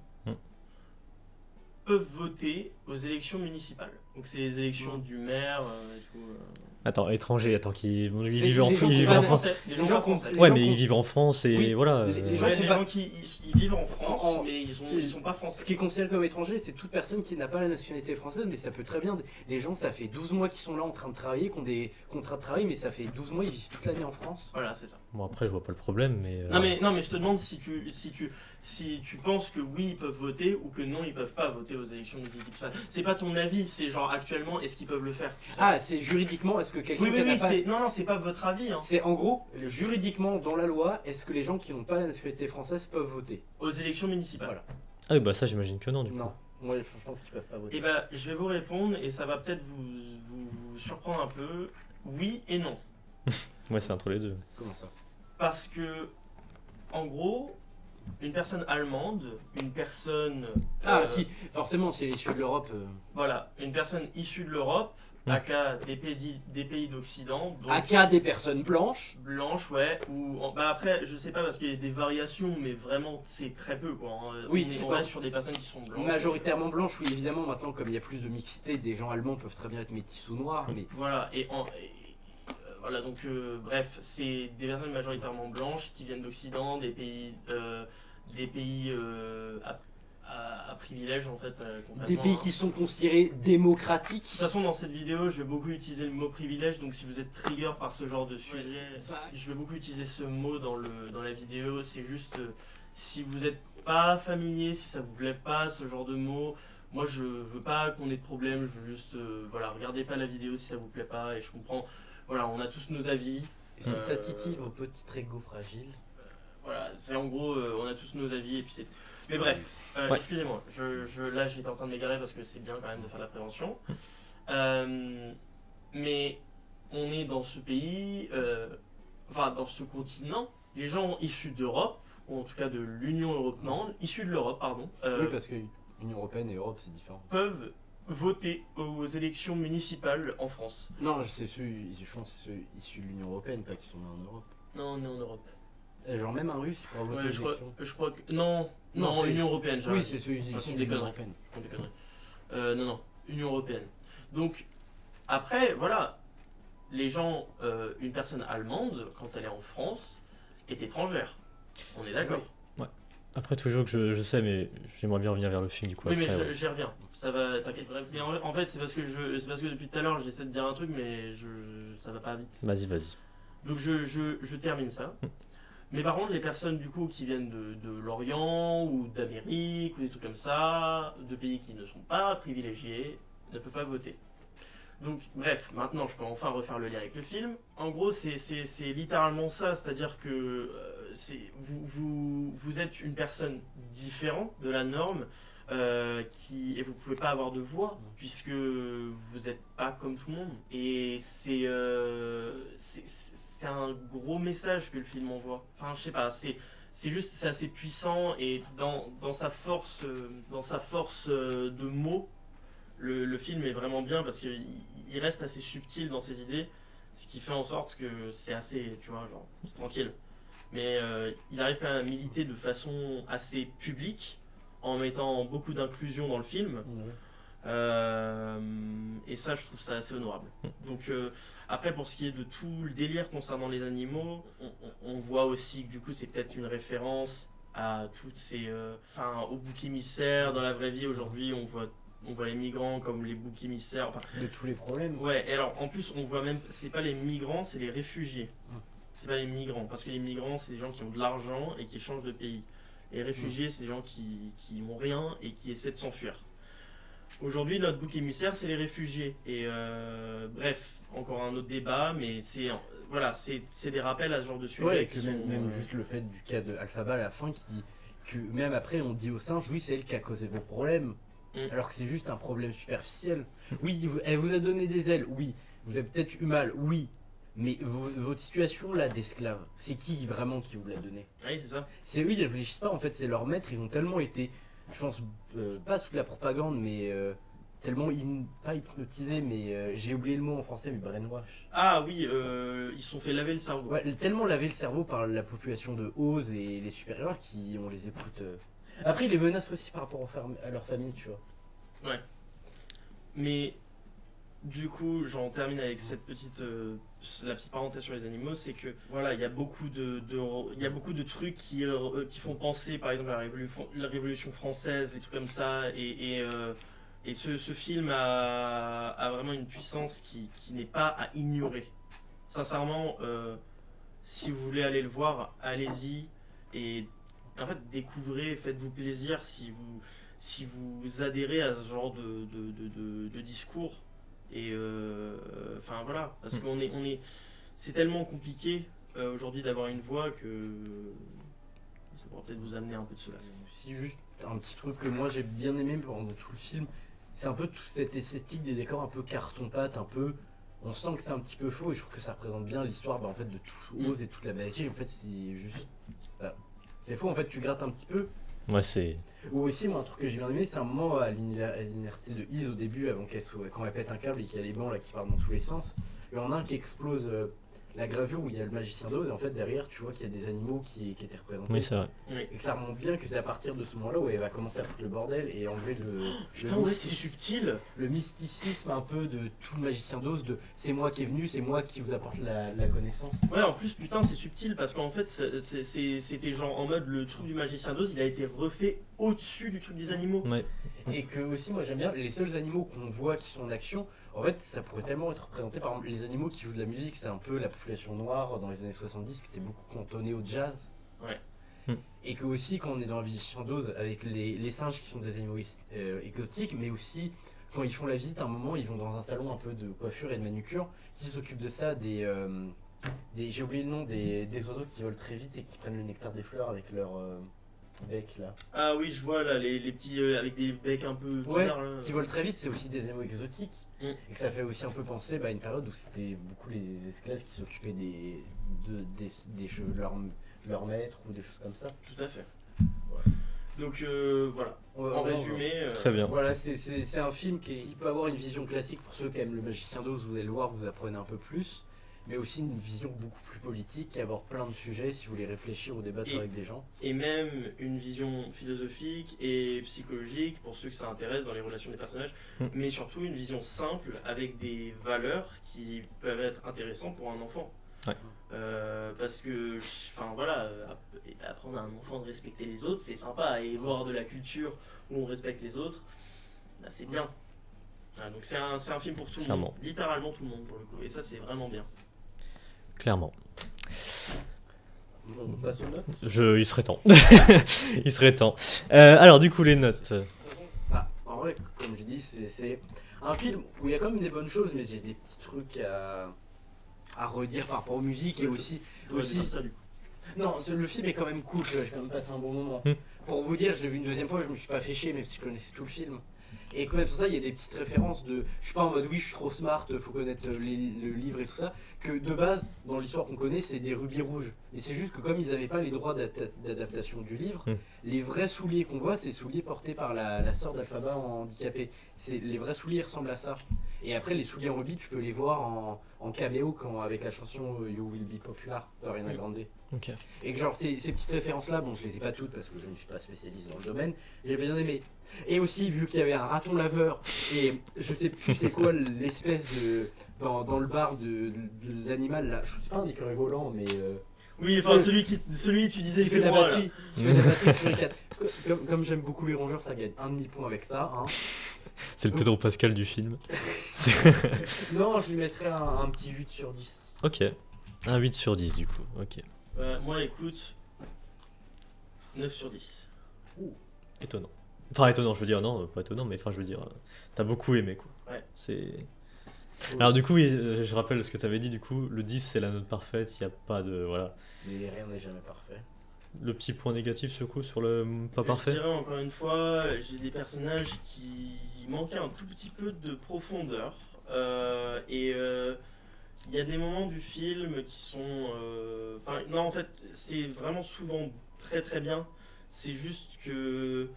[SPEAKER 2] peuvent voter aux élections municipales? Donc c'est les élections du maire et tout.
[SPEAKER 1] Attends, étrangers, ils
[SPEAKER 3] Les
[SPEAKER 1] vivent en France.
[SPEAKER 2] Les gens français.
[SPEAKER 1] Ouais, mais ils vivent en France et
[SPEAKER 3] Oui,
[SPEAKER 1] voilà.
[SPEAKER 3] les gens
[SPEAKER 2] Les gens qui ils vivent en France, mais ils sont pas
[SPEAKER 3] Ce
[SPEAKER 2] français.
[SPEAKER 3] qui est considéré comme étranger, c'est toute personne qui n'a pas la nationalité française, mais ça peut très bien. Des gens, ça fait 12 mois qu'ils sont là en train de travailler, qui ont des contrats de travail, mais ça fait 12 mois, ils vivent toute l'année en France.
[SPEAKER 2] Voilà, c'est ça.
[SPEAKER 1] Bon, après, je vois pas le problème, mais.
[SPEAKER 2] Non mais je te demande si tu penses que oui ils peuvent voter ou que non ils peuvent pas voter aux élections municipales. C'est pas ton avis, c'est genre actuellement est-ce qu'ils peuvent le faire, tu sais.
[SPEAKER 3] Ah, c'est juridiquement, est-ce que quelqu'un
[SPEAKER 2] Oui,
[SPEAKER 3] qui n'a pas...
[SPEAKER 2] non, c'est pas votre avis. Hein.
[SPEAKER 3] C'est en gros, juridiquement, dans la loi, est-ce que les gens qui n'ont pas la nationalité française peuvent voter?
[SPEAKER 2] Aux élections municipales.
[SPEAKER 3] Voilà.
[SPEAKER 1] Ah oui, bah ça, j'imagine que non, du coup.
[SPEAKER 3] Non, moi je pense qu'ils peuvent pas voter.
[SPEAKER 2] Et bah, je vais vous répondre et ça va peut-être vous surprendre un peu. Oui et non.
[SPEAKER 1] Ouais, c'est entre les deux.
[SPEAKER 3] Comment ça?
[SPEAKER 2] Parce que, en gros, une personne allemande, une personne.
[SPEAKER 3] Si, forcément, si elle est issue de l'Europe.
[SPEAKER 2] Voilà, une personne issue de l'Europe, aka des pays d'Occident.
[SPEAKER 3] Aka des personnes blanches.
[SPEAKER 2] Blanches, ouais. Bah après, je sais pas parce qu'il y a des variations, mais vraiment, c'est très peu quoi. Hein.
[SPEAKER 3] Oui,
[SPEAKER 2] on reste sur des personnes qui sont blanches.
[SPEAKER 3] Majoritairement blanches, oui, évidemment. Maintenant, comme il y a plus de mixité, des gens allemands peuvent très bien être métis ou noirs, mais.
[SPEAKER 2] Voilà, voilà, donc bref, c'est des personnes majoritairement blanches qui viennent d'Occident, des pays à privilège en fait.
[SPEAKER 3] Des pays qui sont considérés démocratiques.
[SPEAKER 2] De toute façon, dans cette vidéo, je vais beaucoup utiliser le mot privilège, donc si vous êtes trigger par ce genre de sujet, je vais beaucoup utiliser ce mot dans la vidéo. C'est juste, si vous n'êtes pas familier, si ça vous plaît pas ce genre de mots, moi je veux pas qu'on ait de problème, je veux juste, voilà, regardez pas la vidéo si ça vous plaît pas, et je comprends, voilà, on a tous nos avis.
[SPEAKER 3] Si ça titille vos petits égos fragiles.
[SPEAKER 2] Voilà, c'est en gros, on a tous nos avis, et puis c'est... Mais bref, excusez-moi, là j'étais en train de m'égarer parce que c'est bien quand même de faire la prévention. Mais on est dans ce pays, enfin dans ce continent, les gens issus d'Europe, ou en tout cas de l'Union Européenne, non, issus de l'Europe, pardon.
[SPEAKER 3] Oui, parce que l'Union Européenne et Europe c'est différent.
[SPEAKER 2] Peuvent voter aux élections municipales en France.
[SPEAKER 3] Non, je pense que c'est ceux issus de l'Union Européenne, pas qui sont nés en Europe.
[SPEAKER 2] Non, on est en Europe.
[SPEAKER 3] Genre même un russe pourra voter aux élections.
[SPEAKER 2] Je crois que... Non, Union Européenne, j'ai
[SPEAKER 3] oui, c'est ceux issus de l'Union Européenne.
[SPEAKER 2] Non, Union Européenne. Donc, après, voilà, les gens, une personne allemande, quand elle est en France, est étrangère. On est d'accord.
[SPEAKER 1] Ouais. Après, toujours que je sais, mais j'aimerais bien revenir vers le film du coup.
[SPEAKER 2] Oui,
[SPEAKER 1] après,
[SPEAKER 2] mais j'y reviens. Ça va, t'inquiète. Mais en fait, c'est parce que depuis tout à l'heure, j'essaie de dire un truc, mais ça va pas vite.
[SPEAKER 1] Vas-y.
[SPEAKER 2] Donc, je termine ça. Mais par contre, les personnes du coup qui viennent de l'Orient ou d'Amérique ou des trucs comme ça, de pays qui ne sont pas privilégiés, ne peuvent pas voter. Donc bref, maintenant je peux enfin refaire le lien avec le film. En gros, c'est littéralement ça, c'est-à-dire que vous êtes une personne différente de la norme et vous pouvez pas avoir de voix puisque vous n'êtes pas comme tout le monde. Et c'est un gros message que le film envoie. Enfin, je sais pas, c'est assez puissant et dans sa force de mots, le film est vraiment bien parce qu'il reste assez subtil dans ses idées, ce qui fait en sorte que c'est assez, tu vois, genre, c'est tranquille. Mais il arrive quand même à militer de façon assez publique en mettant beaucoup d'inclusion dans le film. Et ça, je trouve ça assez honorable. Donc après, pour ce qui est de tout le délire concernant les animaux, on voit aussi que du coup c'est peut-être une référence à toutes ces... aux boucs émissaires dans la vraie vie. Aujourd'hui, on voit les migrants comme les boucs émissaires.
[SPEAKER 3] De tous les problèmes.
[SPEAKER 2] Ouais, et alors en plus, on voit même... C'est pas les migrants, c'est les réfugiés. C'est pas les migrants, parce que les migrants, c'est des gens qui ont de l'argent et qui changent de pays. Les réfugiés, c'est des gens qui ont rien et qui essaient de s'enfuir. Aujourd'hui, notre bouc émissaire, c'est les réfugiés. Et bref, encore un autre débat, mais c'est des rappels à ce genre de sujet.
[SPEAKER 3] Ouais, et que même juste le fait du cas de Alphaba à la fin qui dit que même après on dit au singe, oui, c'est elle qui a causé vos problèmes, alors que c'est juste un problème superficiel. Oui, elle vous a donné des ailes, oui. Vous avez peut-être eu mal, oui. Mais votre situation là d'esclave, c'est qui vraiment qui vous l'a donné?
[SPEAKER 2] Oui, c'est ça.
[SPEAKER 3] Eux, ils réfléchissent pas, en fait, c'est leurs maîtres, ils ont tellement été, je pense, pas sous la propagande, mais tellement, pas hypnotisés, mais j'ai oublié le mot en français, mais brainwash.
[SPEAKER 2] Ah oui, ils se sont fait laver le cerveau.
[SPEAKER 3] Ouais, tellement laver le cerveau par la population de Oz et les supérieurs qui on les écoute. Après, ils les menacent aussi par rapport à leur famille, tu vois.
[SPEAKER 2] Ouais. Mais du coup, j'en termine avec cette la petite parenthèse sur les animaux, c'est que voilà, il y a beaucoup de trucs qui font penser, par exemple, à la Révolution française, des trucs comme ça, et ce film a vraiment une puissance qui n'est pas à ignorer. Sincèrement, si vous voulez aller le voir, allez-y et en fait découvrez, faites-vous plaisir si vous adhérez à ce genre de discours. Et enfin voilà, parce qu'on c'est tellement compliqué aujourd'hui d'avoir une voix que ça pourra peut-être vous amener un peu de cela.
[SPEAKER 3] Si juste un petit truc que moi j'ai bien aimé pendant tout le film, c'est un peu toute cette esthétique des décors un peu carton-pâte, un peu. On sent que c'est un petit peu faux et je trouve que ça représente bien l'histoire en fait, de tout Oz et toute la magie. En fait, c'est juste. Voilà. C'est faux, en fait, tu grattes un petit peu.
[SPEAKER 1] Ouais, c'est.
[SPEAKER 3] Ou aussi, moi, un truc que j'ai bien aimé, c'est un moment à l'université de Iz au début, quand elle pète un câble et qu'il y a les bancs là, qui partent dans tous les sens. Il y en a un qui explose la gravure où il y a le magicien d'Oz, et en fait, derrière, tu vois qu'il y a des animaux qui étaient représentés.
[SPEAKER 1] Oui, c'est vrai.
[SPEAKER 3] Et que ça remonte bien que c'est à partir de ce moment-là où elle va commencer à foutre le bordel et enlever
[SPEAKER 2] putain, ouais, c'est subtil.
[SPEAKER 3] Le mysticisme un peu de tout le magicien d'Oz, de c'est moi qui est venu, c'est moi qui vous apporte la connaissance.
[SPEAKER 2] Ouais, en plus, putain, c'est subtil parce qu'en fait, c'était genre en mode le truc du magicien d'Oz, il a été refait au-dessus du truc des animaux.
[SPEAKER 1] Ouais.
[SPEAKER 3] Et que aussi, moi j'aime bien, les seuls animaux qu'on voit qui sont en action, en fait, ça pourrait tellement être représenté par exemple les animaux qui jouent de la musique, c'est un peu la population noire dans les années 70 qui était beaucoup cantonnée au jazz.
[SPEAKER 2] Ouais.
[SPEAKER 3] Et que aussi, quand on est dans la magicien d'Oz avec les singes qui sont des animaux exotiques, mais aussi quand ils font la visite, à un moment, ils vont dans un salon un peu de coiffure et de manucure qui s'occupe de ça, j'ai oublié le nom, des oiseaux qui volent très vite et qui prennent le nectar des fleurs avec leur bec là.
[SPEAKER 2] Ah oui, je vois là, les petits avec des becs un peu bizarres.
[SPEAKER 3] Ouais, qui volent très vite, c'est aussi des animaux exotiques. Et que ça fait aussi un peu penser à une période où c'était beaucoup les esclaves qui s'occupaient des cheveux de leur maître ou des choses comme ça.
[SPEAKER 2] Tout à fait. Ouais. Donc voilà, en résumé...
[SPEAKER 1] Très bien.
[SPEAKER 3] Voilà, c'est un film qui peut avoir une vision classique pour ceux qui aiment le magicien d'Oz, vous allez le voir, vous apprenez un peu plus, mais aussi une vision beaucoup plus politique, qui aborde plein de sujets si vous voulez réfléchir ou débattre avec des gens.
[SPEAKER 2] Et même une vision philosophique et psychologique pour ceux que ça intéresse dans les relations des personnages, mais surtout une vision simple avec des valeurs qui peuvent être intéressantes pour un enfant.
[SPEAKER 1] Ouais.
[SPEAKER 2] Parce que, enfin voilà, apprendre à un enfant de respecter les autres, c'est sympa, et voir de la culture où on respecte les autres, bah, c'est bien. Voilà, donc c'est un film pour tout le monde, littéralement tout le monde pour le coup, et ça c'est vraiment bien.
[SPEAKER 1] Clairement.
[SPEAKER 3] On passe aux notes.
[SPEAKER 1] Il serait temps. Il serait temps. Alors du coup les notes.
[SPEAKER 3] En vrai, comme je dis, c'est un film où il y a quand même des bonnes choses, mais j'ai des petits trucs à redire par rapport aux musiques et aussi
[SPEAKER 2] Ça, du coup.
[SPEAKER 3] Non, le film est quand même cool, j'ai quand même passé un bon moment. Pour vous dire, je l'ai vu une deuxième fois, je me suis pas fait chier, même si je connaissais tout le film. Et quand même sur ça, il y a des petites références de... Je suis pas en mode oui, je suis trop smart, faut connaître le livre et tout ça. Que de base, dans l'histoire qu'on connaît, c'est des rubis rouges. Et c'est juste que comme ils n'avaient pas les droits d'adaptation du livre, les vrais souliers qu'on voit, c'est les souliers portés par la sœur d'Alphaba handicapée. Les vrais souliers ressemblent à ça. Et après, les souliers en rubis, tu peux les voir en caméo avec la chanson You Will Be Popular d'Ariana Grande.
[SPEAKER 1] Okay.
[SPEAKER 3] Et que genre ces petites références là, bon je les ai pas toutes parce que je ne suis pas spécialiste dans le domaine, j'ai bien aimé. Et aussi vu qu'il y avait un raton laveur et je sais plus c'est quoi l'espèce de dans le bar de l'animal là, je sais pas un écureuil volant mais
[SPEAKER 2] oui enfin celui tu disais
[SPEAKER 3] qui
[SPEAKER 2] c'est
[SPEAKER 3] fait de la
[SPEAKER 2] moi
[SPEAKER 3] batterie, qui fait de la batterie sur les 4. Comme j'aime beaucoup les rongeurs, ça gagne un demi-point avec ça hein.
[SPEAKER 1] C'est le Pedro Pascal du film.
[SPEAKER 3] Non, je lui mettrais un petit 8 sur 10.
[SPEAKER 1] Ok, un 8 sur 10 du coup, ok.
[SPEAKER 2] Moi écoute, 9 sur 10.
[SPEAKER 1] Étonnant. Enfin, étonnant, je veux dire, non, pas étonnant, mais enfin, je veux dire, t'as beaucoup aimé, quoi.
[SPEAKER 2] Ouais.
[SPEAKER 1] C'est... Alors, du coup, oui, je rappelle ce que t'avais dit, du coup, le 10, c'est la note parfaite, il n'y a pas de... Voilà.
[SPEAKER 3] Mais rien n'est jamais parfait.
[SPEAKER 1] Le petit point négatif, ce coup, sur le pas parfait.
[SPEAKER 2] Je dirais encore une fois, j'ai des personnages qui manquaient un tout petit peu de profondeur. Il y a des moments du film qui sont... Enfin, non, en fait, c'est vraiment souvent très très bien. C'est juste que...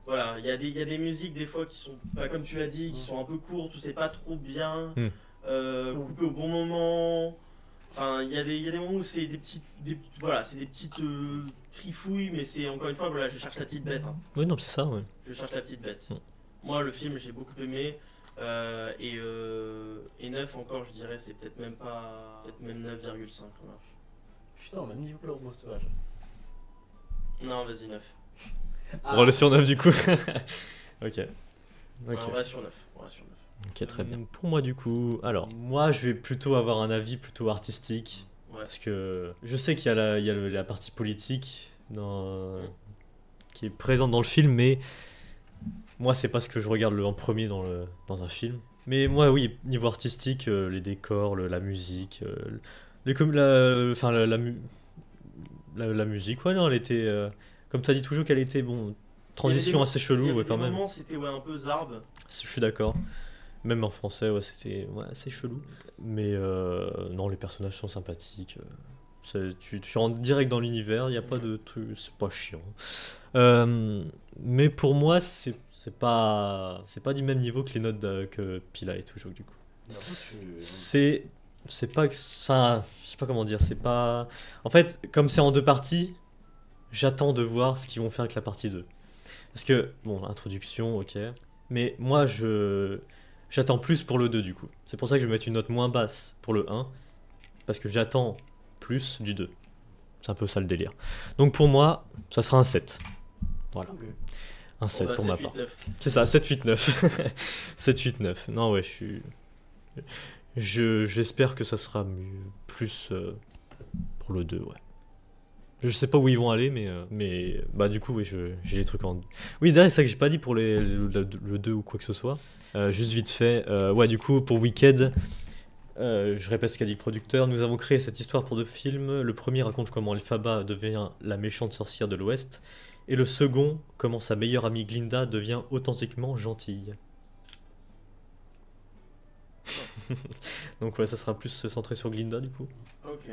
[SPEAKER 2] Voilà, il y a des musiques des fois qui sont, pas comme tu l'as dit, qui sont un peu courtes, ou c'est pas trop bien, coupé au bon moment. Enfin, il y a des moments où c'est voilà, c'est des petites trifouilles, mais c'est encore une fois, voilà, je cherche la petite bête. Hein.
[SPEAKER 1] Oui, non, c'est ça, ouais.
[SPEAKER 2] Je cherche la petite bête. Moi, le film, j'ai beaucoup aimé. Et 9 encore, je dirais, c'est peut-être même pas. Peut-être même 9,5. Voilà.
[SPEAKER 3] Putain, même niveau que le robot sauvage.
[SPEAKER 2] Non, vas-y, 9.
[SPEAKER 1] On va le sur 9 du coup. Ok.
[SPEAKER 2] Ouais, on va sur 9.
[SPEAKER 1] Ok, très bien. Pour moi, du coup, alors, moi, je vais plutôt avoir un avis plutôt artistique.
[SPEAKER 2] Ouais.
[SPEAKER 1] Parce que je sais qu'il y a la partie politique qui est présente dans le film, mais moi, c'est pas ce que je regarde en premier dans un film. Mais moi, oui, niveau artistique, les décors, la musique, la musique, ouais, non, elle était. Comme tu as dit toujours qu'elle était, bon, transition assez chelou, ouais, quand même.
[SPEAKER 2] Moments, c'était ouais, un peu zarbe.
[SPEAKER 1] Je suis d'accord. Même en français, ouais, c'était assez chelou. Mais non, les personnages sont sympathiques. Tu rentres direct dans l'univers, il n'y a pas de truc, c'est pas chiant. Mais pour moi, c'est pas du même niveau que les notes que Pila et toujours, du coup. C'est pas. Enfin, je sais pas comment dire, c'est pas. En fait, comme c'est en deux parties, j'attends de voir ce qu'ils vont faire avec la partie 2. Parce que, bon, introduction, ok. Mais moi, j'attends plus pour le 2 du coup. C'est pour ça que je vais mettre une note moins basse pour le 1. Parce que j'attends plus du 2. C'est un peu ça le délire. Donc pour moi, ça sera un 7. Voilà. Okay. Un 7 pour 7, ma 8, part. 9. C'est ça, 7, 8, 9. 7, 8, 9. Non, ouais, j'espère que ça sera plus pour le 2, ouais. Je sais pas où ils vont aller, mais bah du coup, oui, j'ai les trucs en... Oui, d'ailleurs, c'est ça que j'ai pas dit pour le 2 ou quoi que ce soit. Juste vite fait, ouais, du coup, pour Wicked, je répète ce qu'a dit le producteur, nous avons créé cette histoire pour 2 films. Le premier raconte comment Elphaba devient la méchante sorcière de l'Ouest, et le second, comment sa meilleure amie Glinda devient authentiquement gentille. Donc ouais, ça sera plus centré sur Glinda, du coup.
[SPEAKER 2] Ok.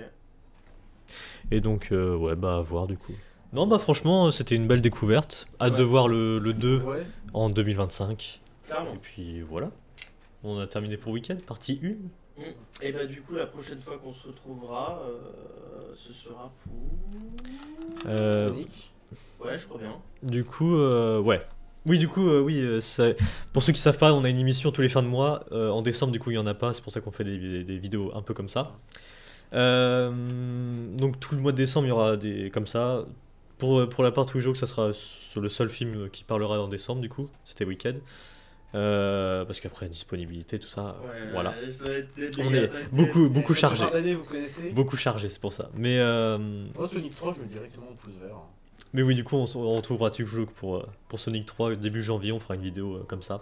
[SPEAKER 1] Et donc, ouais, bah à voir du coup. Non, bah franchement, c'était une belle découverte. Hâte de voir le 2 en 2025.
[SPEAKER 2] Clairement.
[SPEAKER 1] Et puis voilà. On a terminé pour Weekend, partie 1.
[SPEAKER 2] Et bah du coup, la prochaine fois qu'on se retrouvera, ce sera pour... Sonic. Ouais, je crois bien.
[SPEAKER 1] Du coup, ouais. Oui, du coup, oui, pour ceux qui savent pas, on a une émission tous les fins de mois. En décembre, du coup, il y en a pas. C'est pour ça qu'on fait des vidéos un peu comme ça. Donc tout le mois de décembre il y aura des comme ça. Pour la part Toujo, que ça sera sur le seul film qui parlera en décembre, du coup c'était Wicked, parce qu'après disponibilité tout ça, voilà, on est beaucoup chargé, beaucoup chargé, c'est pour ça. Mais
[SPEAKER 3] Sonic 3 je mets directement en pouce vert.
[SPEAKER 1] Mais oui, du coup on retrouvera Toujo pour Sonic 3 début janvier, on fera une vidéo comme ça.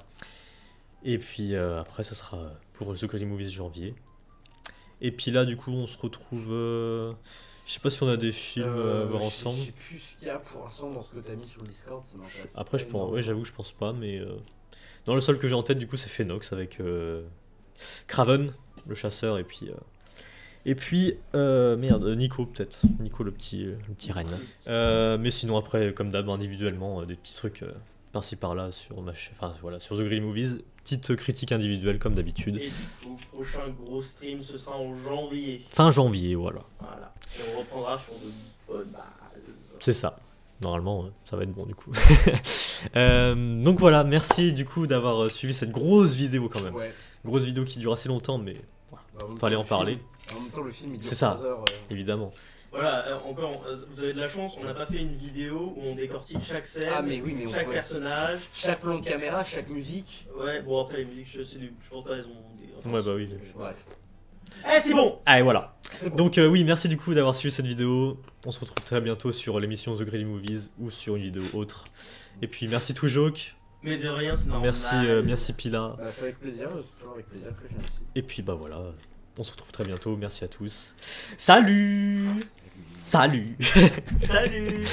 [SPEAKER 1] Et puis après ça sera pour The Great Movies janvier. Et puis là, du coup, on se retrouve. Je sais pas si on a des films à voir ensemble.
[SPEAKER 3] Je sais plus ce qu'il y a pour l'instant dans ce que t'as mis sur le Discord. Ça m'intéresse.
[SPEAKER 1] Après, ouais, j'avoue que je pense pas, mais. Dans le seul que j'ai en tête, du coup, c'est Phénox avec Craven, le chasseur, et puis. Merde, Nico, peut-être. Nico, le petit renne. Mais sinon, après, comme d'hab, individuellement, des petits trucs par-ci par-là sur ma chaîne. Enfin, voilà, sur The Great Movies. Petite critique individuelle comme d'habitude.
[SPEAKER 2] Et le prochain gros stream ce sera en janvier.
[SPEAKER 1] Fin janvier, voilà.
[SPEAKER 2] Et on reprendra sur de bonnes bases.
[SPEAKER 1] C'est ça. Normalement, ça va être bon du coup. Donc voilà, merci du coup d'avoir suivi cette grosse vidéo quand même. Ouais. Grosse vidéo qui dure assez longtemps, mais voilà, fallait en parler.
[SPEAKER 3] En même temps, le film il dure
[SPEAKER 1] c'est ça,
[SPEAKER 3] 3 heures.
[SPEAKER 1] Évidemment.
[SPEAKER 2] Voilà, encore, vous avez de la chance, on n'a pas fait une vidéo où on décortique chaque scène, chaque personnage,
[SPEAKER 3] chaque plan de caméra, chaque musique.
[SPEAKER 2] Ouais, bon après les musiques, je pense pas, elles ont des...
[SPEAKER 1] Ouais, bah oui.
[SPEAKER 3] Bref.
[SPEAKER 2] Eh, c'est bon.
[SPEAKER 1] Allez, voilà.
[SPEAKER 3] C'est bon.
[SPEAKER 1] Donc oui, merci du coup d'avoir suivi cette vidéo. On se retrouve très bientôt sur l'émission The Greedy Movies ou sur une vidéo autre. Et puis merci Toujouk,
[SPEAKER 2] Mais de rien, c'est normal.
[SPEAKER 1] merci Pila.
[SPEAKER 3] Bah, c'est avec plaisir, c'est toujours avec plaisir que je viens ici.
[SPEAKER 1] Et puis bah voilà, on se retrouve très bientôt. Merci à tous. Salut. Salut.
[SPEAKER 2] Salut.